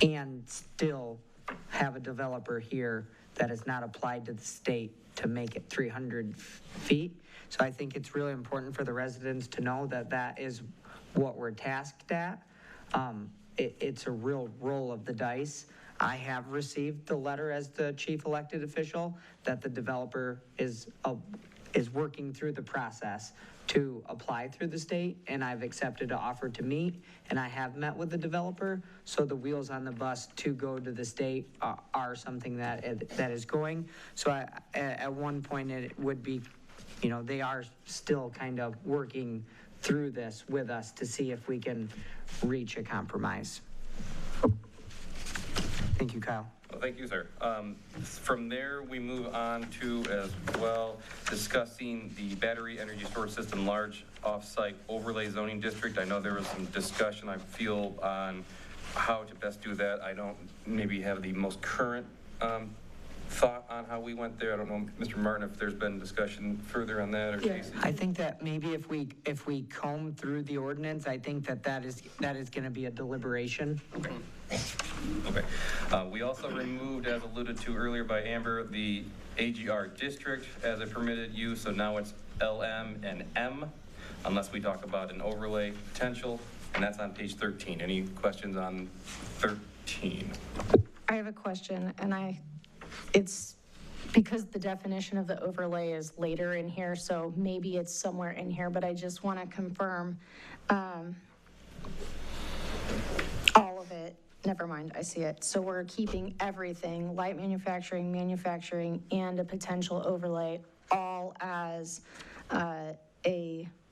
S15: And still have a developer here that has not applied to the state to make it 300 feet. So I think it's really important for the residents to know that that is what we're tasked at. It's a real roll of the dice. I have received the letter as the chief elected official that the developer is working through the process to apply through the state, and I've accepted an offer to meet, and I have met with the developer. So the wheels on the bus to go to the state are something that is going. So at one point it would be, they are still kind of working through this with us to see if we can reach a compromise. Thank you, Kyle.
S19: Well, thank you, sir. From there, we move on to as well discussing the battery energy storage system large off-site overlay zoning district. I know there was some discussion, I feel, on how to best do that. I don't maybe have the most current
S7: thought on how we went there? I don't know, Mr. Martin, if there's been discussion further on that, or Casey?
S15: I think that maybe if we comb through the ordinance, I think that is going to be a deliberation.
S7: Okay. We also removed, as alluded to earlier by Amber, the AGR district as a permitted use, so now it's LM and M, unless we talk about an overlay potential, and that's on page 13. Any questions on 13?
S4: I have a question, and it's because the definition of the overlay is later in here, so maybe it's somewhere in here, but I just want to confirm all of it. Never mind, I see it. So we're keeping everything, light manufacturing, and a potential overlay, all as a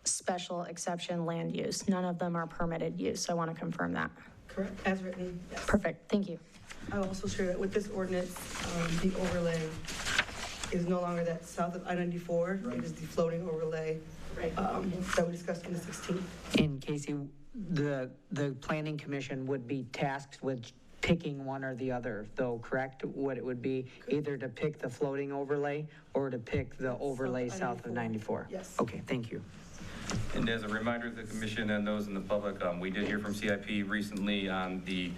S4: special exception land use. None of them are permitted use. I want to confirm that.
S10: Correct, as written, yes.
S4: Perfect, thank you.
S10: I will also share that with this ordinance, the overlay is no longer that south of I-94. It is the floating overlay that we discussed on the 16th.
S15: In Casey, the planning commission would be tasked with picking one or the other, though, correct? What it would be either to pick the floating overlay or to pick the overlay south of 94?
S10: Yes.
S15: Okay, thank you.
S7: And as a reminder to the commission and those in the public, we did hear from CIP recently on the,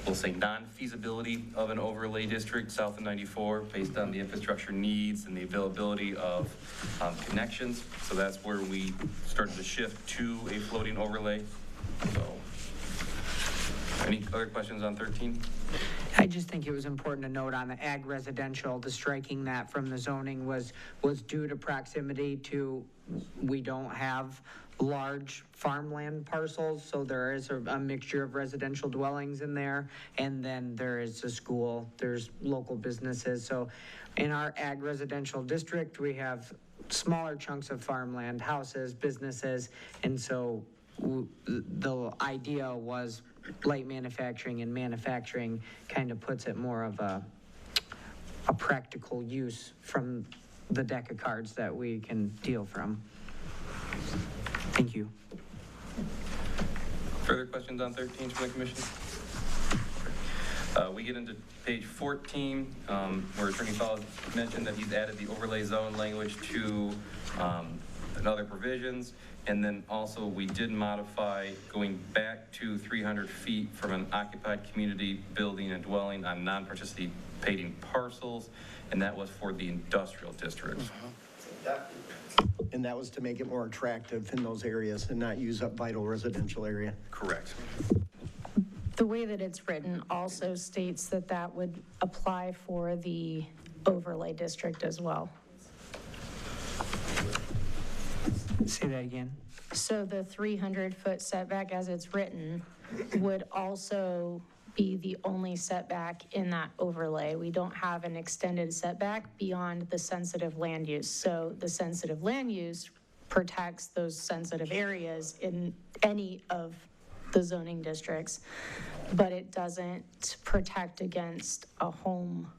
S7: we'll say, non-feasibility of an overlay district south of 94 based on the infrastructure needs and the availability of connections. So that's where we started to shift to a floating overlay. So, any other questions on 13?
S15: I just think it was important to note on the ag residential, the striking that from the zoning was due to proximity to, we don't have large farmland parcels, so there is a mixture of residential dwellings in there, and then there is a school, there's local businesses. So in our ag residential district, we have smaller chunks of farmland, houses, businesses, and so the idea was light manufacturing, and manufacturing kind of puts it more of a practical use from the deck of cards that we can deal from. Thank you.
S7: Further questions on 13 from the commission? We get into page 14, where Attorney Fowles mentioned that he's added the overlay zone language to other provisions. And then also we did modify going back to 300 feet from an occupied community building and dwelling on non-participating parcels. And that was for the industrial districts.
S3: And that was to make it more attractive in those areas and not use up vital residential area.
S7: Correct.
S4: The way that it's written also states that that would apply for the overlay district as well.
S15: Say that again.
S4: So the 300-foot setback as it's written would also be the only setback in that overlay. We don't have an extended setback beyond the sensitive land use. So the sensitive land use protects those sensitive areas in any of the zoning districts, but it doesn't protect against a home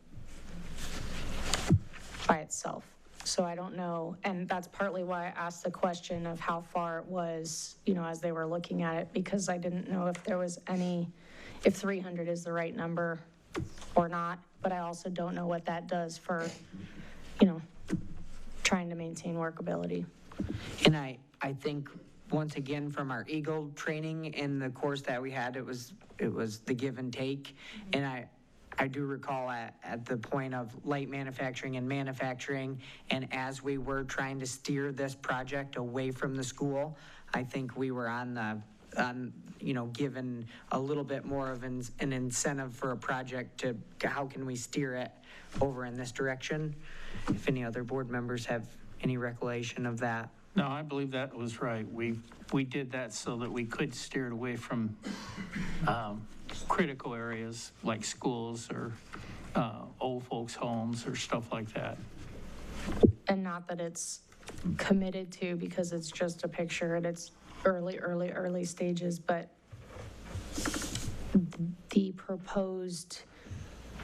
S4: by itself. So I don't know, and that's partly why I asked the question of how far it was, as they were looking at it, because I didn't know if there was if 300 is the right number or not, but I also don't know what that does for, trying to maintain workability.
S15: And I think, once again, from our Eagle training in the course that we had, it was the give and take, and I do recall at the point of light manufacturing, and as we were trying to steer this project away from the school, I think we were given a little bit more of an incentive for a project to how can we steer it over in this direction? If any other board members have any recollection of that.
S2: No, I believe that was right. We did that so that we could steer it away from critical areas like schools or old folks' homes or stuff like that.
S4: And not that it's committed to, because it's just a picture and it's early stages, but the proposed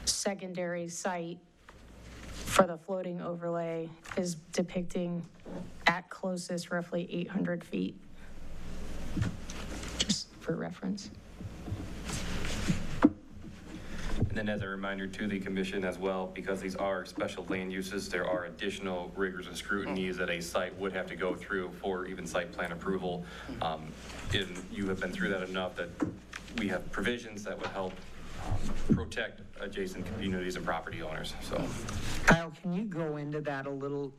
S4: secondary site for the floating overlay is depicting at closest roughly 800 feet, just for reference.
S7: And then as a reminder to the commission as well, because these are special land uses, there are additional rigors and scrutinies that a site would have to go through for even site plan approval. And you have been through that enough that we have provisions that would help protect adjacent communities and property owners, so.
S15: Kyle, can you go into that a little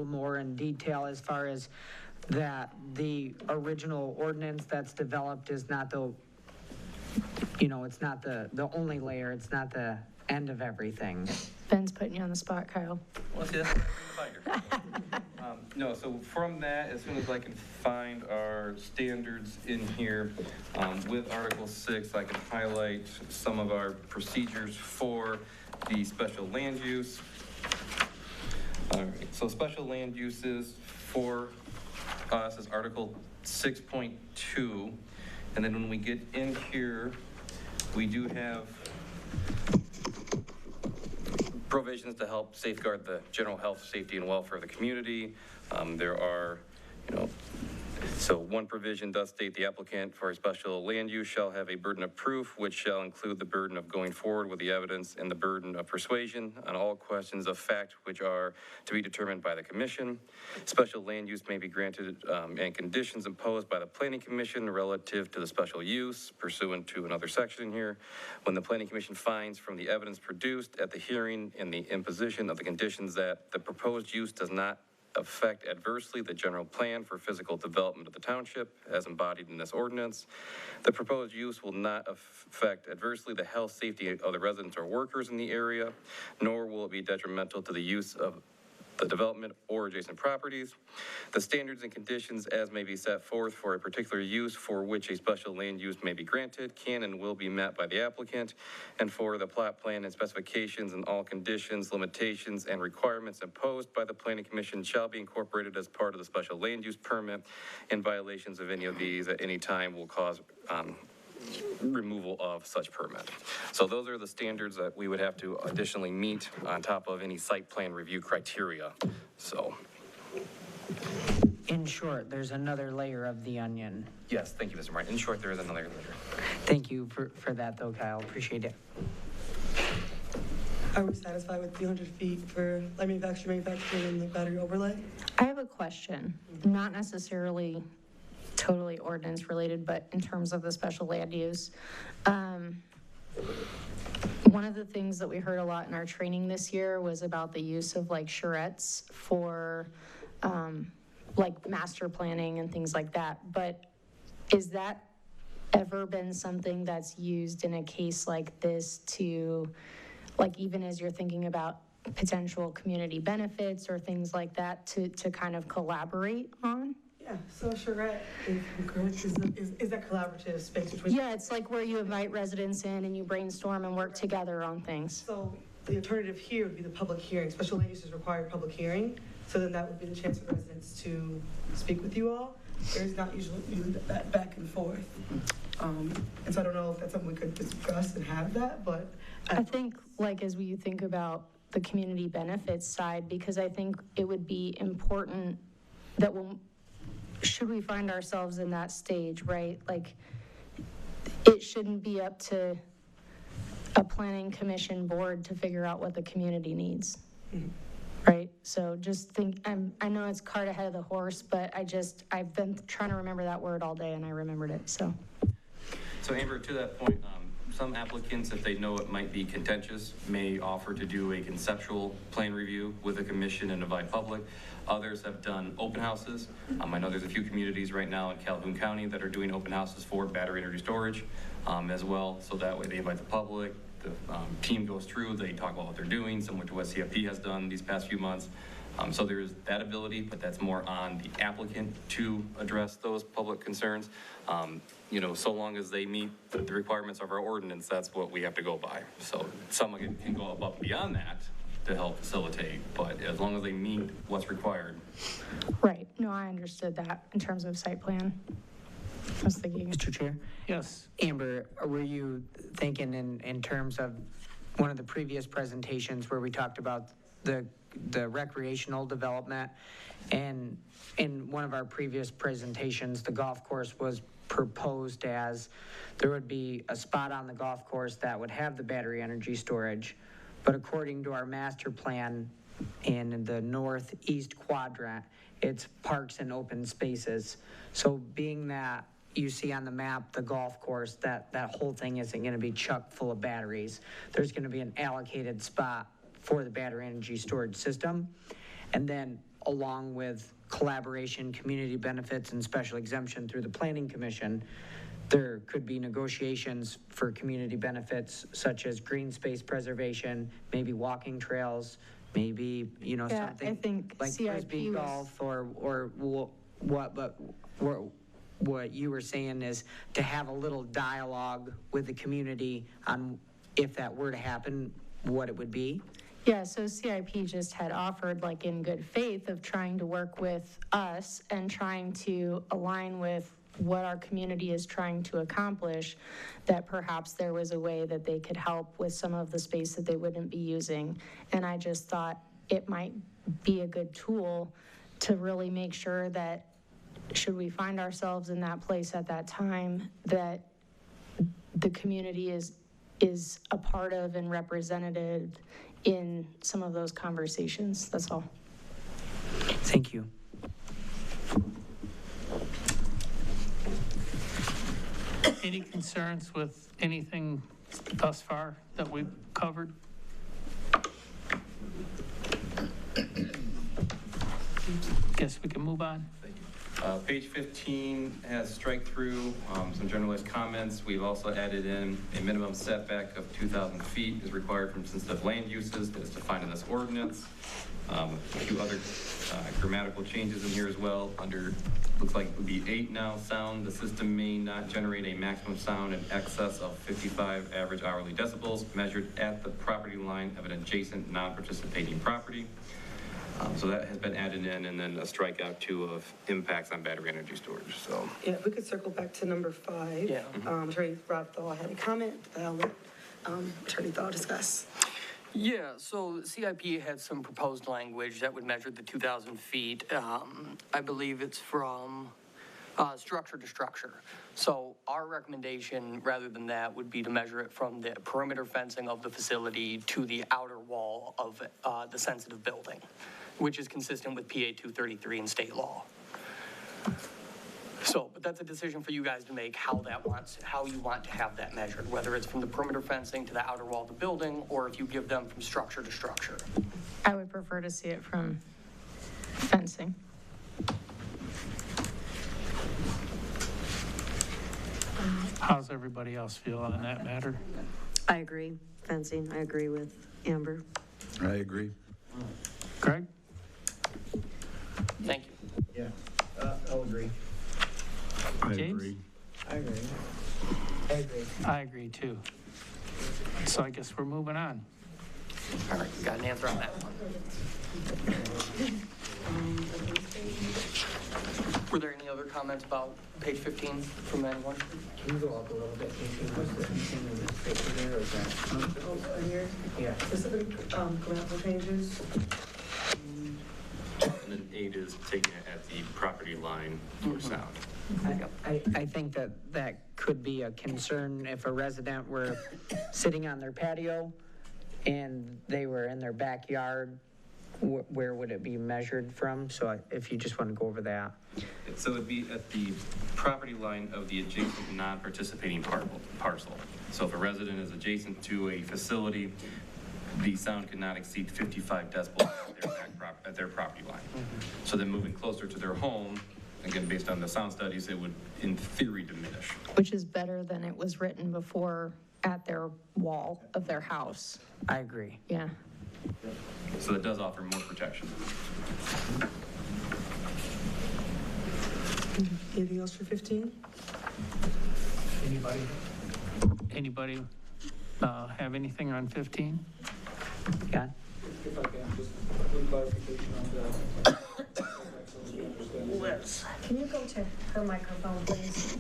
S15: more in detail as far as that the original ordinance that's developed is not the, it's not the only layer, it's not the end of everything?
S4: Ben's putting you on the spot, Kyle.
S7: Well, see, that's the binder. No, so from that, as soon as I can find our standards in here, with Article 6, I can highlight some of our procedures for the special land use. All right, so special land uses for us is Article 6.2. And then when we get in here, we do have provisions to help safeguard the general health, safety, and welfare of the community. There are, so one provision does state the applicant for a special land use shall have a burden of proof, which shall include the burden of going forward with the evidence and the burden of persuasion on all questions of fact which are to be determined by the commission. Special land use may be granted and conditions imposed by the planning commission relative to the special use pursuant to another section in here. When the planning commission finds from the evidence produced at the hearing and the imposition of the conditions that the proposed use does not affect adversely the general plan for physical development of the township as embodied in this ordinance. The proposed use will not affect adversely the health, safety of the residents or workers in the area, nor will it be detrimental to the use of the development or adjacent properties. The standards and conditions as may be set forth for a particular use for which a special land use may be granted can and will be met by the applicant, and for the plot plan and specifications and all conditions, limitations, and requirements imposed by the Planning Commission shall be incorporated as part of the special land use permit, and violations of any of these at any time will cause removal of such permit. So those are the standards that we would have to additionally meet on top of any site plan review criteria. So.
S15: In short, there's another layer of the onion.
S7: Yes, thank you, Mr. Martin. In short, there is another layer.
S15: Thank you for that though, Kyle. Appreciate it.
S10: Are we satisfied with 300 feet for light manufacturing and the battery overlay?
S4: I have a question, not necessarily totally ordinance related, but in terms of the special land use. One of the things that we heard a lot in our training this year was about the use of like charrettes for like master planning and things like that. But is that ever been something that's used in a case like this to, like, even as you're thinking about potential community benefits or things like that to kind of collaborate on?
S10: Yeah, so charrette, if I'm correct, is that collaborative space between?
S4: Yeah, it's like where you invite residents in and you brainstorm and work together on things.
S10: So the alternative here would be the public hearing. Special land uses require public hearing, so then that would be the chance for residents to speak with you all. There's not usually that back and forth. And so I don't know if that's something we could discuss and have that, but.
S4: I think, like, as we think about the community benefits side, because I think it would be important that should we find ourselves in that stage, right? Like, it shouldn't be up to a planning commission board to figure out what the community needs, right? So just think, I know it's cart ahead of the horse, but I've been trying to remember that word all day and I remembered it, so.
S7: So Amber, to that point, some applicants, if they know it might be contentious, may offer to do a conceptual plan review with the commission and invite public. Others have done open houses. I know there's a few communities right now in Calhoun County that are doing open houses for battery energy storage as well. So that way they invite the public, the team goes through, they talk about what they're doing, similar to what CFP has done these past few months. So there is that ability, but that's more on the applicant to address those public concerns. So long as they meet the requirements of our ordinance, that's what we have to go by. So someone can go above and beyond that to help facilitate, but as long as they meet what's required.
S4: Right, no, I understood that in terms of site plan. I was thinking.
S15: Mr. Chair?
S2: Yes.
S15: Amber, were you thinking in terms of one of the previous presentations where we talked about the recreational development, and in one of our previous presentations, the golf course was proposed as there would be a spot on the golf course that would have the battery energy storage, but according to our master plan in the northeast quadrant, it's parks and open spaces. So being that you see on the map, the golf course, that whole thing isn't gonna be chock full of batteries. There's gonna be an allocated spot for the battery energy storage system. And then along with collaboration, community benefits, and special exemption through the Planning Commission, there could be negotiations for community benefits such as green space preservation, maybe walking trails, maybe, you know,
S4: Yeah,
S15: something
S4: I think
S15: like
S4: CIP
S15: frisbee
S4: was-
S15: golf or what you were saying is to have a little dialogue with the community on if that were to happen, what it would be.
S4: Yeah, so CIP just had offered, like in good faith, of trying to work with us and trying to align with what our community is trying to accomplish, that perhaps there was a way that they could help with some of the space that they wouldn't be using. And I just thought it might be a good tool to really make sure that, should we find ourselves in that place at that time, that the community is a part of and represented in some of those conversations. That's all.
S15: Thank you.
S2: Any concerns with anything thus far that we've covered? Guess we can move on.
S7: Page 15 has strike through, some generalized comments. We've also added in a minimum setback of 2,000 feet is required from sensitive land uses that is defined in this ordinance. A few other grammatical changes in here as well. Under, looks like it would be 8 now, sound. The system may not generate a maximum sound in excess of 55 average hourly decibels measured at the property line of an adjacent non-participating property. So that has been added in, and then a strikeout too of impacts on battery energy storage, so.
S10: Yeah, if we could circle back to number 5.
S9: Yeah.
S10: Attorney Rob Thal had a comment, but I'll let Attorney Thal discuss.
S9: Yeah, so CIP had some proposed language that would measure the 2,000 feet. I believe it's from structure to structure. So our recommendation, rather than that, would be to measure it from the perimeter fencing of the facility to the outer wall of the sensitive building, which is consistent with PA 233 and state law. So, but that's a decision for you guys to make, how you want to have that measured, whether it's from the perimeter fencing to the outer wall of the building, or if you give them from structure to structure.
S4: I would prefer to see it from fencing.
S2: How's everybody else feel on that matter?
S8: I agree. Fencing, I agree with Amber.
S5: I agree.
S2: Greg?
S9: Thank you.
S3: Yeah, I'll agree.
S5: I
S2: James?
S5: agree.
S3: I agree.
S2: I agree too. So I guess we're moving on.
S9: All right, we got an answer on that one. Were there any other comments about page 15 from anyone?
S15: Can you go up a little bit? What's the anything in this picture there, or is that?
S10: Oh, here?
S15: Yeah.
S10: Specific grammatical changes.
S7: And then 8 is taking it at the property line for sound.
S15: I think that could be a concern if a resident were sitting on their patio and they were in their backyard, where would it be measured from? So if you just want to go over that.
S7: So it'd be at the property line of the adjacent non-participating parcel. So if a resident is adjacent to a facility, the sound cannot exceed 55 decibels at their property line. So then moving closer to their home, again, based on the sound studies, it would, in theory, diminish.
S4: Which is better than it was written before at their wall of their house.
S15: I agree.
S4: Yeah.
S7: So that does offer more protection.
S10: Anything else for 15?
S2: Anybody have anything on 15?
S15: Yeah.
S16: If I can, just a quick clarification on the.
S4: Liz. Can you go to her microphone, please?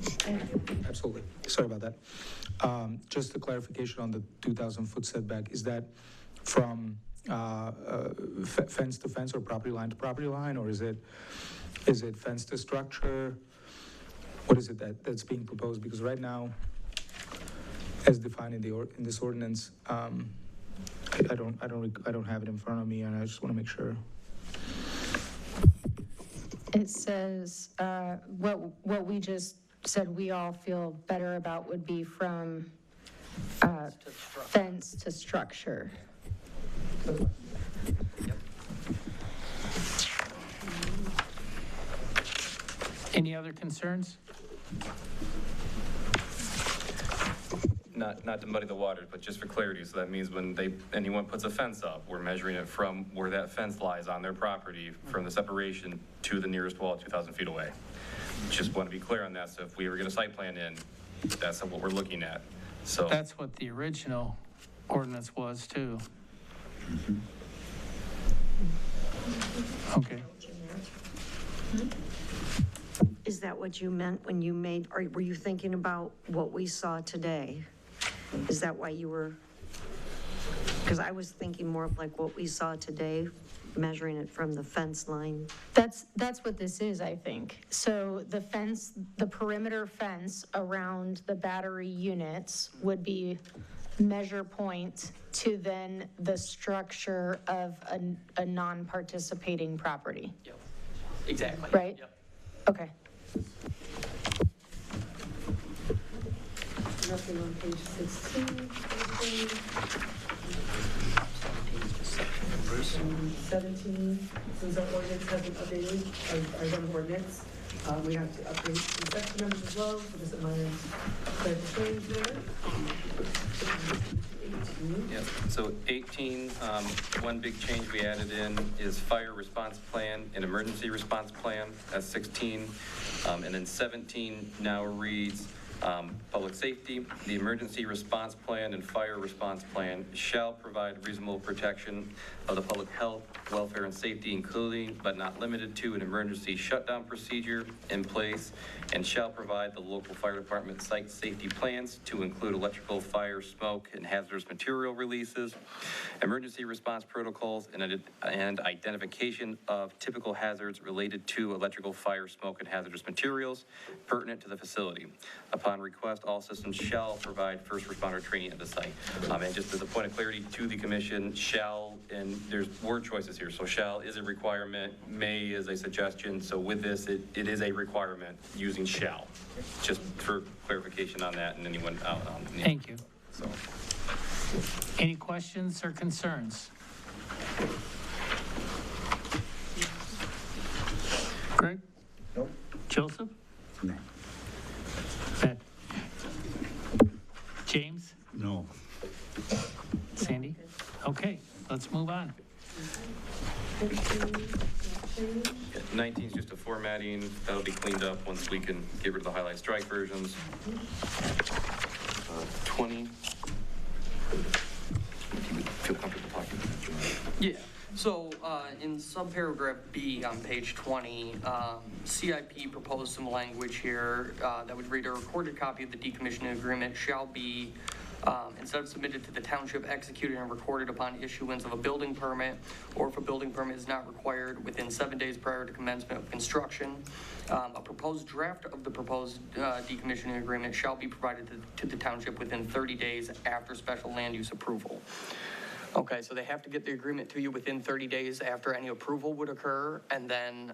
S16: Absolutely. Sorry about that. Just a clarification on the 2,000-foot setback. Is that from fence to fence or property line to property line, or is it fence to structure? what is it that's being proposed? Because right now, as defined in in this ordinance, I don't have it in front of me, and I just want to make sure.
S4: It says, what we just said we all feel better about would be from fence to structure.
S2: Any other concerns?
S7: Not to muddy the waters, but just for clarity, so that means when anyone puts a fence up, we're measuring it from where that fence lies on their property, from the separation to the nearest wall 2,000 feet away. Just want to be clear on that, so if we ever get a site plan in, that's what we're looking at, so.
S2: That's what the original ordinance was too. Okay.
S8: Is that what you meant when you made, or were you thinking about what we saw today? Is that why you were, because I was thinking more of like what we saw today, measuring it from the fence line.
S4: That's what this is, I think. So the fence, the perimeter fence around the battery units would be measure point to then the structure of a non-participating property.
S9: Yep, exactly.
S4: Right?
S9: Yep.
S4: Okay.
S10: Nothing on page 16. 17, since our ordinance hasn't updated, our zoning ordinance, we have to update the section numbers as well, so there's a minor change there. 18.
S7: Yeah, so 18, one big change we added in is fire response plan and emergency response plan. That's 16. And then 17 now reads, public safety, the emergency response plan and fire response plan shall provide reasonable protection of the public health, welfare, and safety, including but not limited to an emergency shutdown procedure in place, and shall provide the local fire department site safety plans to include electrical, fire, smoke, and hazardous material releases, emergency response protocols, and identification of typical hazards related to electrical, fire, smoke, and hazardous materials pertinent to the facility. Upon request, all systems shall provide first responder training at the site. And just as a point of clarity to the commission, shall, and there's word choices here, so shall is a requirement, may is a suggestion, so with this, it is a requirement using shall, just for clarification on that and anyone out on.
S2: Thank you.
S7: So.
S2: Any questions or concerns? Greg?
S3: Nope.
S2: Joseph?
S5: No.
S2: James?
S5: No.
S2: Sandy? Okay, let's move on.
S7: 19 is just a formatting. That'll be cleaned up once we can get rid of the highlight strike versions. 20. If you would feel comfortable talking.
S9: Yeah, so in subparagraph B on page 20, CIP proposed some language here that would read, a recorded copy of the decommissioning agreement shall be, instead of submitted to the township, executed and recorded upon issuance of a building permit, or if a building permit is not required, within 7 days prior to commencement of construction. A proposed draft of the proposed decommissioning agreement shall be provided to the township within 30 days after special land use approval. Okay, so they have to get the agreement to you within 30 days after any approval would occur, and then,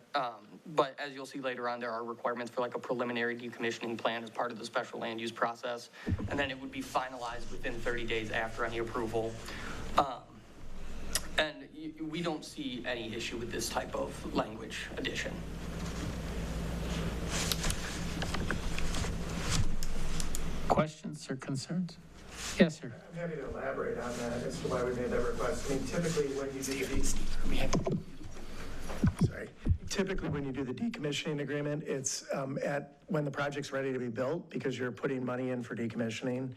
S9: but as you'll see later on, there are requirements for like a preliminary decommissioning plan as part of the special land use process, and then it would be finalized within 30 days after any approval. And we don't see any issue with this type of language addition.
S2: Questions or concerns? Yes, sir.
S22: I'm happy to elaborate on that as to why we made that request. I mean, typically when you do typically when you do the decommissioning agreement, it's when the project's ready to be built, because you're putting money in for decommissioning.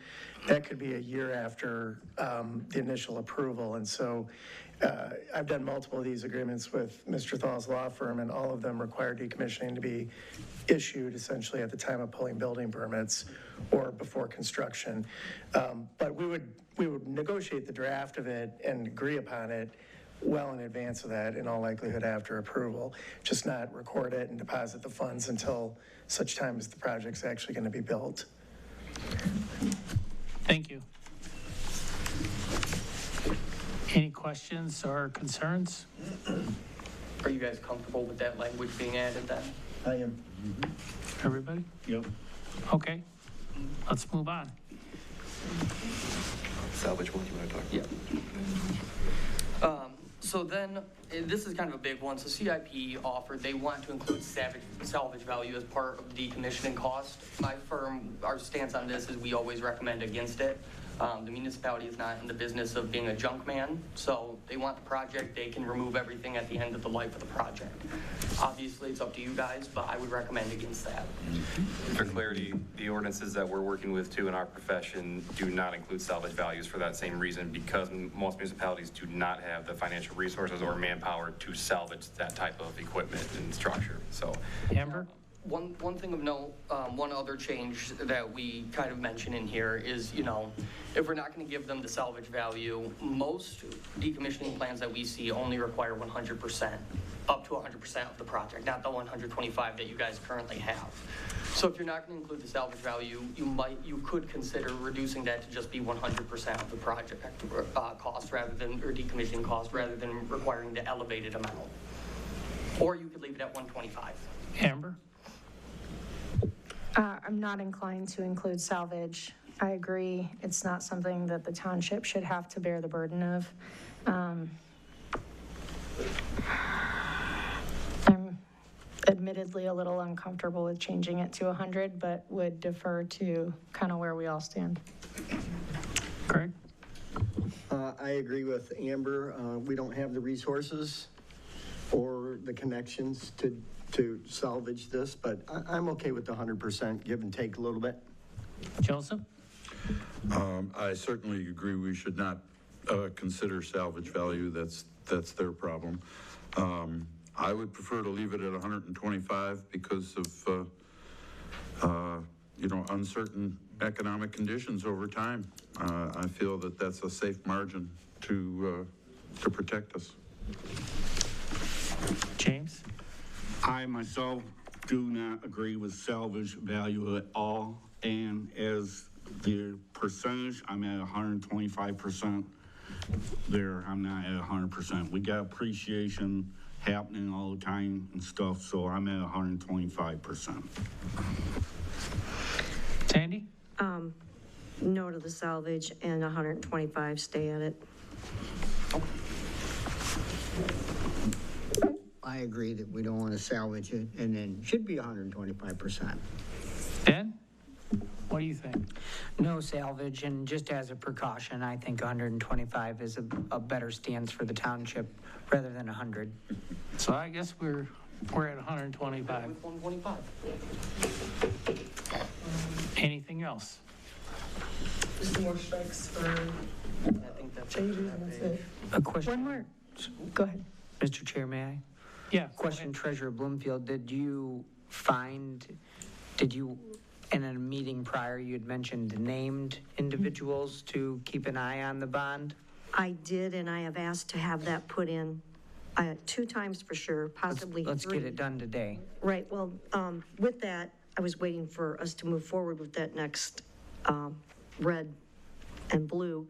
S22: That could be a year after the initial approval. And so I've done multiple of these agreements with Mr. Thal's law firm, and all of them require decommissioning to be issued essentially at the time of pulling building permits or before construction. But we would negotiate the draft of it and agree upon it well in advance of that, in all likelihood after approval, just not record it and deposit the funds until such time as the project's actually going to be built.
S2: Thank you. Any questions or concerns?
S9: Are you guys comfortable with that language being added then?
S3: I am.
S2: Everybody?
S3: Yep.
S2: Okay, let's move on.
S6: Salvage one, you want to talk?
S9: Yeah. So then, this is kind of a big one. So CIP offered, they want to include salvage value as part of the decommissioning cost. My firm, our stance on this is we always recommend against it. The municipality is not in the business of being a junk man, so they want the project, they can remove everything at the end of the life of the project. Obviously, it's up to you guys, but I would recommend against that.
S7: For clarity, the ordinances that we're working with too in our profession do not include salvage values for that same reason, because most municipalities do not have the financial resources or manpower to salvage that type of equipment and structure, so.
S2: Amber?
S9: One thing of note, one other change that we kind of mention in here is, you know, if we're not going to give them the salvage value, most decommissioning plans that we see only require 100%, up to 100% of the project, not the 125 that you guys currently have. So if you're not going to include the salvage value, you could consider reducing that to just be 100% of the project cost rather than, or decommissioning cost, rather than requiring the elevated amount. Or you could leave it at 125.
S2: Amber?
S4: I'm not inclined to include salvage. I agree, it's not something that the township should have to bear the burden of. I'm admittedly a little uncomfortable with changing it to 100, but would defer to kind of where we all stand.
S2: Greg?
S3: I agree with Amber. We don't have the resources or the connections to salvage this, but I'm okay with the 100%, give and take a little bit.
S2: Joseph?
S5: I certainly agree we should not consider salvage value. That's their problem. I would prefer to leave it at 125 because of, uncertain economic conditions over time. I feel that that's a safe margin to protect us.
S2: James?
S12: I myself do not agree with salvage value at all, and as the percentage, I'm at 125%. There, I'm not at 100%. We got appreciation happening all the time and stuff, so I'm at 125%.
S2: Sandy?
S8: No to the salvage, and 125, stay at it.
S1: I agree that we don't want to salvage it, and then should be 125%.
S2: Ben? What do you think?
S15: No salvage, and just as a precaution, I think 125 is a better stance for the township rather than 100.
S2: So I guess we're at 125.
S9: 125.
S2: Anything else?
S10: Just more strikes for
S9: I think that's
S10: changes, and that's it.
S15: A question.
S4: One more. Go ahead.
S15: Mr. Chair, may I?
S2: Yeah.
S15: Question, Treasurer Bloomfield, did you, in a meeting prior, you had mentioned named individuals to keep an eye on the bond?
S8: I did, and I have asked to have that put in 2 times for sure, possibly 3.
S15: Let's get it done today.
S8: Right, well, with that, I was waiting for us to move forward with that next red and blue.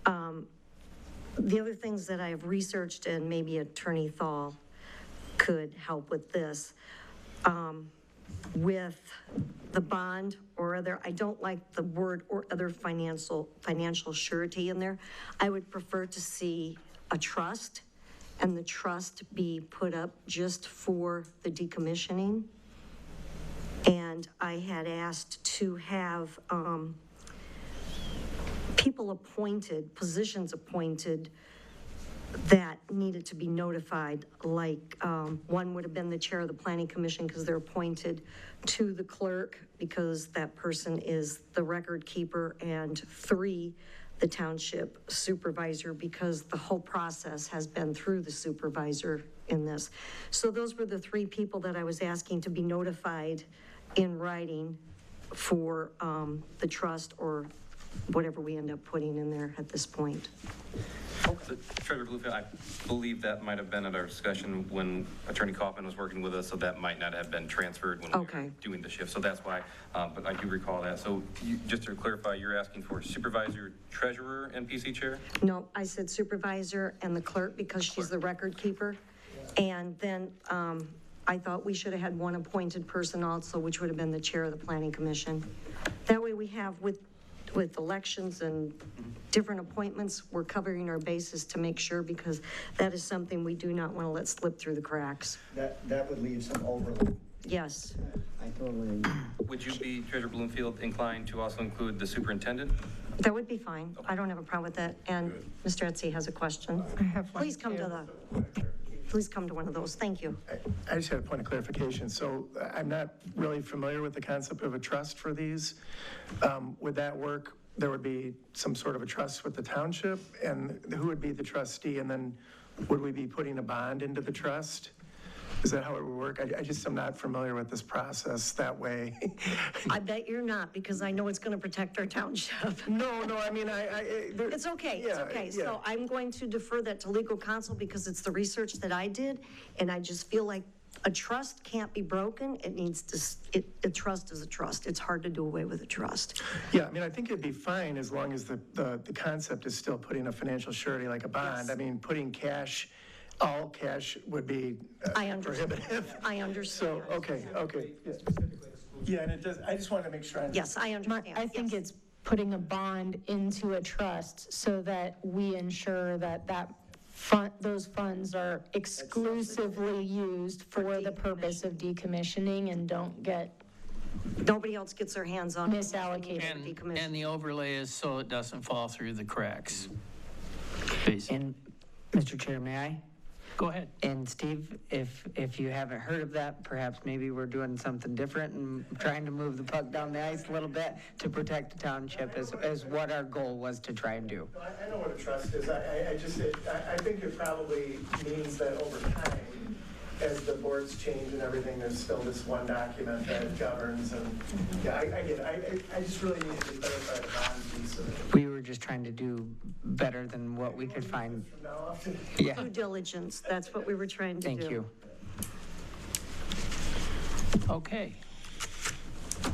S8: The other things that I have researched, and maybe Attorney Thal could help with this, with the bond or other, I don't like the word or other financial surety in there. I would prefer to see a trust, and the trust be put up just for the decommissioning. And I had asked to have people appointed, positions appointed that needed to be notified, like one would have been the chair of the planning commission because they're appointed, to the clerk because that person is the record keeper, and 3, the township supervisor, because the whole process has been through the supervisor in this. So those were the 3 people that I was asking to be notified in writing for the trust or whatever we end up putting in there at this point.
S7: Treasurer Bluefield, I believe that might have been at our discussion when Attorney Kaufman was working with us, so that might not have been transferred when we were doing the shift. So that's why, but I do recall that. So just to clarify, you're asking for supervisor, treasurer, and PC chair?
S8: No, I said supervisor and the clerk because she's the record keeper. And then I thought we should have had one appointed person also, which would have been the chair of the planning commission. That way we have with elections and different appointments, we're covering our bases to make sure, because that is something we do not want to let slip through the cracks.
S3: That would leave some overlap.
S8: Yes.
S1: I totally agree.
S7: Would you be, Treasurer Bloomfield, inclined to also include the superintendent?
S8: That would be fine. I don't have a problem with that. And Mr. Etsy has a question. Please come to one of those. Thank you.
S22: I just had a point of clarification. So I'm not really familiar with the concept of a trust for these. Would that work? There would be some sort of a trust with the township, and who would be the trustee? And then would we be putting a bond into the trust? Is that how it would work? I just am not familiar with this process that way.
S8: I bet you're not, because I know it's going to protect our township.
S22: No, I mean,
S8: it's okay, it's okay. So I'm going to defer that to legal counsel because it's the research that I did, and I just feel like a trust can't be broken. It needs to, a trust is a trust. It's hard to do away with a trust.
S22: Yeah, I mean, I think it'd be fine as long as the concept is still putting a financial surety like a bond. Yes. I mean, putting cash, all cash would be prohibitive.
S8: I understand.
S22: So, okay. Yeah, and it does, I just wanted to make sure.
S8: Yes, I understand.
S4: I think it's putting a bond into a trust so that we ensure that those funds are exclusively used for the purpose of decommissioning and don't get
S8: nobody else gets their hands on
S4: misallocated.
S2: And the overlay is so it doesn't fall through the cracks. Basically.
S15: And Mr. Chair, may I?
S2: Go ahead.
S15: And Steve, if you haven't heard of that, perhaps maybe we're doing something different and trying to move the puck down the ice a little bit to protect the township is what our goal was to try and do.
S22: I know what a trust is. I think it probably means that over time, as the boards change and everything, there's still this one document that governs, and yeah, I get it. I just really need to clarify the bond piece of it.
S15: We were just trying to do better than what we could find.
S8: Yeah. Due diligence, that's what we were trying to do.
S15: Thank you.
S2: Okay.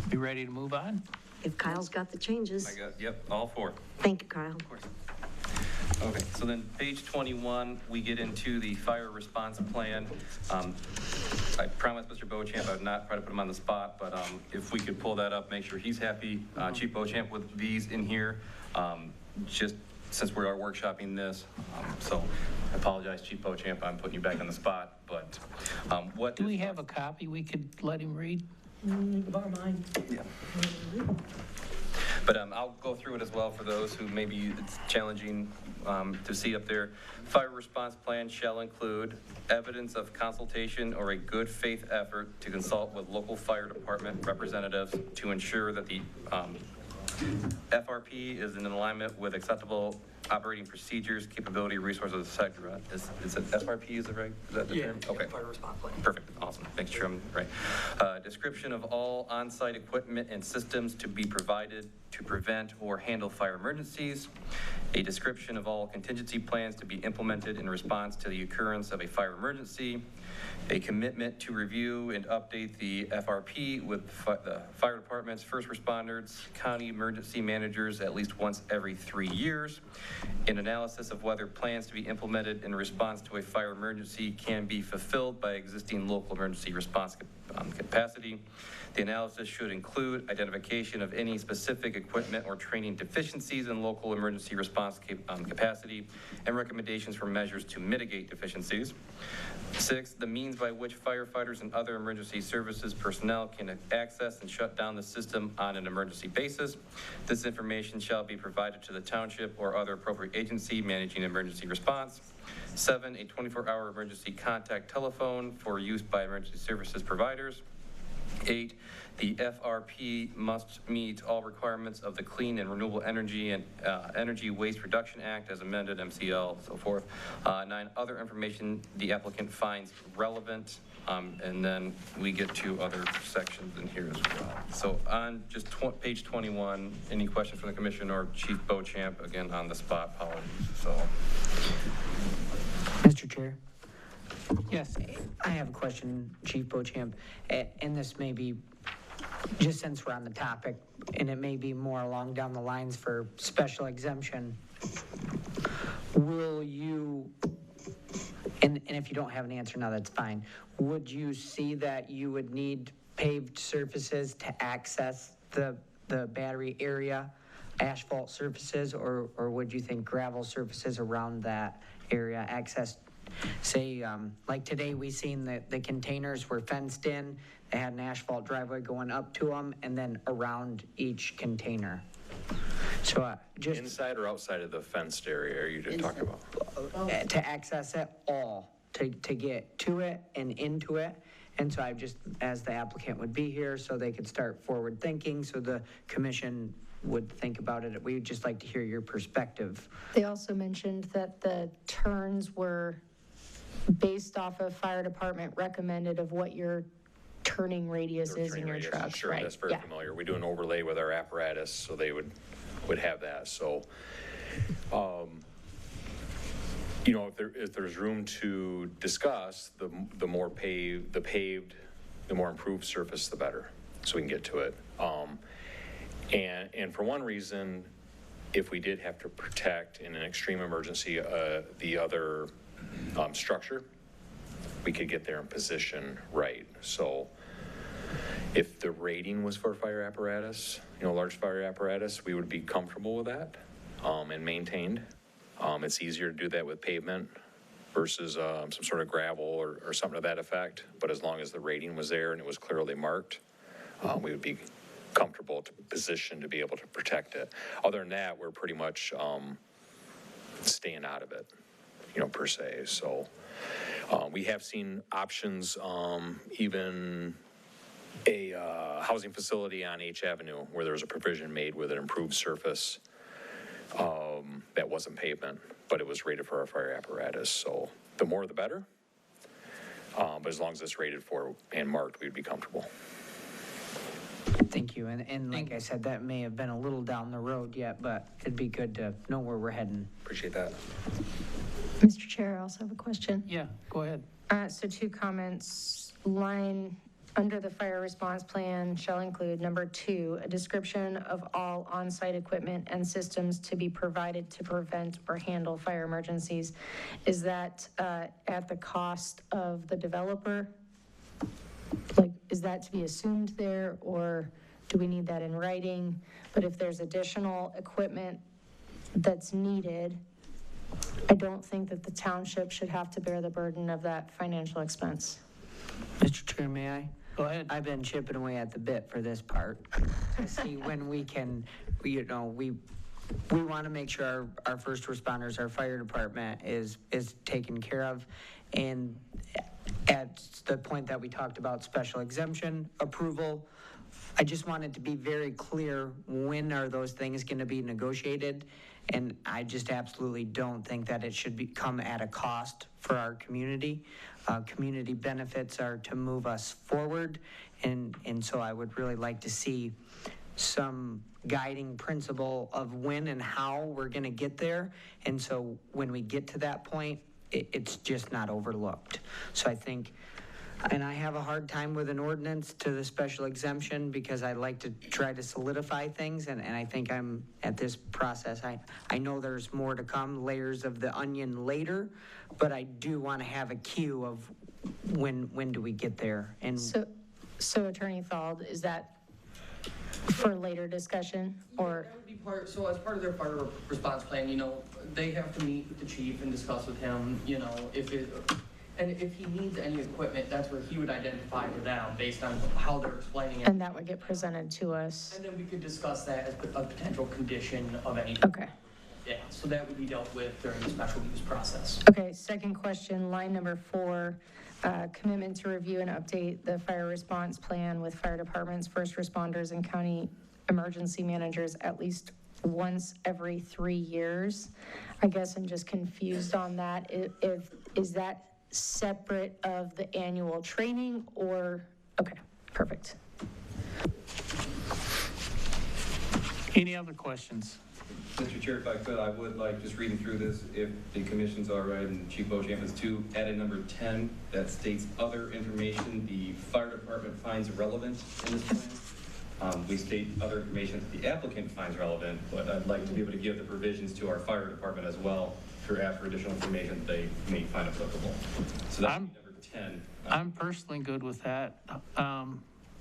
S2: Be ready to move on?
S8: If Kyle's got the changes.
S7: Yep, all four.
S8: Thank you, Kyle.
S7: Of course. Okay, so then page 21, we get into the fire response plan. I promised Mr. Beauchamp I would not try to put him on the spot, but if we could pull that up, make sure he's happy, Chief Beauchamp, with these in here, just since we are workshopping this. So I apologize, Chief Beauchamp, I'm putting you back on the spot, but what...
S2: Do we have a copy we could let him read?
S8: Borrow mine.
S7: Yeah. But I'll go through it as well for those who maybe it's challenging to see up there. Fire response plan shall include evidence of consultation or a good faith effort to consult with local fire department representatives to ensure that the FRP is in alignment with acceptable operating procedures, capability, resources, etc. Is it FRP, is it right? Is that the term? Okay.
S9: Fire response plan.
S7: Perfect, awesome, thanks, Chairman, right. Description of all on-site equipment and systems to be provided to prevent or handle fire emergencies. A description of all contingency plans to be implemented in response to the occurrence of a fire emergency. A commitment to review and update the FRP with the fire departments, first responders, county emergency managers at least once every 3 years. An analysis of whether plans to be implemented in response to a fire emergency can be fulfilled by existing local emergency response capacity. The analysis should include identification of any specific equipment or training deficiencies in local emergency response capacity and recommendations for measures to mitigate deficiencies. 6, the means by which firefighters and other emergency services personnel can access and shut down the system on an emergency basis. This information shall be provided to the township or other appropriate agency managing emergency response. 7, a 24-hour emergency contact telephone for use by emergency services providers. 8, the FRP must meet all requirements of the Clean and Renewable Energy and Energy Waste Reduction Act as amended, MCL, so forth. 9, other information the applicant finds relevant. And then we get to other sections in here as well. So on just page 21, any questions from the commission or Chief Beauchamp, again, on the spot, apologies, so.
S15: Mr. Chair?
S2: Yes.
S15: I have a question, Chief Beauchamp, and this may be, just since we're on the topic, and it may be more along down the lines for special exemption, will you, and if you don't have an answer now, that's fine, would you see that you would need paved surfaces to access the battery area, asphalt surfaces, or would you think gravel surfaces around that area access? Say, like today, we seen that the containers were fenced in, they had an asphalt driveway going up to them, and then around each container. So just
S19: inside or outside of the fenced area are you just talking about?
S15: to access it all, to get to it and into it. And so I just, as the applicant would be here, so they could start forward thinking, so the commission would think about it. We'd just like to hear your perspective.
S4: They also mentioned that the turns were based off of fire department recommended of what your turning radius is in your truck,
S19: sure,
S4: right?
S19: that's very familiar. We do an overlay with our apparatus, so they would have that. So, you know, if there's room to discuss, the more paved, the more improved surface, the better, so we can get to it. And for one reason, if we did have to protect in an extreme emergency the other structure, we could get there in position right. So if the rating was for fire apparatus, you know, large fire apparatus, we would be comfortable with that and maintained. It's easier to do that with pavement versus some sort of gravel or something to that effect. But as long as the rating was there and it was clearly marked, we would be comfortable to position to be able to protect it. Other than that, we're pretty much staying out of it, you know, per se. So we have seen options, even a housing facility on H Avenue where there was a provision made with an improved surface that wasn't pavement, but it was rated for our fire apparatus. So the more the better, but as long as it's rated for and marked, we'd be comfortable.
S15: Thank you. And like I said, that may have been a little down the road yet, but it'd be good to know where we're heading.
S19: Appreciate that.
S4: Mr. Chair, I also have a question.
S2: Yeah, go ahead.
S4: So 2 comments. Line under the fire response plan shall include number 2, a description of all on-site equipment and systems to be provided to prevent or handle fire emergencies. Is that at the cost of the developer? Like, is that to be assumed there, or do we need that in writing? But if there's additional equipment that's needed, I don't think that the township should have to bear the burden of that financial expense.
S15: Mr. Chair, may I?
S2: Go ahead.
S15: I've been chipping away at the bit for this part to see when we can, you know, we want to make sure our first responders, our fire department is taken care of. And at the point that we talked about special exemption approval, I just wanted to be very clear, when are those things going to be negotiated? And I just absolutely don't think that it should come at a cost for our community. Community benefits are to move us forward, and so I would really like to see some guiding principle of when and how we're going to get there. And so when we get to that point, it's just not overlooked. So I think, and I have a hard time with an ordinance to the special exemption because I like to try to solidify things, and I think I'm at this process. I know there's more to come, layers of the onion later, but I do want to have a cue of when do we get there. And
S4: so Attorney Thald, is that for later discussion, or?
S9: That would be so as part of their fire response plan, you know, they have to meet with the chief and discuss with him, you know, if he needs any equipment, that's where he would identify for them based on how they're explaining it.
S4: And that would get presented to us.
S9: And then we could discuss that as a potential condition of any.
S4: Okay.
S9: Yeah, so that would be dealt with during the special use process.
S4: Okay, second question, line number 4, commitment to review and update the fire response plan with fire departments, first responders, and county emergency managers at least once every 3 years. I guess I'm just confused on that. Is that separate of the annual training or, okay, perfect.
S2: Any other questions?
S7: Mr. Chair, if I could, I would like, just reading through this, if the commission's all right, and Chief Beauchamp is too, add a number 10 that states other information the fire department finds relevant in this plan. We state other information that the applicant finds relevant, but I'd like to be able to give the provisions to our fire department as well to ask for additional information that they may find applicable. So that's number 10.
S2: I'm personally good with that.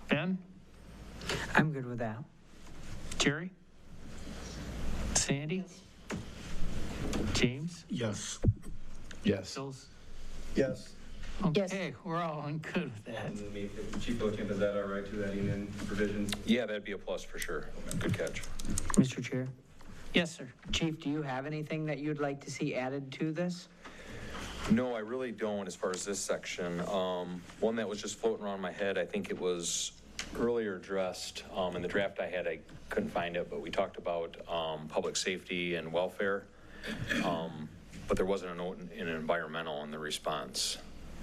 S2: Ben?
S15: I'm good with that.
S2: Jerry? Sandy? James?
S12: Yes.
S5: Yes.
S2: Bills?
S3: Yes.
S2: Okay, we're all on good with that.
S7: And Chief Beauchamp, is that all right to adding in provisions?
S19: Yeah, that'd be a plus for sure. Good catch.
S15: Mr. Chair?
S2: Yes, sir.
S15: Chief, do you have anything that you'd like to see added to this?
S19: No, I really don't as far as this section. One that was just floating around my head, I think it was earlier addressed in the draft I had. I couldn't find it, but we talked about public safety and welfare. But there wasn't a note in environmental in the response.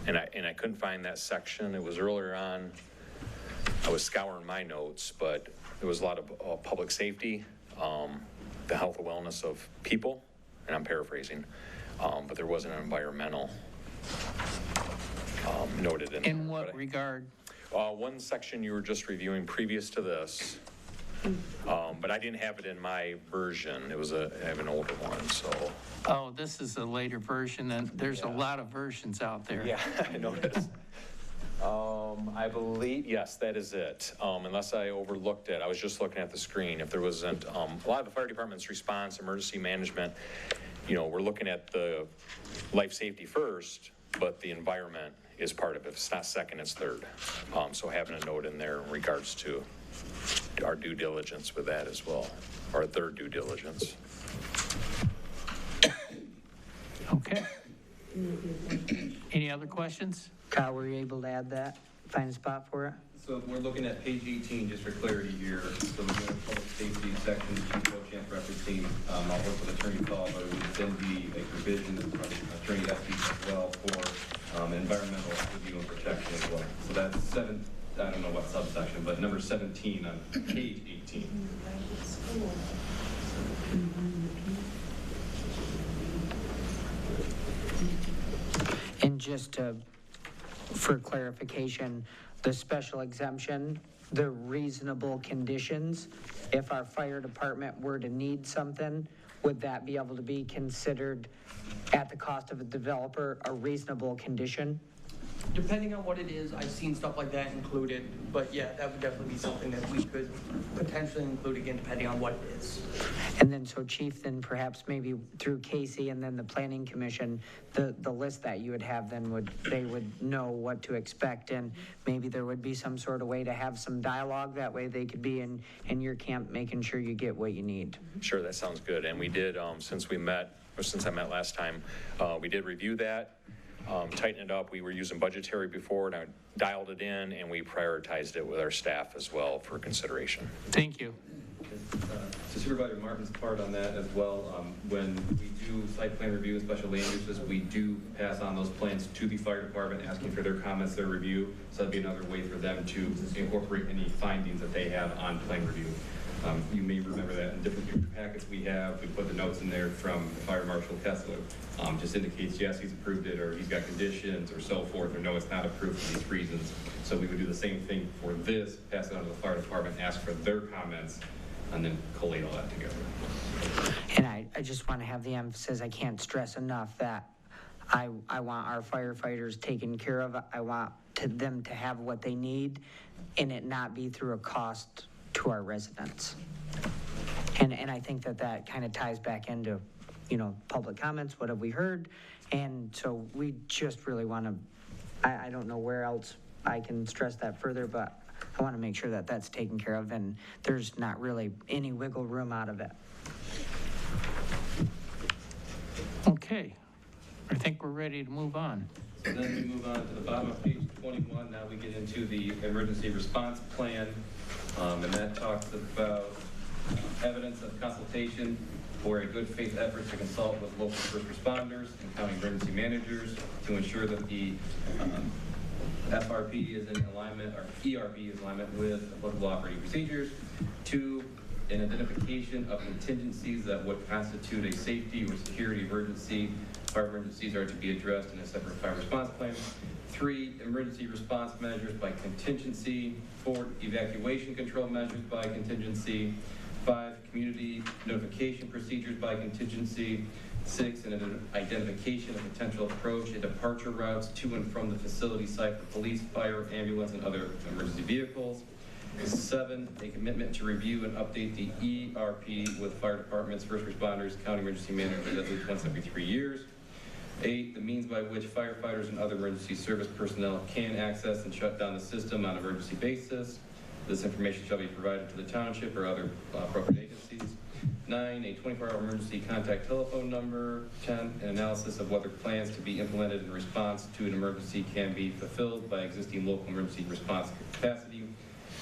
S19: And I couldn't find that section. It was earlier on. I was scouring my notes, but there was a lot of public safety, the health and wellness of people, and I'm paraphrasing, but there wasn't an environmental noted in there.
S2: In what regard?
S19: One section you were just reviewing previous to this, but I didn't have it in my version. I have an older one, so.
S2: Oh, this is a later version, and there's a lot of versions out there.
S19: Yeah, I noticed. I believe, yes, that is it. Unless I overlooked it, I was just looking at the screen. If there wasn't, a lot of the fire department's response, emergency management, we're looking at the life safety first, but the environment is part of it. If it's not second, it's third. So having a note in there in regards to our due diligence with that as well, our third due diligence.
S2: Okay. Any other questions?
S15: Kyle, were you able to add that? Find a spot for it?
S7: So we're looking at page 18, just for clarity here. So we're going to public safety section, Chief Beauchamp referencing, I'll work with Attorney Call, but it would then be a provision that Attorney Estes as well for environmental review and protection as well. So that's I don't know what subsection, but number 17 on page 18.
S15: And just for clarification, the special exemption, the reasonable conditions, if our fire department were to need something, would that be able to be considered at the cost of a developer, a reasonable condition?
S9: Depending on what it is, I've seen stuff like that included, but yeah, that would definitely be something that we could potentially include again, depending on what it is.
S15: And then, so Chief, then perhaps maybe through Casey and then the Planning Commission, the list that you would have then they would know what to expect, and maybe there would be some sort of way to have some dialogue, that way they could be in your camp making sure you get what you need.
S19: Sure, that sounds good. And we did, since I met last time, we did review that. Tighten it up. We were using budgetary before, and I dialed it in, and we prioritized it with our staff as well for consideration.
S2: Thank you.
S7: To Supervisor Martin's part on that as well, when we do site plan review and special land uses, we do pass on those plans to the fire department, asking for their comments, their review. So that'd be another way for them to incorporate any findings that they have on plan review. You may remember that in different packets we put the notes in there from Fire Marshal Kessler. Just indicates, yes, he's approved it, or he's got conditions, or so forth, or no, it's not approved for these reasons. So we would do the same thing for this, pass it on to the fire department, ask for their comments, and then collate all that together.
S15: And I just want to have the emphasis, I can't stress enough that I want our firefighters taken care of. I want them to have what they need, and it not be through a cost to our residents. And I think that kind of ties back into, public comments, what have we heard? And so we just really want to, I don't know where else I can stress that further, but I want to make sure that that's taken care of and there's not really any wiggle room out of it.
S2: Okay, I think we're ready to move on.
S7: So then we move on to the bottom of page 21. Now we get into the emergency response plan. And that talks about evidence of consultation or a good faith effort to consult with local first responders and county emergency managers to ensure that the FRP is in alignment, or ERP is in alignment with applicable operating procedures. 2, an identification of contingencies that would constitute a safety or security emergency. Fire emergencies are to be addressed in a separate fire response plan. 3, emergency response measures by contingency. 4, evacuation control measures by contingency. 5, community notification procedures by contingency. 6, an identification of potential approach and departure routes to and from the facility site for police, fire, ambulance, and other emergency vehicles. 7, a commitment to review and update the ERP with fire departments, first responders, county emergency managers at least once every 3 years. 8, the means by which firefighters and other emergency service personnel can access and shut down the system on an emergency basis. This information shall be provided to the township or other appropriate agencies. 9, a 24-hour emergency contact telephone number. 10, an analysis of whether plans to be implemented in response to an emergency can be fulfilled by existing local emergency response capacity,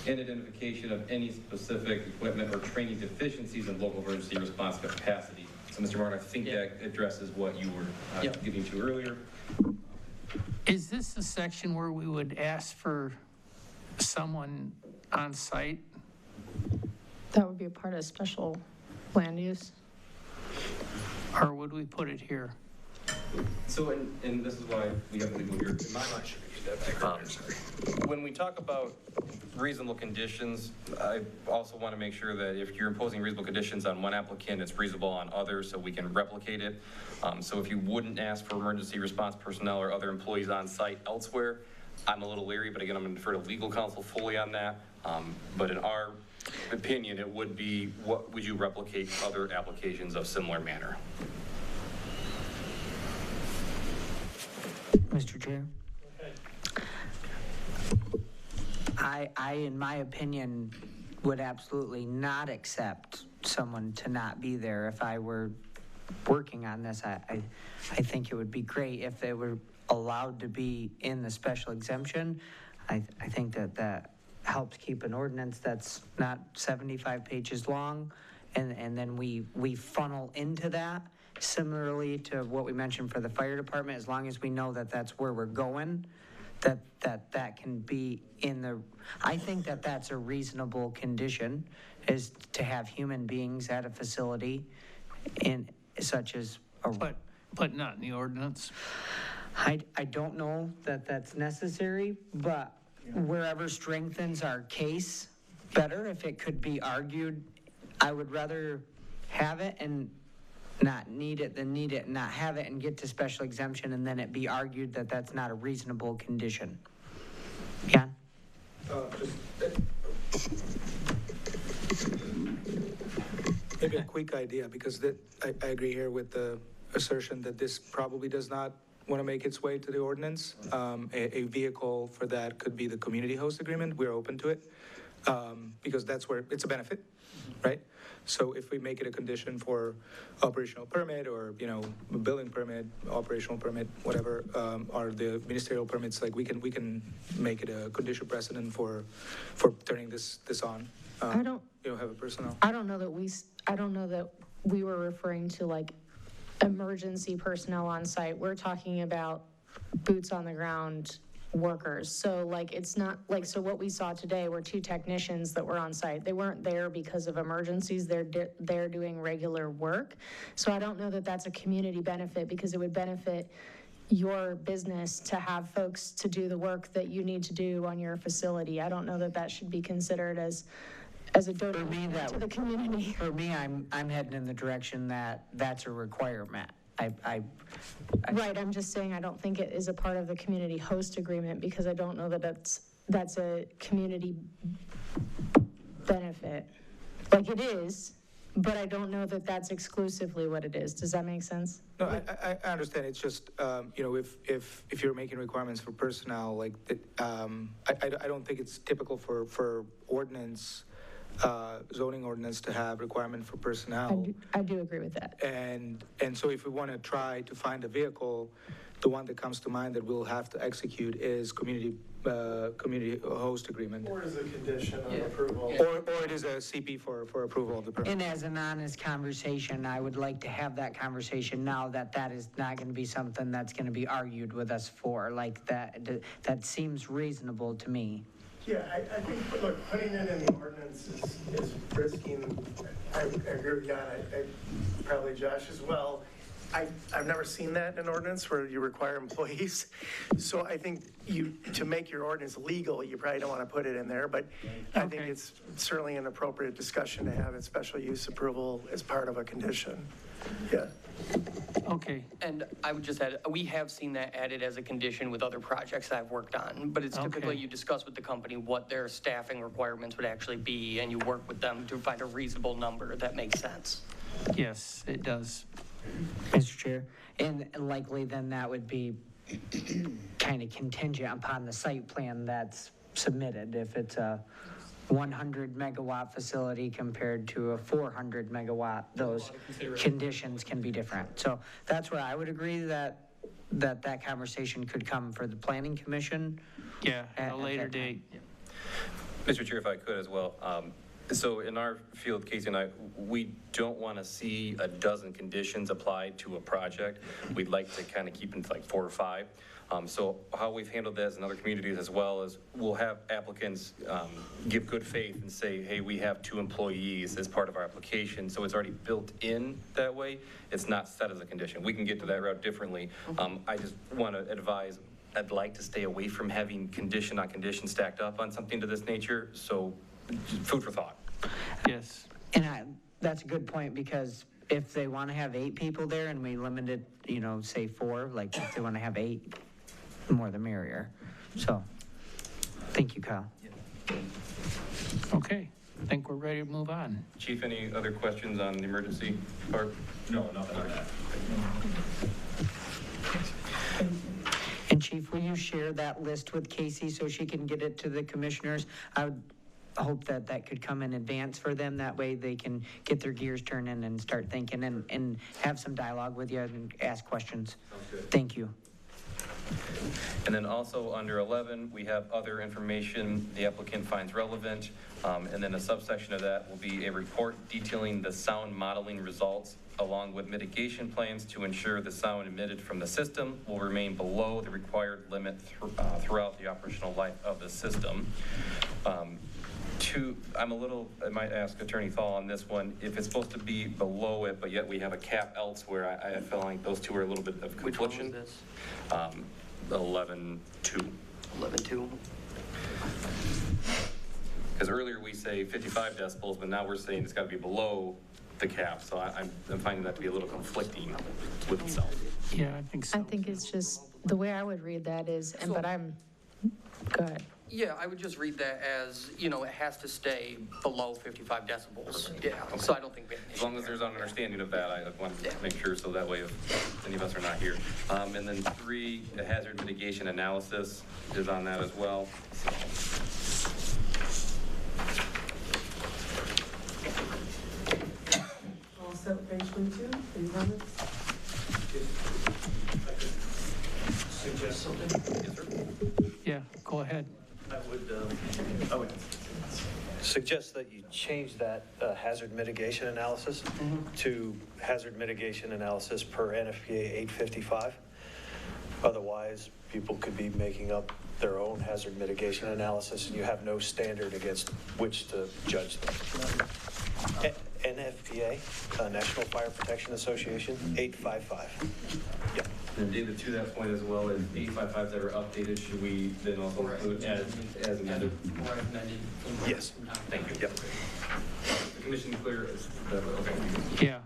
S7: and identification of any specific equipment or training deficiencies in local emergency response capacity. So, Mr. Martin, I think that addresses what you were getting to earlier.
S2: Is this the section where we would ask for someone on site?
S4: That would be a part of special land use.
S2: Or would we put it here?
S7: So, and this is why we have legal here. In my mind, when we talk about reasonable conditions, I also want to make sure that if you're imposing reasonable conditions on one applicant, it's reasonable on others so we can replicate it. So if you wouldn't ask for emergency response personnel or other employees on site elsewhere, I'm a little leery, but again, I'm going to defer to legal counsel fully on that. But in our opinion, it would be, what would you replicate other applications of similar manner?
S15: Mr. Chair? I, in my opinion, would absolutely not accept someone to not be there. If I were working on this, I think it would be great if they were allowed to be in the special exemption. I think that helps keep an ordinance that's not 75 pages long, and then we funnel into that. Similarly to what we mentioned for the fire department, as long as we know that that's where we're going, that can be in the, I think that that's a reasonable condition, is to have human beings at a facility in such as a.
S2: But not in the ordinance?
S15: I don't know that that's necessary, but wherever strengthens our case better, if it could be argued, I would rather have it and not need it than need it and not have it and get to special exemption and then it be argued that that's not a reasonable condition. Yeah?
S16: Maybe a quick idea, because I agree here with the assertion that this probably does not want to make its way to the ordinance. A vehicle for that could be the community host agreement. We're open to it because that's where it's a benefit, right? So if we make it a condition for operational permit or, a building permit, operational permit, whatever, are the ministerial permits, like we can make it a condition precedent for turning this on.
S4: I don't
S16: have a personnel.
S4: I don't know that we were referring to like emergency personnel on site. We're talking about boots on the ground workers. So like, it's not like, so what we saw today were 2 technicians that were on site. They weren't there because of emergencies. They're doing regular work. So I don't know that that's a community benefit, because it would benefit your business to have folks to do the work that you need to do on your facility. I don't know that that should be considered as a donation to the community.
S15: For me, I'm heading in the direction that that's a requirement.
S4: Right, I'm just saying I don't think it is a part of the community host agreement, because I don't know that that's a community benefit. Like it is, but I don't know that that's exclusively what it is. Does that make sense?
S16: No, I understand. It's just, if you're making requirements for personnel, like, I don't think it's typical for ordinance zoning ordinance to have requirement for personnel.
S4: I do agree with that.
S16: And so if we want to try to find a vehicle, the one that comes to mind that we'll have to execute is community host agreement.
S22: Or is a condition of approval.
S16: Or it is a CP for approval of the permit.
S15: And as an honest conversation, I would like to have that conversation now that is not going to be something that's going to be argued with us for, like that seems reasonable to me.
S22: Yeah, I think, look, putting it in the ordinance is risking, I agree with Jan, I probably Josh as well. I've never seen that in an ordinance where you require employees. So I think to make your ordinance legal, you probably don't want to put it in there, but I think it's certainly an appropriate discussion to have a special use approval as part of a condition. Yeah.
S2: Okay.
S9: And I would just add, we have seen that added as a condition with other projects that I've worked on, but it's typically you discuss with the company what their staffing requirements would actually be, and you work with them to find a reasonable number that makes sense.
S2: Yes, it does.
S15: Mr. Chair, and likely then that would be kind of contingent upon the site plan that's submitted. If it's a 100 megawatt facility compared to a 400 megawatt, those conditions can be different. So that's where I would agree that conversation could come for the planning commission.
S2: Yeah, at a later date.
S7: Mr. Chair, if I could as well. So in our field, Casey and I, we don't want to see a dozen conditions applied to a project. We'd like to kind of keep it to like 4 or 5. So how we've handled this in other communities as well is we'll have applicants give good faith and say, hey, we have 2 employees as part of our application. So it's already built in that way. It's not set as a condition. We can get to that route differently. I just want to advise, I'd like to stay away from having condition on condition stacked up on something to this nature. So food for thought.
S2: Yes.
S15: And that's a good point, because if they want to have 8 people there and we limit it, say 4, like if they want to have 8, the more the merrier. So, thank you, Kyle.
S2: Okay, I think we're ready to move on.
S7: Chief, any other questions on the emergency part?
S6: No, nothing on that.
S15: And Chief, will you share that list with Casey so she can get it to the commissioners? I would hope that could come in advance for them. That way they can get their gears turning and start thinking and have some dialogue with you and ask questions.
S7: Sounds good.
S15: Thank you.
S7: And then also under 11, we have other information the applicant finds relevant. And then a subsection of that will be a report detailing the sound modeling results along with mitigation plans to ensure the sound emitted from the system will remain below the required limit throughout the operational life of the system. I might ask Attorney Thal on this one, if it's supposed to be below it, but yet we have a cap elsewhere, I feel like those two are a little bit of confliction.
S9: Which one is this?
S7: 11.2.
S9: 11.2.
S7: Because earlier we say 55 decibels, but now we're saying it's got to be below the cap, so I'm finding that to be a little conflicting with itself.
S2: Yeah, I think so.
S4: I think it's just, the way I would read that is, go ahead.
S9: Yeah, I would just read that as, it has to stay below 55 decibels. Yeah, so I don't think we have an issue.
S7: As long as there's an understanding of that, I want to make sure, so that way if any of us are not here. And then 3, the hazard mitigation analysis is on that as well.
S10: All set with page 22, any comments?
S6: Suggest something?
S7: Yes, sir.
S2: Yeah, go ahead.
S6: I would suggest that you change that hazard mitigation analysis to hazard mitigation analysis per NFPA 855. Otherwise, people could be making up their own hazard mitigation analysis, and you have no standard against which to judge them. NFPA, National Fire Protection Association, 855. Yeah.
S7: And David, to that point as well, as 855s that are updated, should we then also include as amended?
S6: Yes.
S7: Thank you.
S6: Yep.
S7: The commission clear? Okay.
S2: Yeah.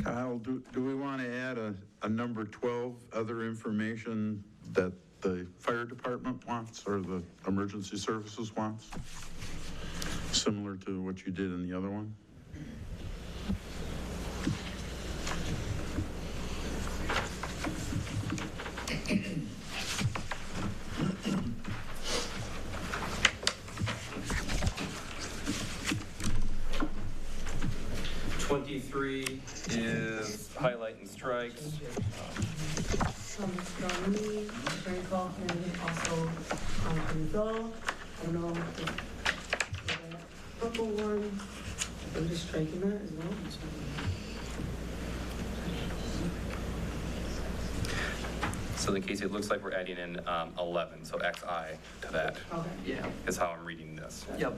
S5: Kyle, do we want to add a number 12, other information that the fire department wants or the emergency services wants? Similar to what you did in the other one?
S7: 23 is highlight and strikes.
S10: From me, Attorney Call, and also Gavel. I don't know if that purple one, I'm just striking that as well.
S7: So in case it looks like we're adding in 11, so XI to that.
S10: Okay.
S9: Yeah.
S7: Is how I'm reading this.
S9: Yep.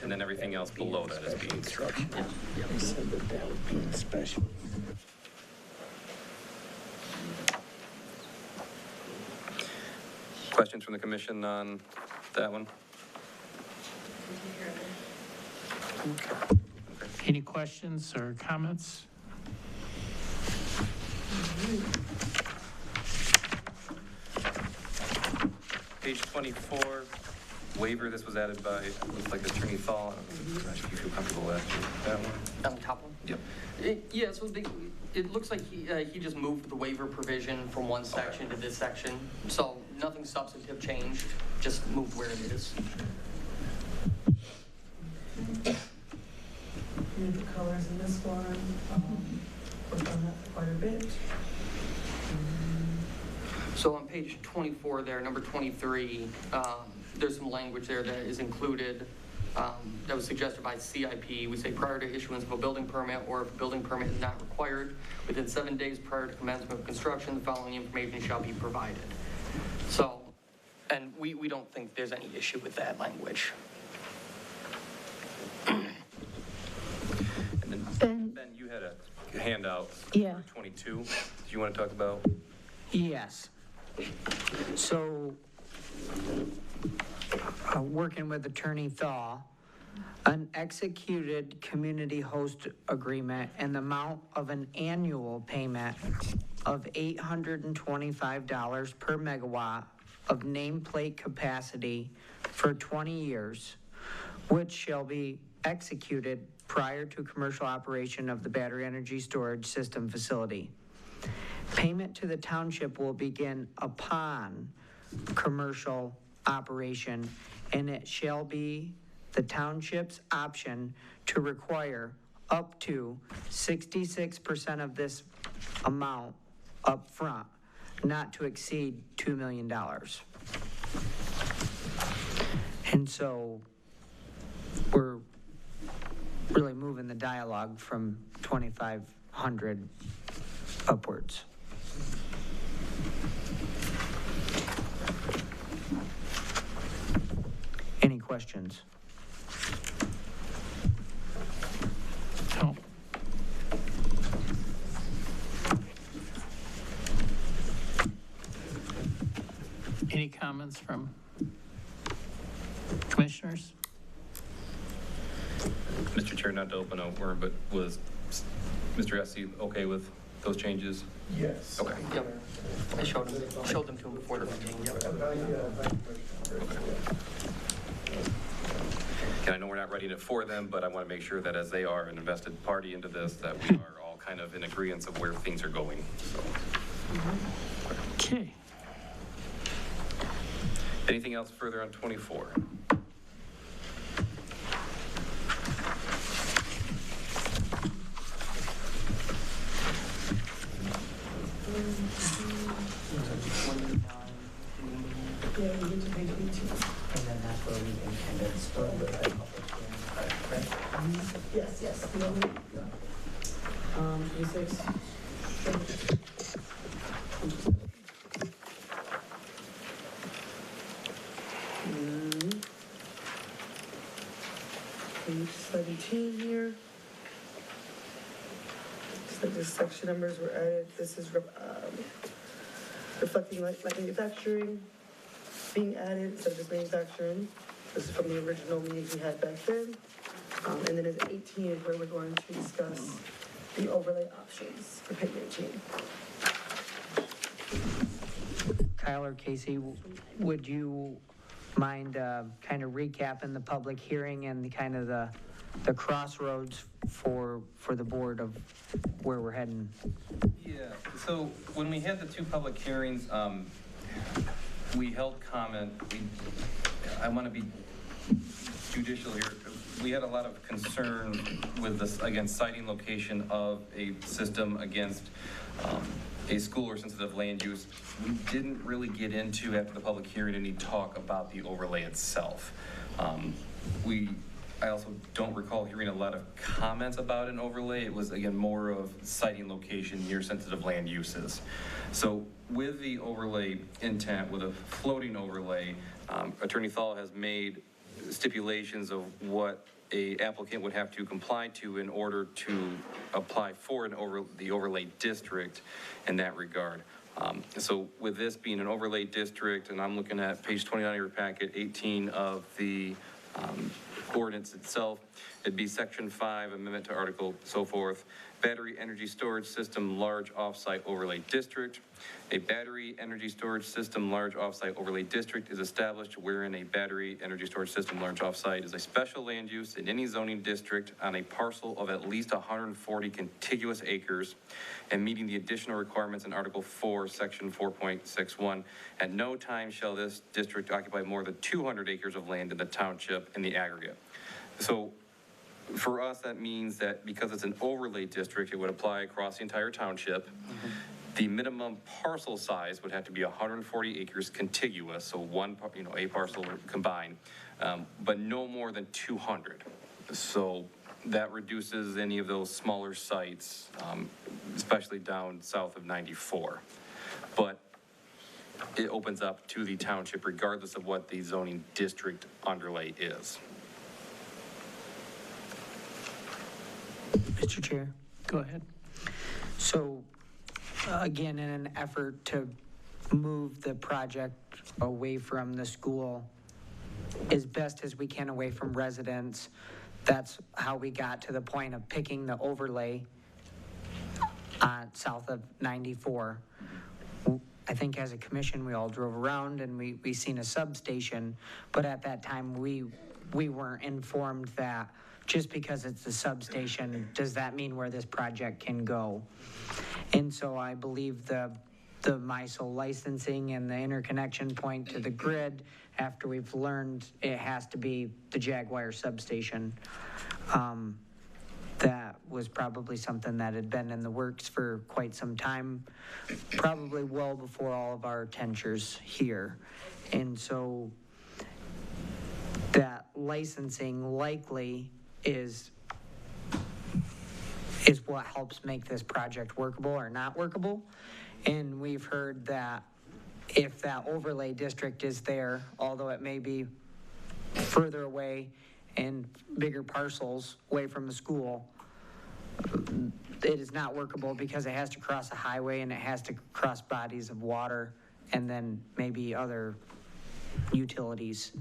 S7: And then everything else below that is being struck.
S22: They said that that would be special.
S7: Questions from the commission on that one?
S2: Any questions or comments?
S7: Page 24, waiver, this was added by, looks like Attorney Thal. I don't know if you feel comfortable with that one.
S9: On the top one?
S7: Yep.
S9: Yeah, so it looks like he just moved the waiver provision from one section to this section. So nothing substantive changed, just moved where it is.
S10: The colors in this one, worked on that quite a bit.
S9: So on page 24 there, number 23, there's some language there that is included that was suggested by CIP. We say prior to issuance of a building permit, or if a building permit is not required, within 7 days prior to commencement of construction, the following information shall be provided. So, and we don't think there's any issue with that language.
S7: And then, Ben, you had a handout
S4: Yeah.
S7: for 22. Do you want to talk about?
S15: Yes. So, working with Attorney Thaw, an executed community host agreement and the amount of an annual payment of $825 per megawatt of nameplate capacity for 20 years, which shall be executed prior to commercial operation of the battery energy storage system facility. Payment to the township will begin upon commercial operation, and it shall be the township's option to require up to 66% of this amount up front, not to exceed $2 million. And so we're really moving the dialogue from 2,500 upwards. Any questions?
S2: No. Any comments from commissioners?
S7: Mr. Chair, not to open a worm, but was Mr. Essie okay with those changes?
S22: Yes.
S7: Okay.
S9: Yep. I showed them to him before the meeting. Yep.
S7: And I know we're not writing it for them, but I want to make sure that as they are an invested party into this, that we are all kind of in agreement of where things are going. So.
S2: Okay.
S7: Anything else further on 24?
S10: Yeah, we get to page 18.
S15: And then that's where we can kind of start with the public hearing, correct?
S10: Yes. 26. Page 17 here. Looks like the section numbers were added. This is reflecting light manufacturing being added instead of just manufacturing. This is from the original meeting we had back then. And then as 18 is where we're going to discuss the overlay options for page 18.
S15: Kyle or Casey, would you mind kind of recapping the public hearing and the kind of the crossroads for the board of where we're heading?
S7: Yeah, so when we had the two public hearings, we held comment. I want to be judicial here. we had a lot of concern with this, again, siting location of a system against a school or sensitive land use. We didn't really get into, after the public hearing, any talk about the overlay itself. I also don't recall hearing a lot of comments about an overlay. It was, again, more of siting location near sensitive land uses. So with the overlay intent, with a floating overlay, Attorney Thal has made stipulations of what a applicant would have to comply to in order to apply for the overlay district in that regard. So with this being an overlay district, and I'm looking at page 29 of your packet, 18 of the ordinance itself, it'd be section 5, amendment to article, so forth. Battery energy storage system, large offsite overlay district. A battery energy storage system, large offsite overlay district is established wherein a battery energy storage system, large offsite is a special land use in any zoning district on a parcel of at least 140 contiguous acres and meeting the additional requirements in Article 4, Section 4.61. At no time shall this district occupy more than 200 acres of land in the township in the aggregate. So for us, that means that because it's an overlay district, it would apply across the entire township. The minimum parcel size would have to be 140 acres contiguous, so one, a parcel combined, but no more than 200. So that reduces any of those smaller sites, especially down south of 94. But it opens up to the township regardless of what the zoning district underlay is.
S15: Mr. Chair.
S2: Go ahead.
S15: So, again, in an effort to move the project away from the school as best as we can away from residents, that's how we got to the point of picking the overlay south of 94. I think as a commission, we all drove around and we seen a substation, but at that time we weren't informed that just because it's a substation, does that mean where this project can go? And so I believe the MISO licensing and the interconnection point to the grid, after we've learned it has to be the Jaguar substation, that was probably something that had been in the works for quite some time, probably well before all of our tentures here. And so that licensing likely is what helps make this project workable or not workable. And we've heard that if that overlay district is there, although it may be further away and bigger parcels away from the school, it is not workable because it has to cross a highway and it has to cross bodies of water and then maybe other utilities.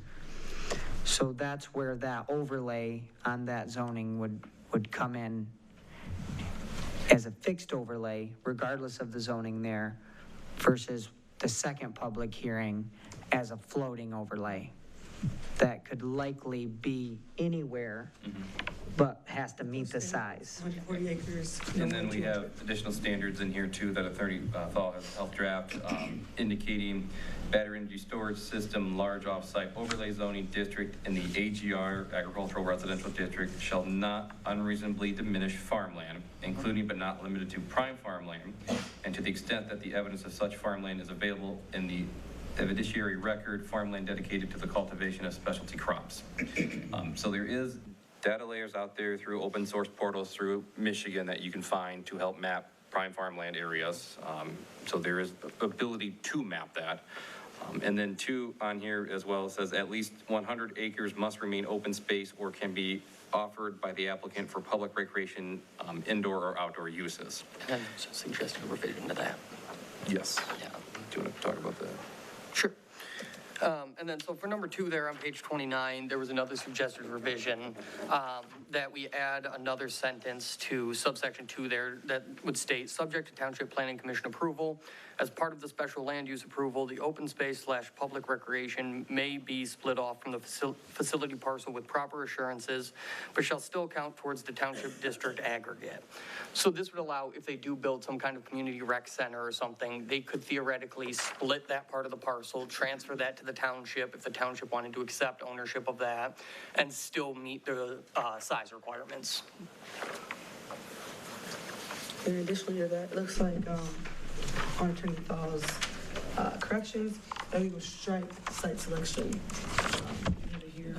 S15: So that's where that overlay on that zoning would come in as a fixed overlay, regardless of the zoning there, versus the second public hearing as a floating overlay. That could likely be anywhere, but has to meet the size.
S10: 140 acres.
S7: And then we have additional standards in here too that Attorney Thal has helped draft, indicating battery energy storage system, large offsite overlay zoning district in the AGR, agricultural residential district, shall not unreasonably diminish farmland, including but not limited to prime farmland, and to the extent that the evidence of such farmland is available in the evidentiary record, farmland dedicated to the cultivation of specialty crops. So there is data layers out there through open source portals through Michigan that you can find to help map prime farmland areas. So there is ability to map that. And then two on here as well, it says at least 100 acres must remain open space or can be offered by the applicant for public recreation, indoor or outdoor uses.
S9: And suggested revision to that.
S7: Yes.
S9: Yeah.
S7: Do you want to talk about that?
S9: Sure. And then, so for number 2 there on page 29, there was another suggested revision that we add another sentence to subsection 2 there that would state, subject to Township Planning Commission approval, as part of the special land use approval, the open space / public recreation may be split off from the facility parcel with proper assurances, but shall still count towards the township district aggregate. So this would allow, if they do build some kind of community rec center or something, they could theoretically split that part of the parcel, transfer that to the township, township, if the township wanted to accept ownership of that and still meet the size requirements.
S10: In addition to that, it looks like on Attorney Thaw's corrections, that we would strike site selection. Here.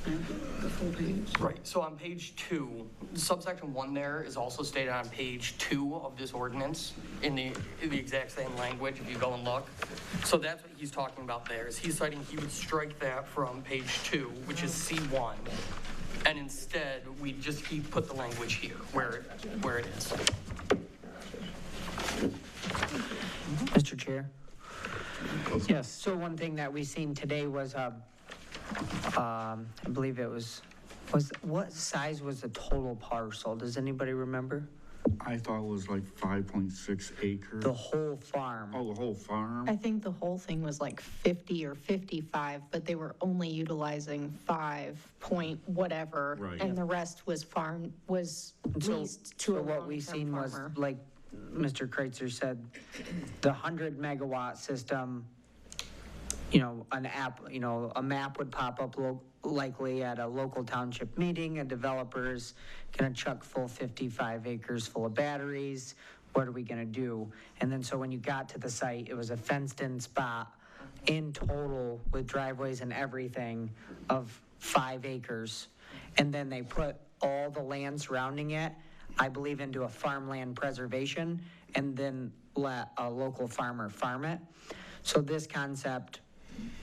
S10: The full page.
S9: Right, so on page 2, subsection 1 there is also stated on page 2 of this ordinance in the exact same language, if you go and look. So that's what he's talking about there, is he's citing he would strike that from page 2, which is C1. And instead, he put the language here, where it is.
S15: Mr. Chair?
S2: Yes.
S15: So one thing that we seen today was, I believe it was what size was the total parcel? Does anybody remember?
S12: I thought it was like 5.6 acres.
S15: The whole farm.
S12: Oh, the whole farm?
S4: I think the whole thing was like 50 or 55, but they were only utilizing 5 point whatever.
S12: Right.
S4: And the rest was leased to a
S15: So what we
S4: long-term
S15: seen was,
S4: farmer.
S15: like Mr. Kreitzer said, the 100 megawatt system, a map would pop up likely at a local township meeting. A developer's gonna chuck full 55 acres full of batteries. What are we gonna do? And then so when you got to the site, it was a fenced-in spot in total with driveways and everything of 5 acres. And then they put all the land surrounding it, I believe, into a farmland preservation and then let a local farmer farm it. So this concept,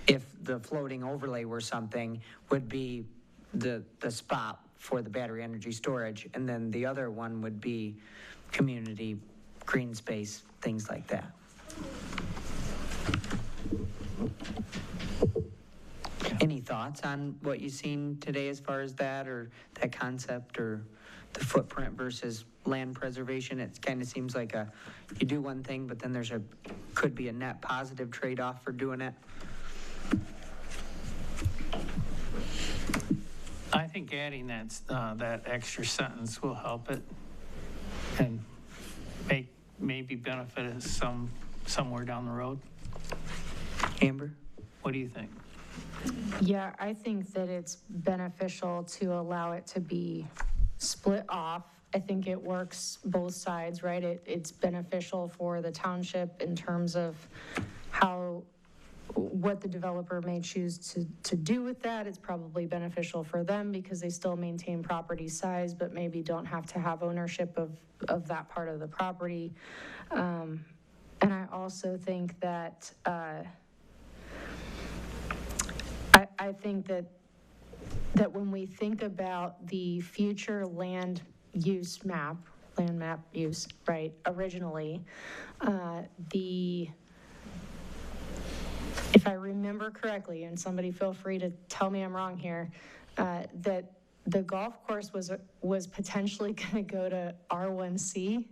S15: if the floating overlay were something, would be the spot for the battery energy storage, and then the other one would be community, green space, things like that. Any thoughts on what you've seen today as far as that, or that concept, or the footprint versus land preservation? It kind of seems like you do one thing, but then could be a net positive trade-off for doing it.
S2: I think adding that extra sentence will help it and maybe benefit us somewhere down the road.
S15: Amber?
S2: What do you think?
S4: Yeah, I think that it's beneficial to allow it to be split off. I think it works both sides, right? It's beneficial for the township in terms of what the developer may choose to do with that. It's probably beneficial for them because they still maintain property size, but maybe don't have to have ownership of that part of the property. And I also think that I think that when we think about the future land map use, right, originally, if I remember correctly, and somebody feel free to tell me I'm wrong here, that the golf course was potentially going to go to R1C.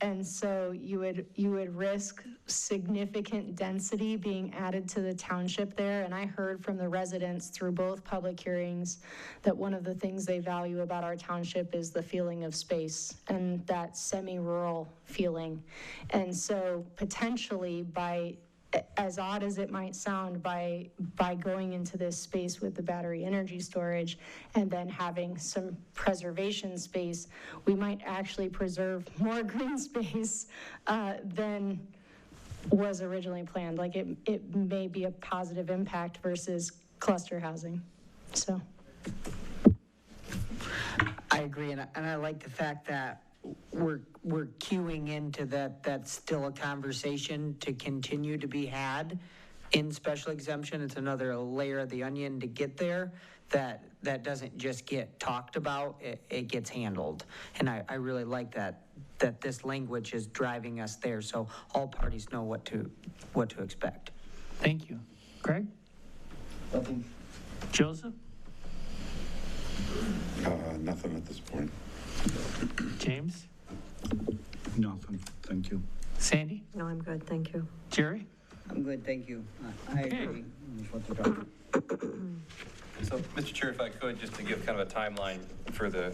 S4: And so you would risk significant density being added to the township there. And I heard from the residents through both public hearings that one of the things they value about our township is the feeling of space and that semi-rural feeling. And so potentially as odd as it might sound, by going into this space with the battery energy storage and then having some preservation space, we might actually preserve more green space than was originally planned. Like it may be a positive impact versus cluster housing, so.
S15: I agree, and I like the fact that we're queuing into that's still a conversation to continue to be had in special exemption. It's another layer of the onion to get there that doesn't just get talked about, it gets handled. And I really like that this language is driving us there, so all parties know what to expect.
S2: Thank you. Greg?
S3: Nothing.
S2: Joseph?
S5: Nothing at this point.
S2: James?
S12: Nothing, thank you.
S2: Sandy?
S8: No, I'm good, thank you.
S2: Jerry?
S1: I'm good, thank you. I
S2: Okay.
S1: agree with what they're talking.
S7: So, Mr. Chair, if I could, just to give kind of a timeline for the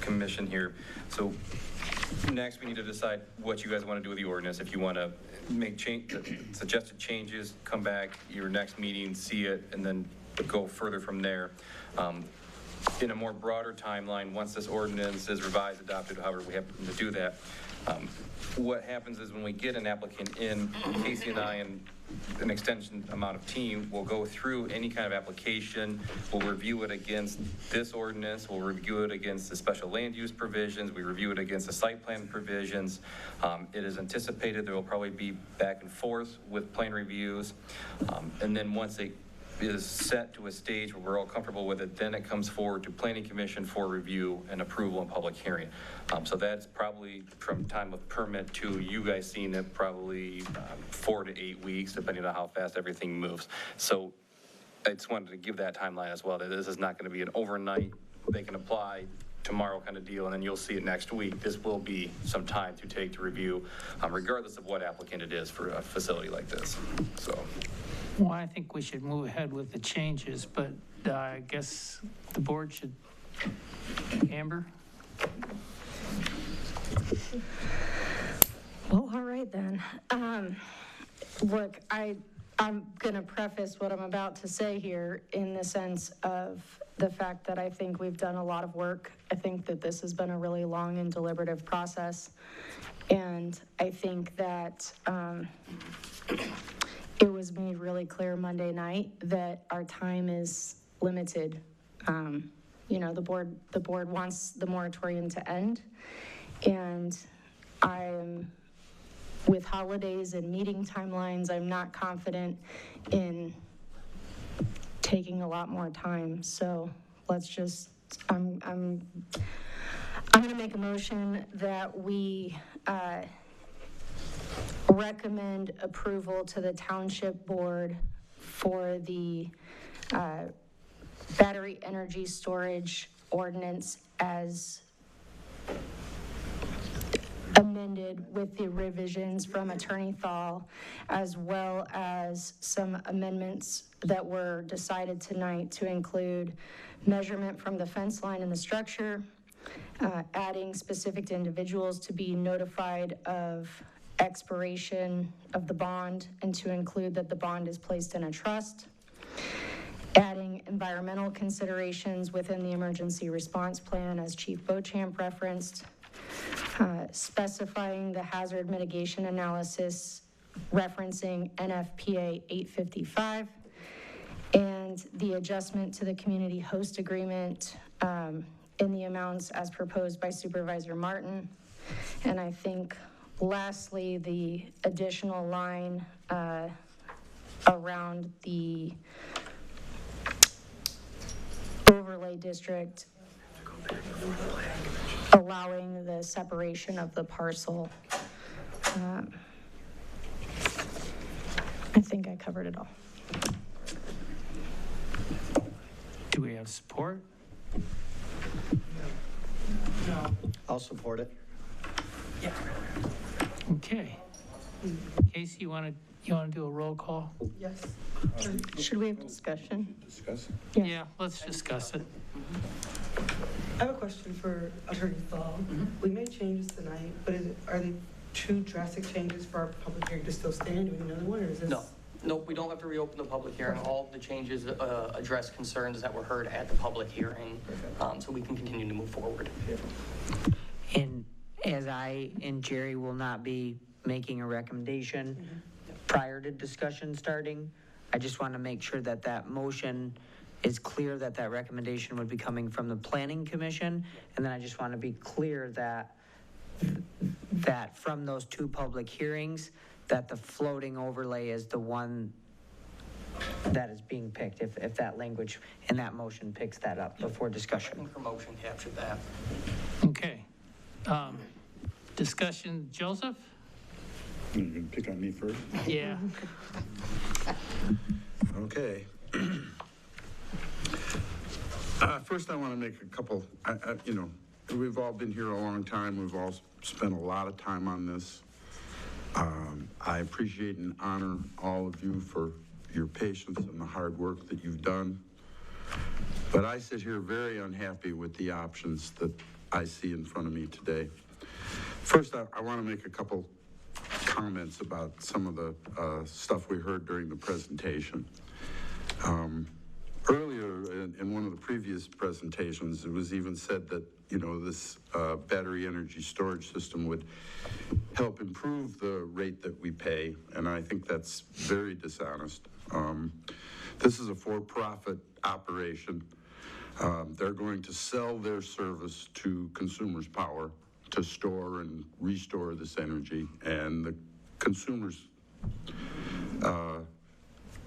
S7: commission here. So next, we need to decide what you guys want to do with the ordinance. If you want to make suggested changes, come back your next meeting, see it, and then go further from there. In a more broader timeline, once this ordinance is revised, adopted, however we have to do that, what happens is when we get an applicant in, Casey and I and an extension amount of team will go through any kind of application, we'll review it against this ordinance, we'll review it against the special land use provisions, we review it against the site plan provisions. It is anticipated there will probably be back and forth with plan reviews. And then once it is set to a stage where we're all comfortable with it, then it comes forward to Planning Commission for review and approval and public hearing. So that's probably from time of permit to you guys seeing it, probably 4 to 8 weeks, depending on how fast everything moves. So I just wanted to give that timeline as well, that this is not going to be an overnight, they can apply tomorrow kind of deal, and then you'll see it next week. This will be some time to take to review, regardless of what applicant it is for a facility like this. So.
S2: Well, I think we should move ahead with the changes, but I guess the board should. Amber?
S4: Well, all right then. Look, I'm going to preface what I'm about to say here in the sense of the fact that I think we've done a lot of work. I think that this has been a really long and deliberative process. And I think that it was made really clear Monday night that our time is limited. You know, the board wants the moratorium to end. And with holidays and meeting timelines, I'm not confident in taking a lot more time. So let's just, I'm going to make a motion that we recommend approval to the Township Board for the battery energy storage ordinance as amended with the revisions from Attorney Thal, as well as some amendments that were decided tonight to include measurement from the fence line in the structure, adding specific individuals to be notified of expiration of the bond and to include that the bond is placed in a trust, adding environmental considerations within the emergency response plan as Chief Beauchamp referenced, specifying the hazard mitigation analysis referencing NFPA 855, and the adjustment to the community host agreement in the amounts as proposed by Supervisor Martin. And I think lastly, the additional line around the overlay district allowing the separation of the parcel. I think I covered it all.
S2: Do we have support?
S3: No. I'll support it.
S2: Yeah. Okay. Casey, you want to do a roll call?
S10: Yes.
S4: Should we have discussion?
S5: Discuss?
S2: Yeah, let's discuss it.
S10: I have a question for Attorney Thal. We made changes tonight, but are they too drastic changes for our public hearing to still stand? Do we need another one, or is this?
S9: No. Nope, we don't have to reopen the public hearing. All of the changes address concerns that were heard at the public hearing, so we can continue to move forward.
S15: And as I and Jerry will not be making a recommendation prior to discussion starting, I just want to make sure that that motion is clear that that recommendation would be coming from the Planning Commission. And then I just want to be clear that from those two public hearings, that the floating overlay is the one that is being picked, if that language in that motion picks that up before discussion.
S9: I think her motion captured that.
S2: Okay. Discussion, Joseph?
S5: You're going to pick on me first?
S2: Yeah.
S5: Okay. First, I want to make a couple, we've all been here a long time. We've all spent a lot of time on this. I appreciate and honor all of you for your patience and the hard work that you've done. But I sit here very unhappy with the options that I see in front of me today. First, I want to make a couple comments about some of the stuff we heard during the presentation. Earlier in one of the previous presentations, it was even said that, you know, this battery energy storage system would help improve the rate that we pay, and I think that's very dishonest. This is a for-profit operation. They're going to sell their service to Consumers Power to store and restore this energy, and the consumers,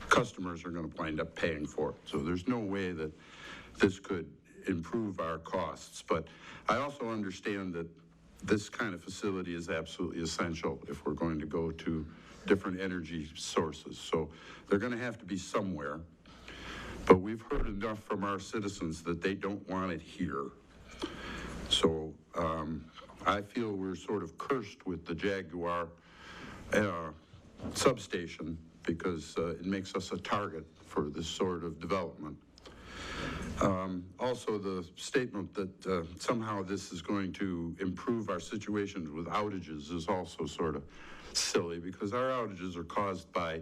S5: customers are going to wind up paying for it. So there's no way that this could improve our costs. But I also understand that this kind of facility is absolutely essential if we're going to go to different energy sources. So they're going to have to be somewhere. But we've heard enough from our citizens that they don't want it here. So I feel we're sort of cursed with the Jaguar substation because it makes us a target for this sort of development. Also, the statement that somehow this is going to improve our situations with outages is also sort of silly, because our outages are caused by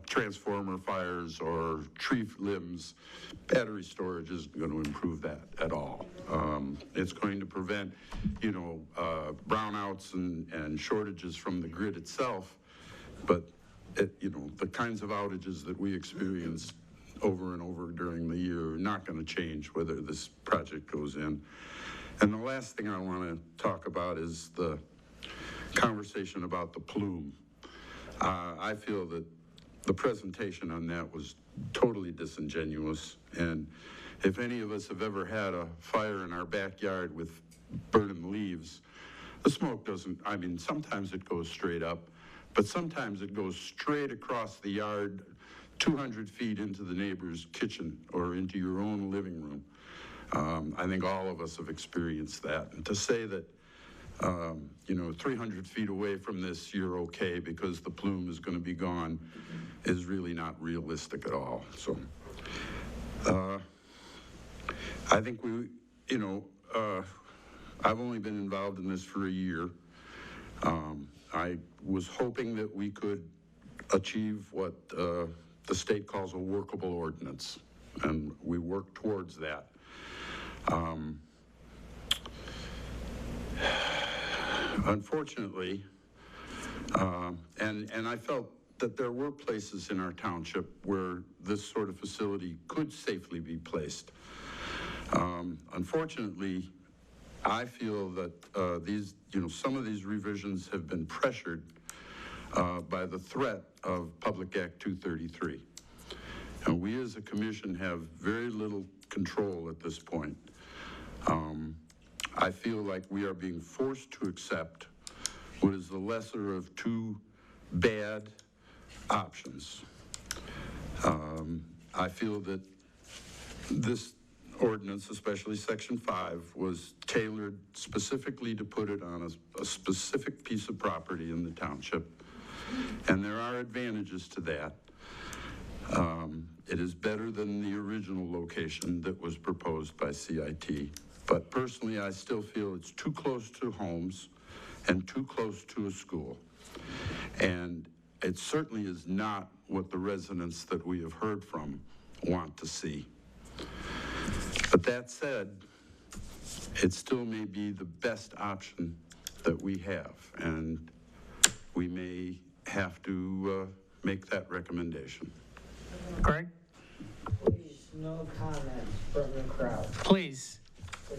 S5: transformer fires or tree limbs. Battery storage isn't going to improve that at all. It's going to prevent, you know, brownouts and shortages from the grid itself, but you know, the kinds of outages that we experience over and over during the year are not going to change whether this project goes in. And the last thing I want to talk about is the conversation about the plume. I feel that the presentation on that was totally disingenuous, and if any of us have ever had a fire in our backyard with burning leaves, the smoke doesn't, I mean, sometimes it goes straight up, but sometimes it goes straight across the yard, 200 feet into the neighbor's kitchen or into your own living room. I think all of us have experienced that. And to say that, you know, 300 feet away from this, you're okay because the plume is going to be gone, is really not realistic at all. So I think we, you know, I've only been involved in this for a year. I was hoping that we could achieve what the state calls a workable ordinance, and we work towards that. Unfortunately, and I felt that there were places in our township where this sort of facility could safely be placed. Unfortunately, I feel that these, you know, some of these revisions have been pressured by the threat of Public Act 233. And we as a commission have very little control at this point. I feel like we are being forced to accept what is the lesser of two bad options. I feel that this ordinance, especially Section 5, was tailored specifically to put it on a specific piece of property in the township, and there are advantages to that. It is better than the original location that was proposed by CIT, but personally I still feel it's too close to homes and too close to a school, and it certainly is not what the residents that we have heard from want to see. But that said, it still may be the best option that we have, and we may have to make that recommendation.
S2: Greg?
S15: Please, no comments from the crowd.
S2: Please,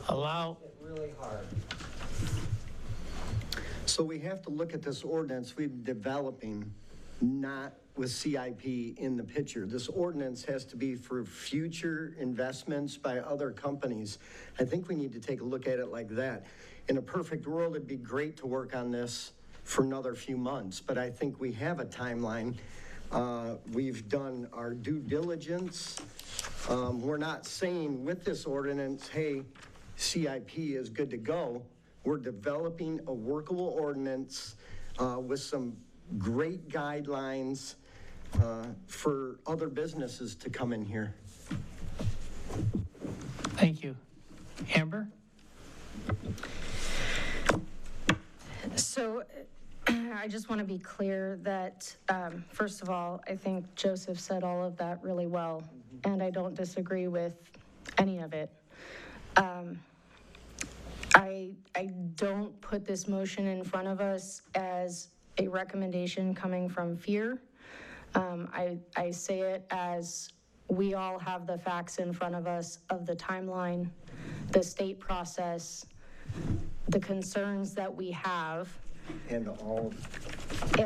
S2: allow.
S15: It's really hard.
S3: So we have to look at this ordinance we've been developing, not with CIP in the picture. This ordinance has to be for future investments by other companies. I think we need to take a look at it like that. In a perfect world, it'd be great to work on this for another few months, but I think we have a timeline. We've done our due diligence. We're not saying with this ordinance, hey, CIP is good to go. We're developing a workable ordinance with some great guidelines for other businesses to come in here.
S2: Thank you. Amber?
S4: So I just want to be clear that, first of all, I think Joseph said all of that really well, and I don't disagree with any of it. I don't put this motion in front of us as a recommendation coming from fear. I say it as we all have the facts in front of us of the timeline, the state process, the concerns that we have,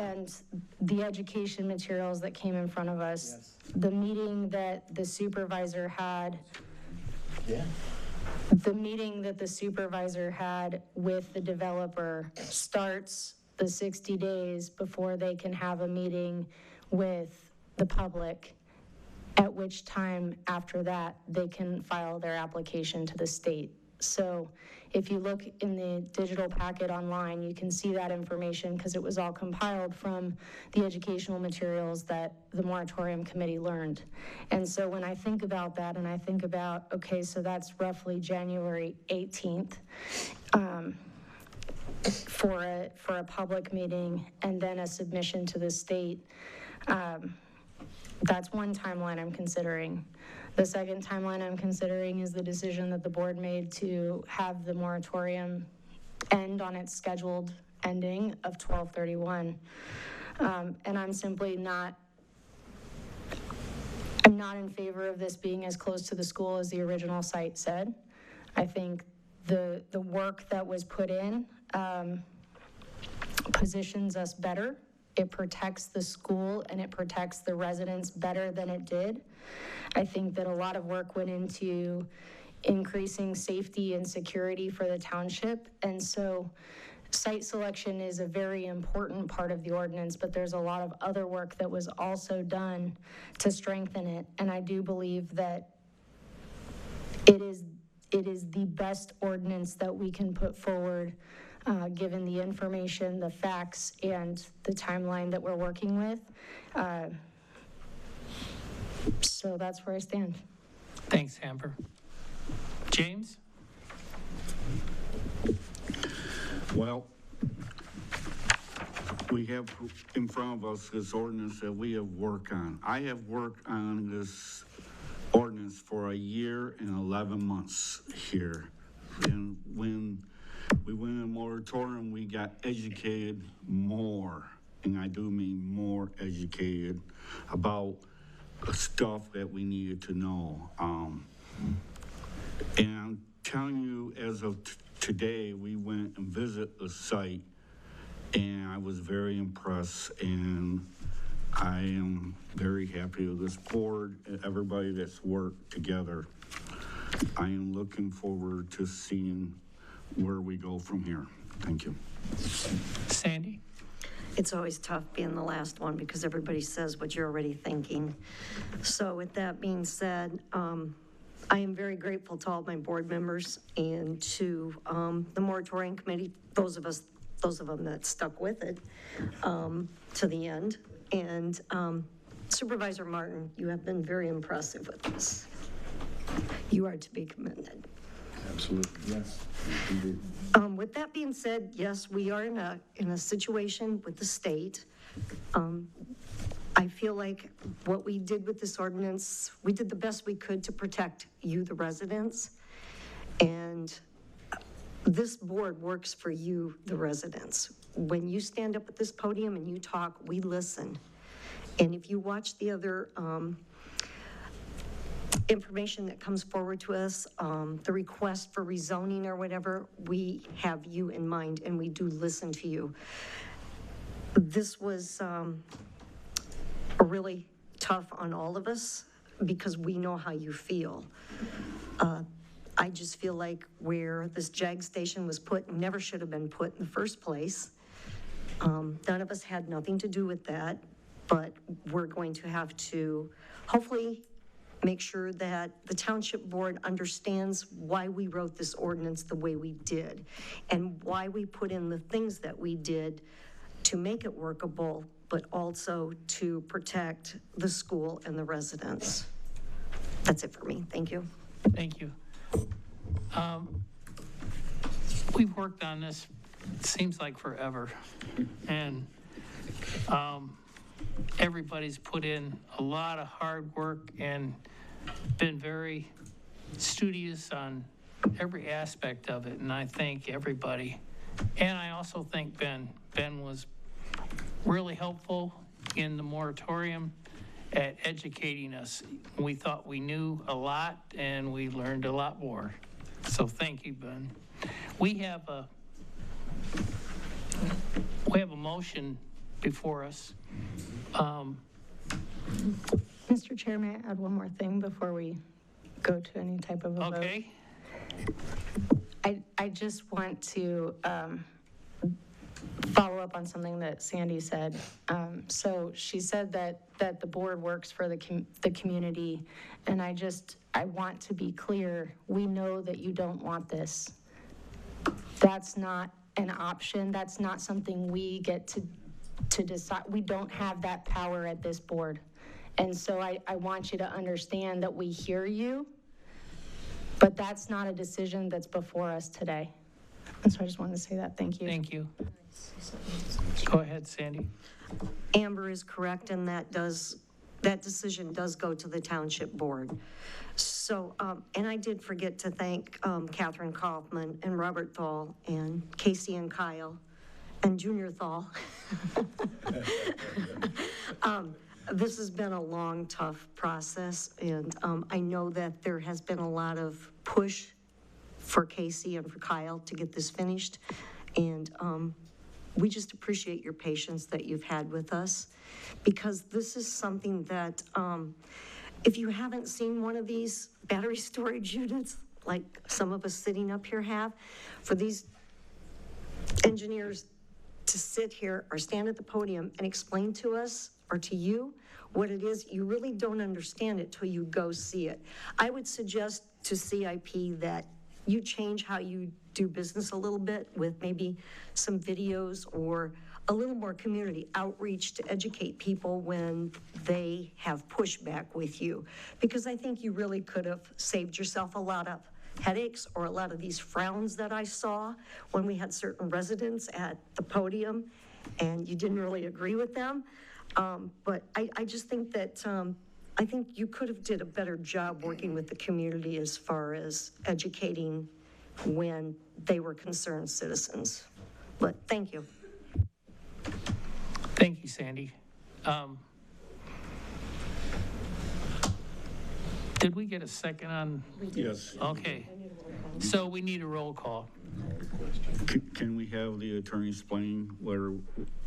S3: And
S4: the education materials that came in front of us, the meeting that the supervisor had. The meeting that the supervisor had with the developer starts the 60 days before they can have a meeting with the public, at which time after that they can file their application to the state. So if you look in the digital packet online, you can see that information because it was all compiled from the educational materials that the Moratorium Committee learned. And so when I think about that and I think about, okay, so that's roughly January 18th for a public meeting and then a submission to the state, that's one timeline I'm considering. The second timeline I'm considering is the decision that the board made to have the moratorium end on its scheduled ending of 12/31. And I'm simply not in favor of this being as close to the school as the original site said. I think the work that was put in positions us better. It protects the school and it protects the residents better than it did. I think that a lot of work went into increasing safety and security for the township. And so site selection is a very important part of the ordinance, but there's a lot of other work that was also done to strengthen it. And I do believe that it is the best ordinance that we can put forward, given the information, the facts, and the timeline that we're working with. So that's where I stand.
S2: Thanks, Amber. James?
S12: Well, we have in front of us this ordinance that we have worked on. I have worked on this ordinance for 1 year and 11 months here. And when we went in a moratorium, we got educated more, and I do mean more educated about stuff that we needed to know. And I'm telling you, as of today, we went and visited the site, and I was very impressed, and I am very happy with this board and everybody that's worked together. I am looking forward to seeing where we go from here. Thank you.
S2: Sandy?
S8: It's always tough being the last one because everybody says what you're already thinking. So with that being said, I am very grateful to all my board members and to the Moratorium Committee, those of them that stuck with it to the end. And Supervisor Martin, you have been very impressive with this. You are to be commended.
S5: Absolutely, yes, indeed.
S8: With that being said, yes, we are in a situation with the state. I feel like what we did with this ordinance, we did the best we could to protect you, the residents. And this board works for you, the residents. When you stand up at this podium and you talk, we listen. And if you watch the other information that comes forward to us, the request for rezoning or whatever, we have you in mind and we do listen to you. This was really tough on all of us because we know how you feel. I just feel like where this JAG station was put never should have been put in the first place. None of us had nothing to do with that, but we're going to have to hopefully make sure that the Township Board understands why we wrote this ordinance the way we did and why we put in the things that we did to make it workable, but also to protect the school and the residents. That's it for me. Thank you.
S2: Thank you. We've worked on this, it seems like forever, and everybody's put in a lot of hard work and been very studious on every aspect of it, and I thank everybody. And I also thank Ben. Ben was really helpful in the moratorium at educating us. We thought we knew a lot, and we learned a lot more. So thank you, Ben. We have a motion before us.
S4: Mr. Chair, may I add one more thing before we go to any type of a vote?
S2: Okay.
S4: I just want to follow up on something that Sandy said. So she said that the board works for the community, and I want to be clear, we know that you don't want this. That's not an option. That's not something we get to decide. We don't have that power at this board. And so I want you to understand that we hear you, but that's not a decision that's before us today. And so I just wanted to say that. Thank you.
S2: Thank you. Go ahead, Sandy.
S8: Amber is correct, and that decision does go to the Township Board. So, and I did forget to thank Catherine Kaufman and Robert Thal and Casey and Kyle and Junior Thal. This has been a long, tough process, and I know that there has been a lot of push for Casey and for Kyle to get this finished, and we just appreciate your patience that you've had with us, because this is something that, if you haven't seen one of these battery storage units, like some of us sitting up here have, for these engineers to sit here or stand at the podium and explain to us or to you what it is, you really don't understand it till you go see it. I would suggest to CIP that you change how you do business a little bit with maybe some videos or a little more community outreach to educate people when they have pushback with you. Because I think you really could have saved yourself a lot of headaches or a lot of these frowns that I saw when we had certain residents at the podium and you didn't really agree with them. But I just think that I think you could have did a better job working with the community as far as educating when they were concerned citizens. But thank you.
S2: Thank you, Sandy. Did we get a second on?
S12: Yes.
S2: Okay. So we need a roll call.
S12: Can we have the attorney explain whether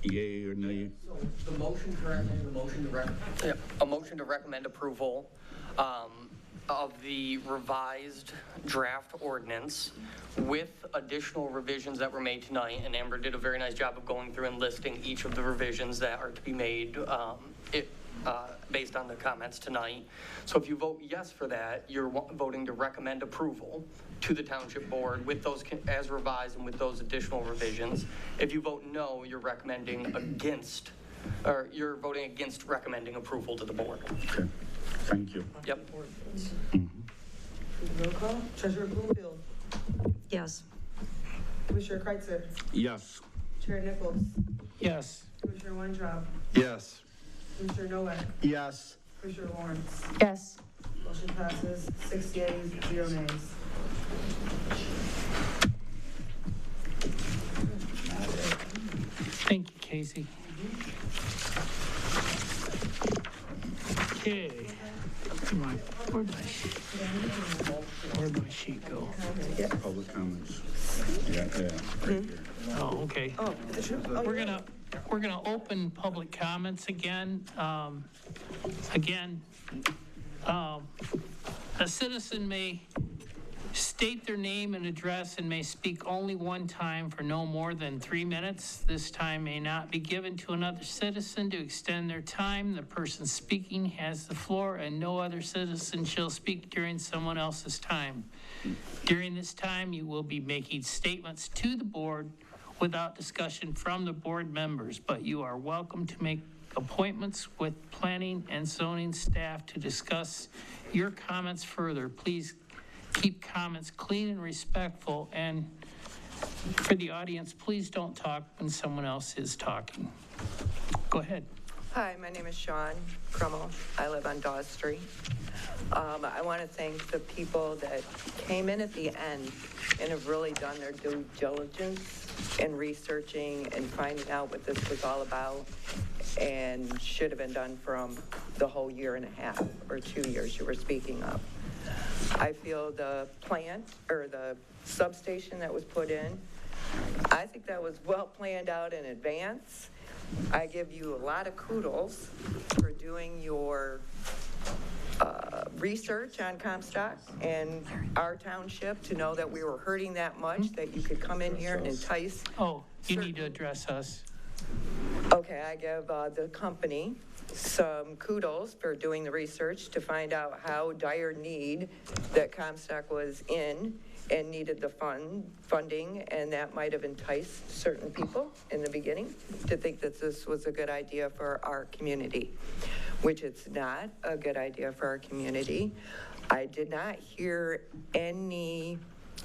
S12: yay or nay?
S9: So the motion a motion to recommend approval of the revised draft ordinance with additional revisions that were made tonight, and Amber did a very nice job of going through and listing each of the revisions that are to be made based on the comments tonight. So if you vote yes for that, you're voting to recommend approval to the Township Board with those as revised and with those additional revisions. If you vote no, you're recommending against, or you're voting against recommending approval to the board.
S12: Okay, thank you.
S9: Yep.
S10: Roll call. Treasurer Bloomfield.
S8: Yes.
S10: Commissioner Kreitzer.
S12: Yes.
S10: Chair Nichols.
S2: Yes.
S10: Commissioner Weintraub.
S5: Yes.
S10: Commissioner Nowak.
S3: Yes.
S10: Commissioner Lawrence.
S4: Yes.
S10: Motion passes 6 yeas, 0 nays.
S2: Thank you, Casey. Okay. Come on, where'd my sheet go?
S12: Public comments. Yeah. Right here.
S2: Oh, okay. We're gonna open public comments again. A citizen may state their name and address and may speak only one time for no more than 3 minutes. This time may not be given to another citizen to extend their time. The person speaking has the floor, and no other citizen shall speak during someone else's time. During this time, you will be making statements to the board without discussion from the board members, but you are welcome to make appointments with planning and zoning staff to discuss your comments further. Please keep comments clean and respectful, and for the audience, please don't talk when someone else is talking. Go ahead.
S13: Hi, my name is Sean Crummel. I live on Dawes Street. I want to thank the people that came in at the end and have really done their due diligence in researching and finding out what this was all about, and should have been done from the whole year and a half or 2 years you were speaking of. I feel the plant or the substation that was put in, I think that was well planned out in advance. I give you a lot of kudos for doing your research on Comstock and our township to know that we were hurting that much, that you could come in here and entice.
S2: Oh, you need to address us.
S13: Okay, I give the company some kudos for doing the research to find out how dire need that Comstock was in and needed the funding, and that might have enticed certain people in the beginning to think that this was a good idea for our community, which it's not a good idea for our community. I did not hear any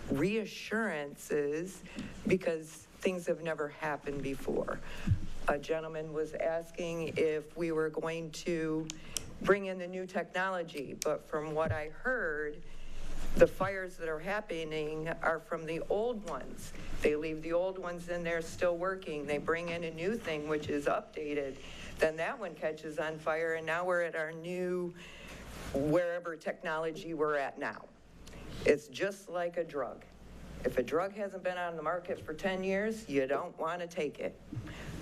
S13: reassurances because things have never happened before. A gentleman was asking if we were going to bring in the new technology, but from what I heard, the fires that are happening are from the old ones. They leave the old ones in there still working. They bring in a new thing, which is updated. Then that one catches on fire, and now we're at our new, wherever technology we're at now. It's just like a drug. If a drug hasn't been on the market for 10 years, you don't want to take it.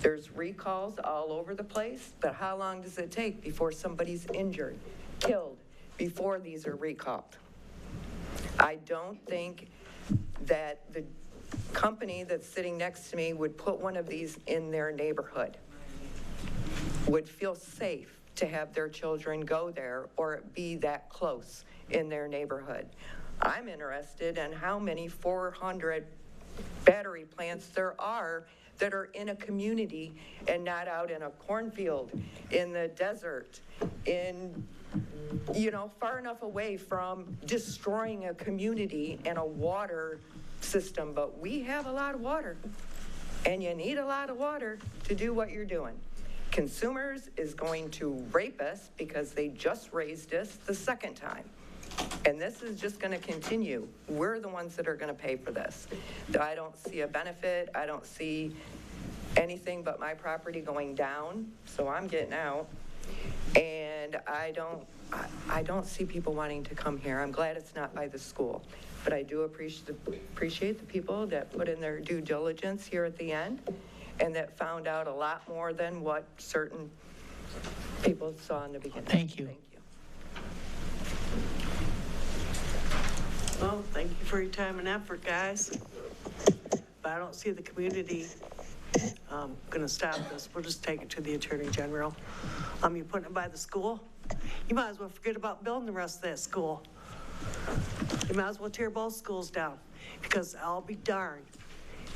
S13: There's recalls all over the place, but how long does it take before somebody's injured, killed, before these are recalled? I don't think that the company that's sitting next to me would put one of these in their neighborhood, would feel safe to have their children go there or it be that close in their neighborhood. I'm interested in how many 400 battery plants there are that are in a community and not out in a cornfield, in the desert, in, far enough away from destroying a community and a water system. But we have a lot of water, and you need a lot of water to do what you're doing. Consumers is going to rape us because they just raised us the second time. And this is just going to continue. We're the ones that are going to pay for this. I don't see a benefit. I don't see anything but my property going down, so I'm getting out. And I don't see people wanting to come here. I'm glad it's not by the school. But I do appreciate the people that put in their due diligence here at the end and that found out a lot more than what certain people saw in the beginning.
S2: Thank you.
S13: Thank you.
S14: Well, thank you for your time and effort, guys. But I don't see the community going to stop this. We'll just take it to the Attorney General. You're putting it by the school. You might as well forget about building the rest of that school. You might as well tear both schools down, because I'll be darned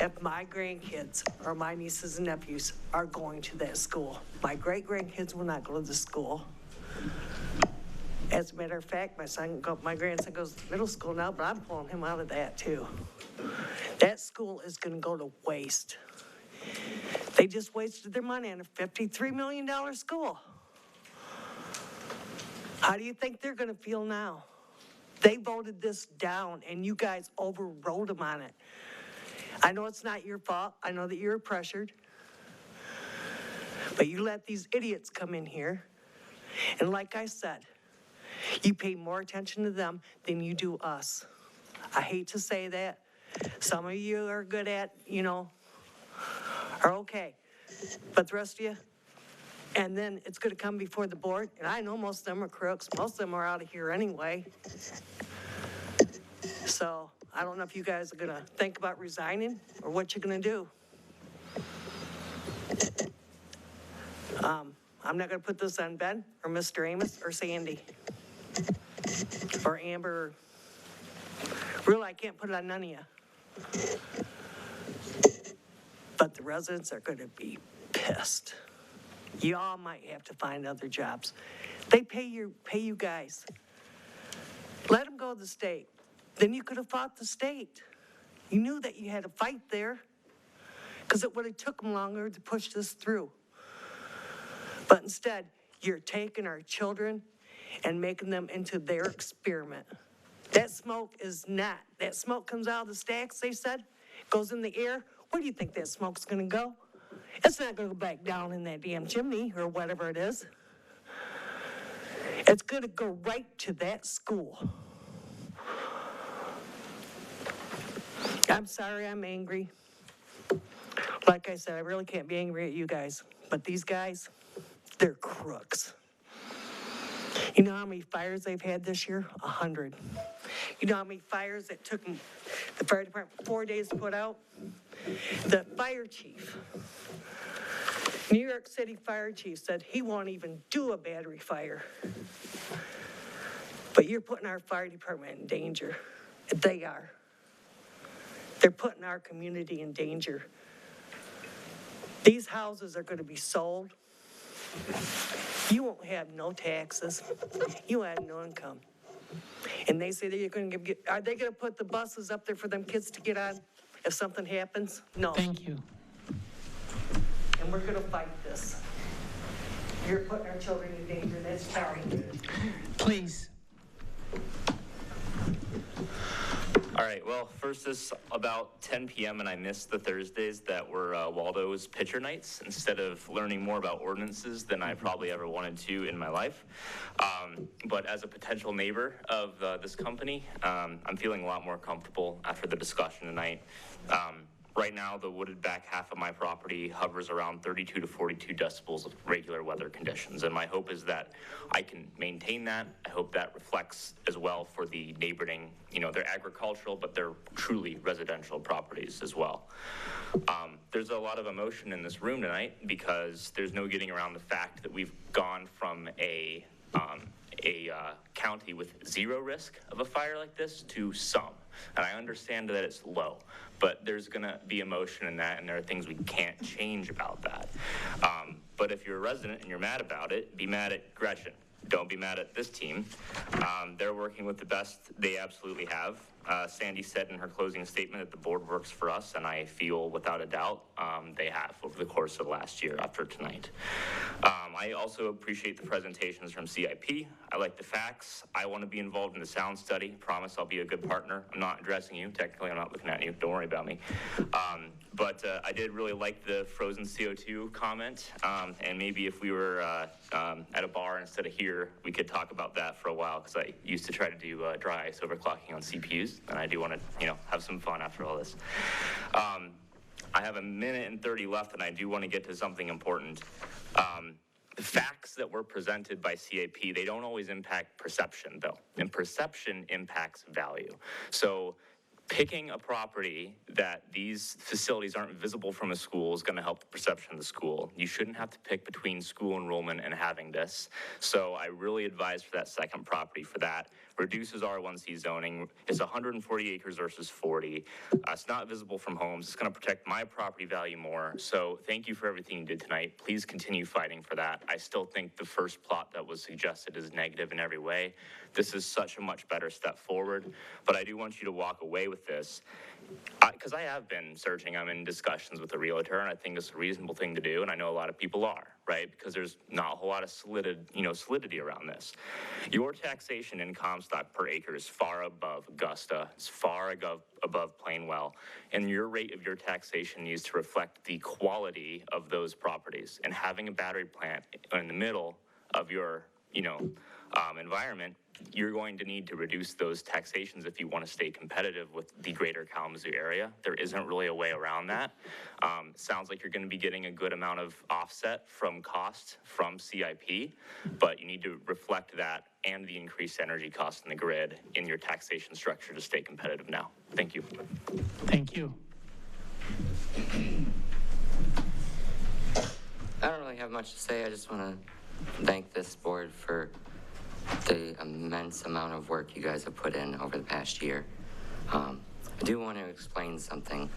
S14: if my grandkids or my nieces and nephews are going to that school. My great-grandkids will not go to the school. As a matter of fact, my grandson goes to middle school now, but I'm pulling him out of that too. That school is going to go to waste. They just wasted their money on a $53 million school. How do you think they're going to feel now? They voted this down, and you guys overrode them on it. I know it's not your fault. I know that you're pressured. But you let these idiots come in here, and like I said, you pay more attention to them than you do us. I hate to say that. Some of you are good at, are okay. But the rest of you, and then it's going to come before the board. And I know most of them are crooks. Most of them are out of here anyway. So I don't know if you guys are going to think about resigning or what you're going to do. I'm not going to put this on Ben or Mr. Amos or Sandy or Amber. Really, I can't put it on none of you. But the residents are going to be pissed. Y'all might have to find other jobs. They pay you guys. Let them go to the state. then you could have fought the state. You knew that you had to fight there, because it would have took them longer to push this through. But instead, you're taking our children and making them into their experiment. That smoke is not. That smoke comes out of the stacks, they said, goes in the air. Where do you think that smoke's gonna go? It's not gonna go back down in that damn chimney or whatever it is. It's gonna go right to that school. I'm sorry, I'm angry. Like I said, I really can't be angry at you guys, but these guys, they're crooks. You know how many fires they've had this year? 100. You know how many fires it took them, the fire department 4 days to put out? The fire chief, New York City fire chief, said he won't even do a battery fire. But you're putting our fire department in danger. They are. They're putting our community in danger. These houses are going to be sold. You won't have no taxes. You have no income. And they say they're going to get, are they going to put the buses up there for them kids to get on if something happens? No.
S2: Thank you.
S14: And we're going to fight this. You're putting our children in danger, that's telling.
S2: Please.
S11: All right, well, first is about 10 p.m. and I missed the Thursdays that were Waldo's pitcher nights instead of learning more about ordinances than I probably ever wanted to in my life. But as a potential neighbor of this company, I'm feeling a lot more comfortable after the discussion tonight. Right now, the wooded back half of my property hovers around 32 to 42 decibels of regular weather conditions. And my hope is that I can maintain that. I hope that reflects as well for the neighboring, you know, they're agricultural, but they're truly residential properties as well. There's a lot of emotion in this room tonight because there's no getting around the fact that we've gone from a county with zero risk of a fire like this to some. And I understand that it's low, but there's gonna be emotion in that, and there are things we can't change about that. But if you're a resident and you're mad about it, be mad at Gretchen. Don't be mad at this team. They're working with the best they absolutely have. Sandy said in her closing statement that the board works for us, and I feel without a doubt they have over the course of last year after tonight. I also appreciate the presentations from CIP. I like the facts. I want to be involved in the sound study. Promise I'll be a good partner. I'm not addressing you. Technically, I'm not looking at you. Don't worry about me. But I did really like the frozen CO2 comment. And maybe if we were at a bar instead of here, we could talk about that for a while, because I used to try to do dry ice overclocking on CPUs, and I do want to, you know, have some fun after all this. I have 1 minute and 30 left, and I do want to get to something important. The facts that were presented by CAP, they don't always impact perception, though, and perception impacts value. So picking a property that these facilities aren't visible from a school is going to help the perception of the school. You shouldn't have to pick between school enrollment and having this. So I really advise for that second property for that. Reduces R1C zoning. It's 140 acres versus 40. It's not visible from homes. It's going to protect my property value more. So thank you for everything you did tonight. Please continue fighting for that. I still think the first plot that was suggested is negative in every way. This is such a much better step forward. But I do want you to walk away with this, because I have been searching. I'm in discussions with a realtor, and I think it's a reasonable thing to do, and I know a lot of people are, right? Because there's not a whole lot of solidity around this. Your taxation in Comstock per acre is far above Augusta. It's far above Plainwell, and your rate of your taxation needs to reflect the quality of those properties. And having a battery plant in the middle of your, environment, you're going to need to reduce those taxations if you want to stay competitive with the greater Kalamazoo area. There isn't really a way around that. Sounds like you're going to be getting a good amount of offset from cost from CIP, but you need to reflect that and the increased energy cost in the grid in your taxation structure to stay competitive now. Thank you.
S2: Thank you.
S20: I don't really have much to say. I just want to thank this board for the immense amount of work you guys have put in over the past year. I do want to explain something,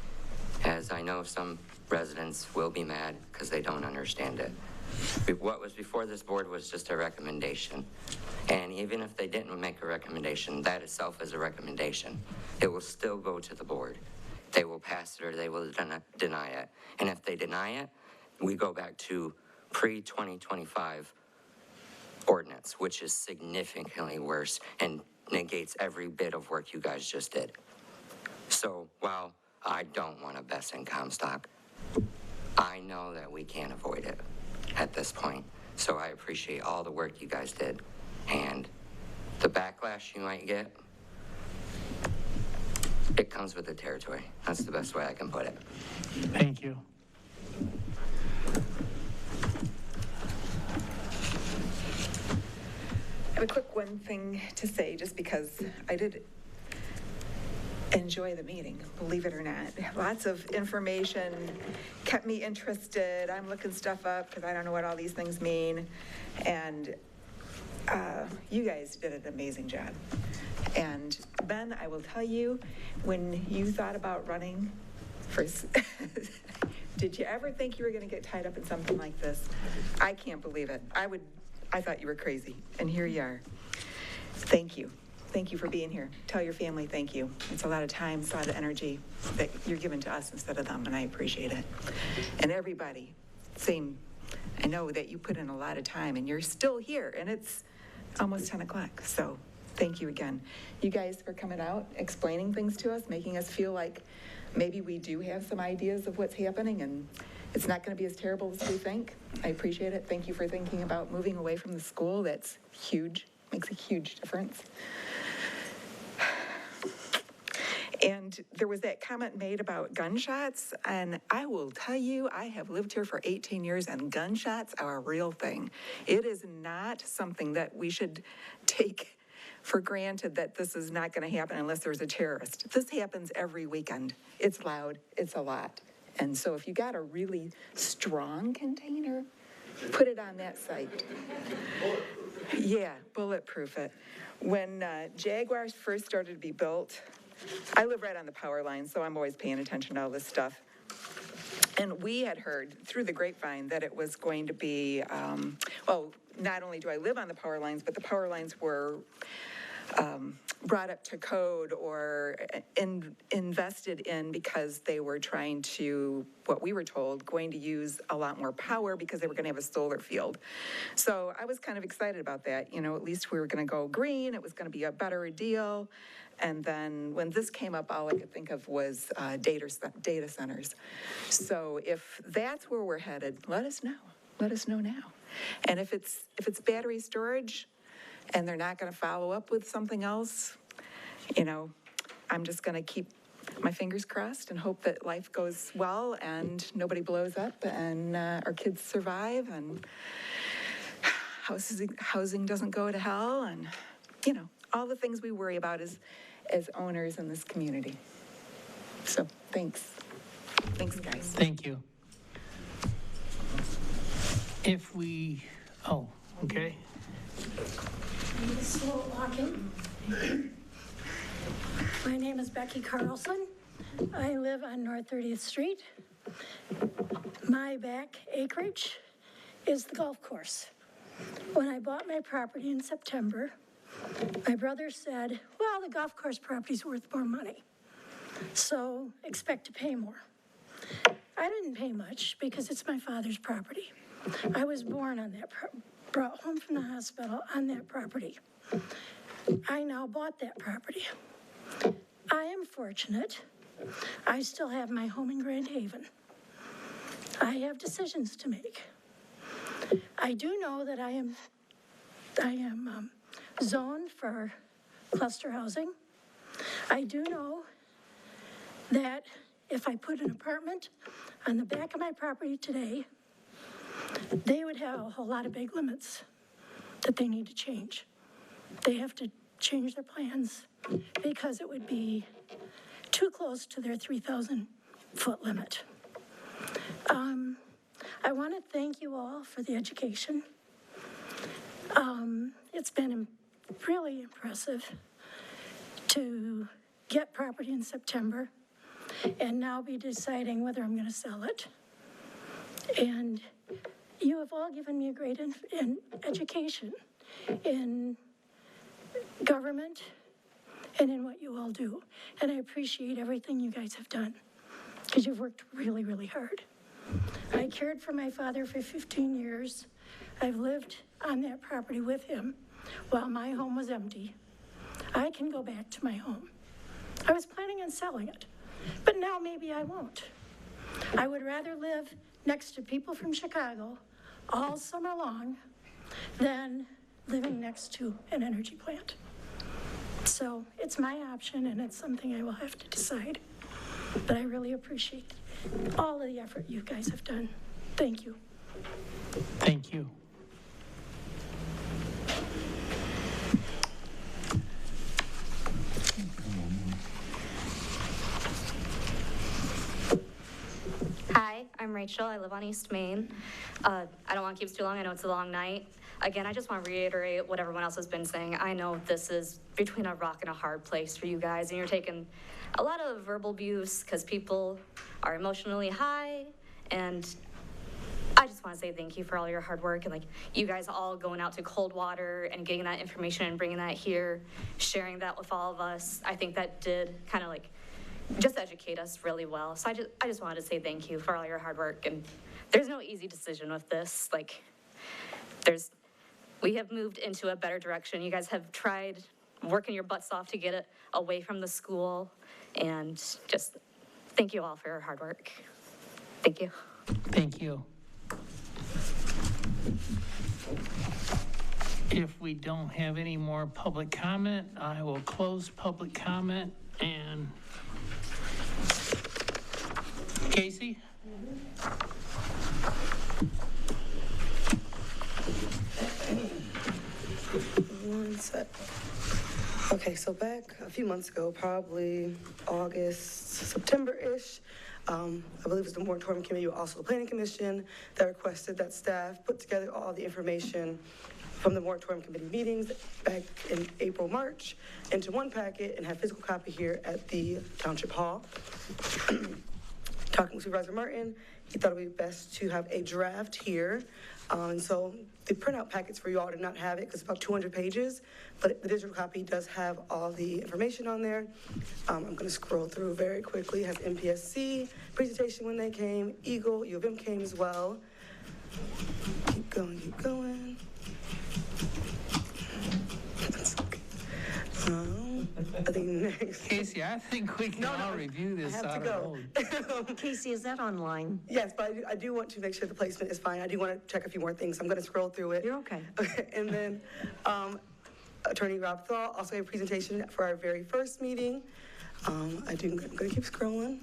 S20: as I know some residents will be mad because they don't understand it. What was before this board was just a recommendation. And even if they didn't make a recommendation, that itself is a recommendation. It will still go to the board. They will pass it or they will deny it. And if they deny it, we go back to pre-2025 ordinance, which is significantly worse and negates every bit of work you guys just did. So while I don't want to best in Comstock, I know that we can't avoid it at this point. So I appreciate all the work you guys did. And the backlash you might get, it comes with the territory. That's the best way I can put it.
S2: Thank you.
S13: I have a quick one thing to say, just because I did enjoy the meeting, believe it or not. Lots of information, kept me interested. I'm looking stuff up because I don't know what all these things mean. And you guys did an amazing job. And Ben, I will tell you, when you thought about running for, did you ever think you were going to get tied up in something like this? I can't believe it. I thought you were crazy, and here you are. Thank you. Thank you for being here. Tell your family thank you. It's a lot of time, it's a lot of energy that you're giving to us instead of them, and I appreciate it. And everybody, same. I know that you put in a lot of time, and you're still here, and it's almost 10 o'clock, so thank you again. You guys for coming out, explaining things to us, making us feel like maybe we do have some ideas of what's happening, and it's not going to be as terrible as we think. I appreciate it. Thank you for thinking about moving away from the school. That's huge, makes a huge difference. And there was that comment made about gunshots, and I will tell you, I have lived here for 18 years, and gunshots are a real thing. It is not something that we should take for granted that this is not going to happen unless there's a terrorist. This happens every weekend. It's loud, it's a lot. And so if you got a really strong container, put it on that site. Yeah, bulletproof it. When Jaguars first started to be built, I live right on the power line, so I'm always paying attention to all this stuff. And we had heard through the grapevine that it was going to be, well, not only do I live on the power lines, but the power lines were brought up to code or invested in because they were trying to, what we were told, going to use a lot more power because they were going to have a solar field. So I was kind of excited about that. You know, at least we were going to go green. It was going to be a better deal. And then when this came up, all I could think of was data centers. So if that's where we're headed, let us know. Let us know now. And if it's battery storage, and they're not going to follow up with something else, you know, I'm just going to keep my fingers crossed and hope that life goes well and nobody blows up and our kids survive and housing doesn't go to hell and, you know, all the things we worry about as owners in this community. So thanks. Thanks, guys.
S2: Thank you. Okay.
S18: Slow walking. My name is Becky Carlson. I live on North 30th Street. My back acreage is the golf course. When I bought my property in September, my brother said, well, the golf course property's worth more money, so expect to pay more. I didn't pay much because it's my father's property. I was born on that brought home from the hospital on that property. I now bought that property. I am fortunate. I still have my home in Grand Haven. I have decisions to make. I do know that I am zoned for cluster housing. I do know that if I put an apartment on the back of my property today, they would have a whole lot of big limits that they need to change. They have to change their plans because it would be too close to their 3,000-foot limit. I want to thank you all for the education. It's been really impressive to get property in September and now be deciding whether I'm going to sell it. And You have all given me a great in education in government and in what you all do. And I appreciate everything you guys have done because you've worked really, really hard. I cared for my father for 15 years. I've lived on that property with him while my home was empty. I can go back to my home. I was planning on selling it, but now maybe I won't. I would rather live next to people from Chicago all summer long than living next to an energy plant. So it's my option and it's something I will have to decide. But I really appreciate all of the effort you guys have done. Thank you.
S2: Thank you.
S17: Hi, I'm Rachel. I live on East Main. I don't want to keep this too long. I know it's a long night. Again, I just want to reiterate what everyone else has been saying. I know this is between a rock and a hard place for you guys, and you're taking a lot of verbal abuse because people are emotionally high, and I just want to say thank you for all your hard work and like you guys all going out to Coldwater and getting that information and bringing that here, sharing that with all of us. I think that did kind of like just educate us really well. So I just wanted to say thank you for all your hard work. And there's no easy decision with this. Like we have moved into a better direction. You guys have tried working your butts off to get it away from the school. And just thank you all for your hard work. Thank you.
S2: Thank you. If we don't have any more public comment, I will close public comment. And Casey?
S10: One sec. Okay, so back a few months ago, probably August, September-ish, I believe it was the Moratorium Committee, also the Planning Commission, that requested that staff put together all the information from the Moratorium Committee meetings back in April, March, into one packet and have physical copy here at the Township Hall. Talking with Supervisor Martin, he thought it would be best to have a draft here. And so the printout packets for you all did not have it because it's about 200 pages, but the digital copy does have all the information on there. I'm going to scroll through very quickly. It has MPSC presentation when they came, Eagle, U of M came as well. Keep going, keep going. I think next.
S2: Casey, I think we can all review this
S10: I have
S2: on
S10: to
S2: our
S10: go.
S2: own.
S8: Casey, is that online?
S10: Yes, but I do want to make sure the placement is fine. I do want to check a few more things. I'm going to scroll through it.
S8: You're okay.
S10: Okay, and then Attorney Rob Thaw also gave a presentation for our very first meeting. I'm going to keep scrolling.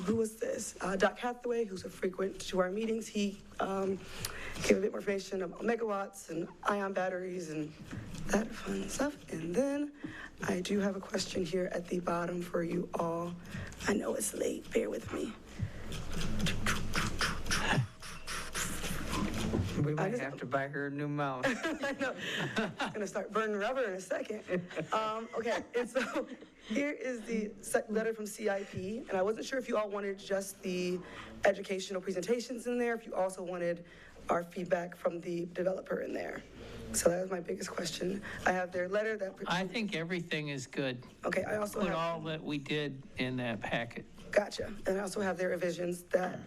S10: Who was this? Doc Hathaway, who's a frequent to our meetings. He gave a bit more information about megawatts and ion batteries and that fun stuff. And then I do have a question here at the bottom for you all. I know it's late, bear with me.
S15: We might have to buy her a new mouse.
S10: I know. I'm gonna start burning rubber in a second. Okay, and so here is the letter from CIP, and I wasn't sure if you all wanted just the educational presentations in there, if you also wanted our feedback from the developer in there. So that was my biggest question. I have their letter that.
S2: I think everything is good.
S10: Okay, I also
S2: put
S10: have
S2: all that we did in that packet.
S10: Gotcha. And I also have their revisions that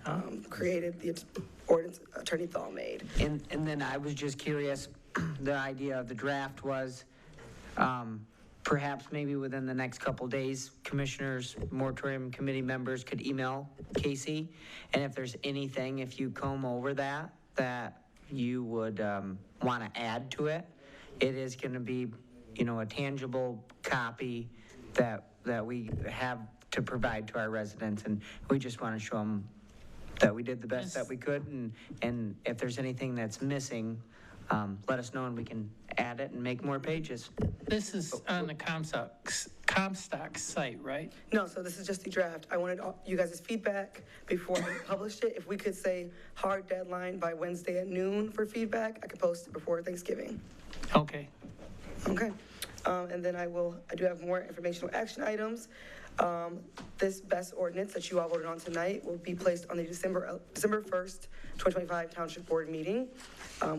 S10: created the ordinance Attorney Thaw made.
S15: And then I was just curious, the idea of the draft was perhaps maybe within the next couple days, commissioners, moratorium committee members could email Casey. And if there's anything, if you comb over that you would want to add to it, it is going to be, a tangible copy that we have to provide to our residents. And we just want to show them that we did the best that we could. And if there's anything that's missing, let us know and we can add it and make more pages.
S2: This is on the Comstock site, right?
S10: No, so this is just the draft. I wanted you guys' feedback before I published it. If we could say hard deadline by Wednesday at noon for feedback, I could post it before Thanksgiving.
S2: Okay.
S10: Okay. And then I do have more informational action items. This best ordinance that you all voted on tonight will be placed on the December 1st, 2025 Township Board meeting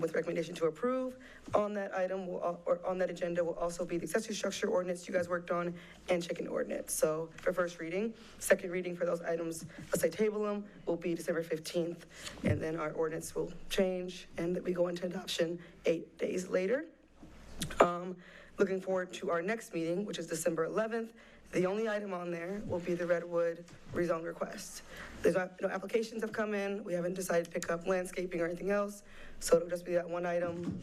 S10: with recommendation to approve. On that item, or on that agenda will also be the accessory structure ordinance you guys worked on and chicken ordinance. So for first reading, second reading for those items, let's say table them, will be December 15th. And then our ordinance will change and we go into adoption 8 days later. Looking forward to our next meeting, which is December 11th. The only item on there will be the Redwood rezone request. There's no applications have come in. We haven't decided to pick up landscaping or anything else. So it'll just be that one item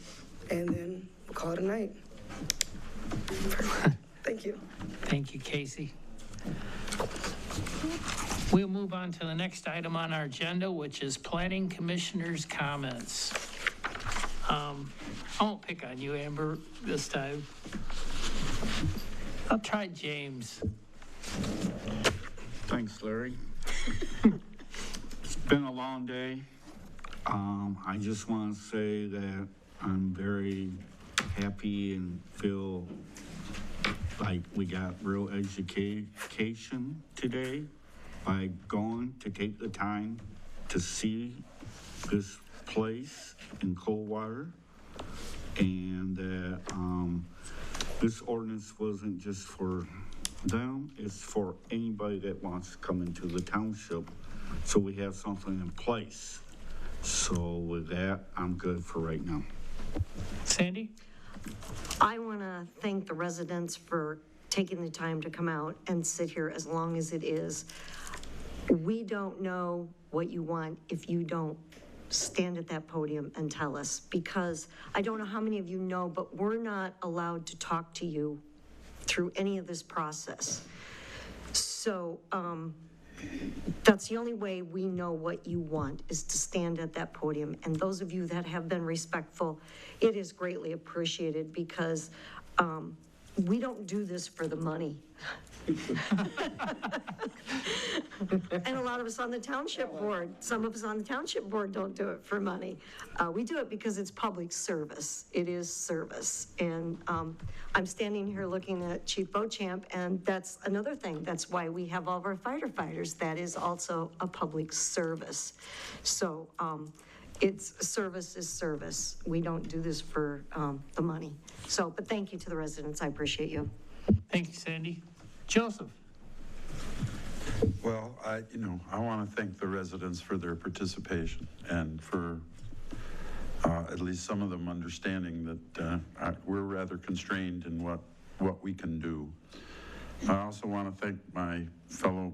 S10: and then we'll call it a night. Thank you.
S2: Thank you, Casey. We'll move on to the next item on our agenda, which is Planning Commissioner's comments. I won't pick on you, Amber, this time. I'll try James.
S12: Thanks, Larry. It's been a long day. I just want to say that I'm very happy and feel like we got real education today by going to take the time to see this place in Coldwater, and that this ordinance wasn't just for them, it's for anybody that wants to come into the township, so we have something in place. So with that, I'm good for right now.
S2: Sandy?
S8: I want to thank the residents for taking the time to come out and sit here as long as it is. We don't know what you want if you don't stand at that podium and tell us, because I don't know how many of you know, but we're not allowed to talk to you through any of this process. So that's the only way we know what you want, is to stand at that podium. And those of you that have been respectful, it is greatly appreciated, because we don't do this for the money. And a lot of us on the Township Board, some of us on the Township Board don't do it for money. We do it because it's public service. It is service. And I'm standing here looking at Chief Beauchamp, and that's another thing. That's why we have all of our firefighters. That is also a public service. So it's service is service. We don't do this for the money. So, but thank you to the residents. I appreciate you.
S2: Thank you, Sandy. Joseph?
S5: Well, I want to thank the residents for their participation and for at least some of them understanding that we're rather constrained in what we can do. I also want to thank my fellow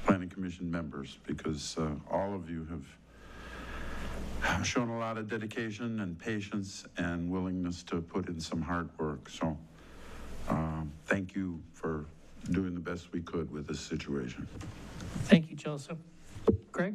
S5: Planning Commission members, because all of you have shown a lot of dedication and patience and willingness to put in some hard work. So thank you for doing the best we could with this situation.
S2: Thank you, Joseph. Greg?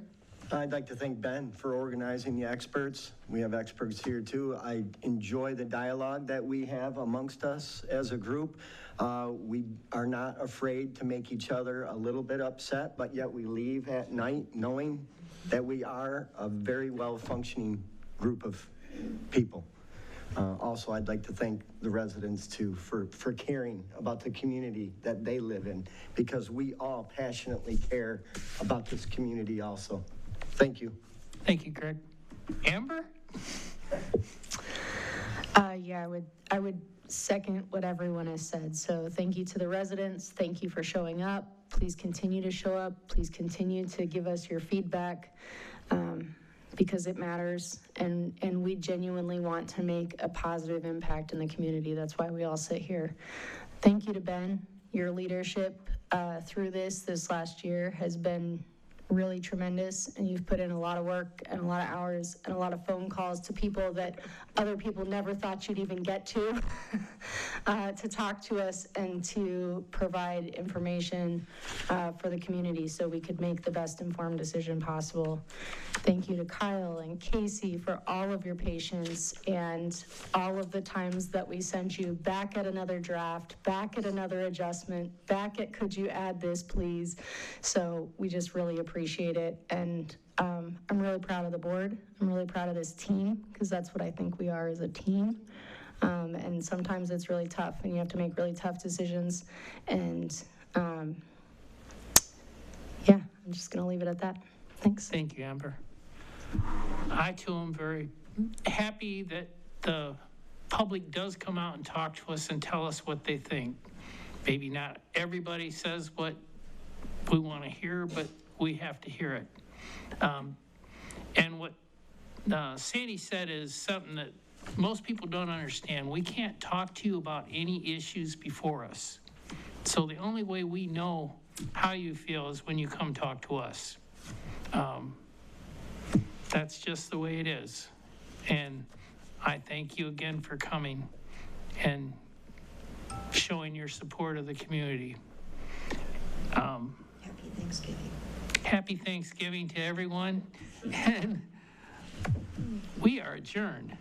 S3: I'd like to thank Ben for organizing the experts. We have experts here too. I enjoy the dialogue that we have amongst us as a group. We are not afraid to make each other a little bit upset, but yet we leave at night knowing that we are a very well-functioning group of people. Also, I'd like to thank the residents too for caring about the community that they live in, because we all passionately care about this community also. Thank you.
S2: Thank you, Greg. Amber?
S4: Yeah, I would second what everyone has said. So thank you to the residents. Thank you for showing up. Please continue to show up. Please continue to give us your feedback, because it matters, and we genuinely want to make a positive impact in the community. That's why we all sit here. Thank you to Ben. Your leadership through this last year has been really tremendous, and you've put in a lot of work and a lot of hours and a lot of phone calls to people that other people never thought you'd even get to talk to us and to provide information for the community so we could make the best informed decision possible. Thank you to Kyle and Casey for all of your patience and all of the times that we sent you back at another draft, back at another adjustment, back at could you add this please. So we just really appreciate it, and I'm really proud of the board. I'm really proud of this team, because that's what I think we are, as a team. And sometimes it's really tough, and you have to make really tough decisions. And yeah, I'm just going to leave it at that. Thanks.
S2: Thank you, Amber. I too am very happy that the public does come out and talk to us and tell us what they think. Maybe not everybody says what we want to hear, but we have to hear it. And what Sandy said is something that most people don't understand. We can't talk to you about any issues before us. So the only way we know how you feel is when you come talk to us. That's just the way it is. And I thank you again for coming and showing your support of the community.
S8: Happy Thanksgiving.
S2: Happy Thanksgiving to everyone. And we are adjourned.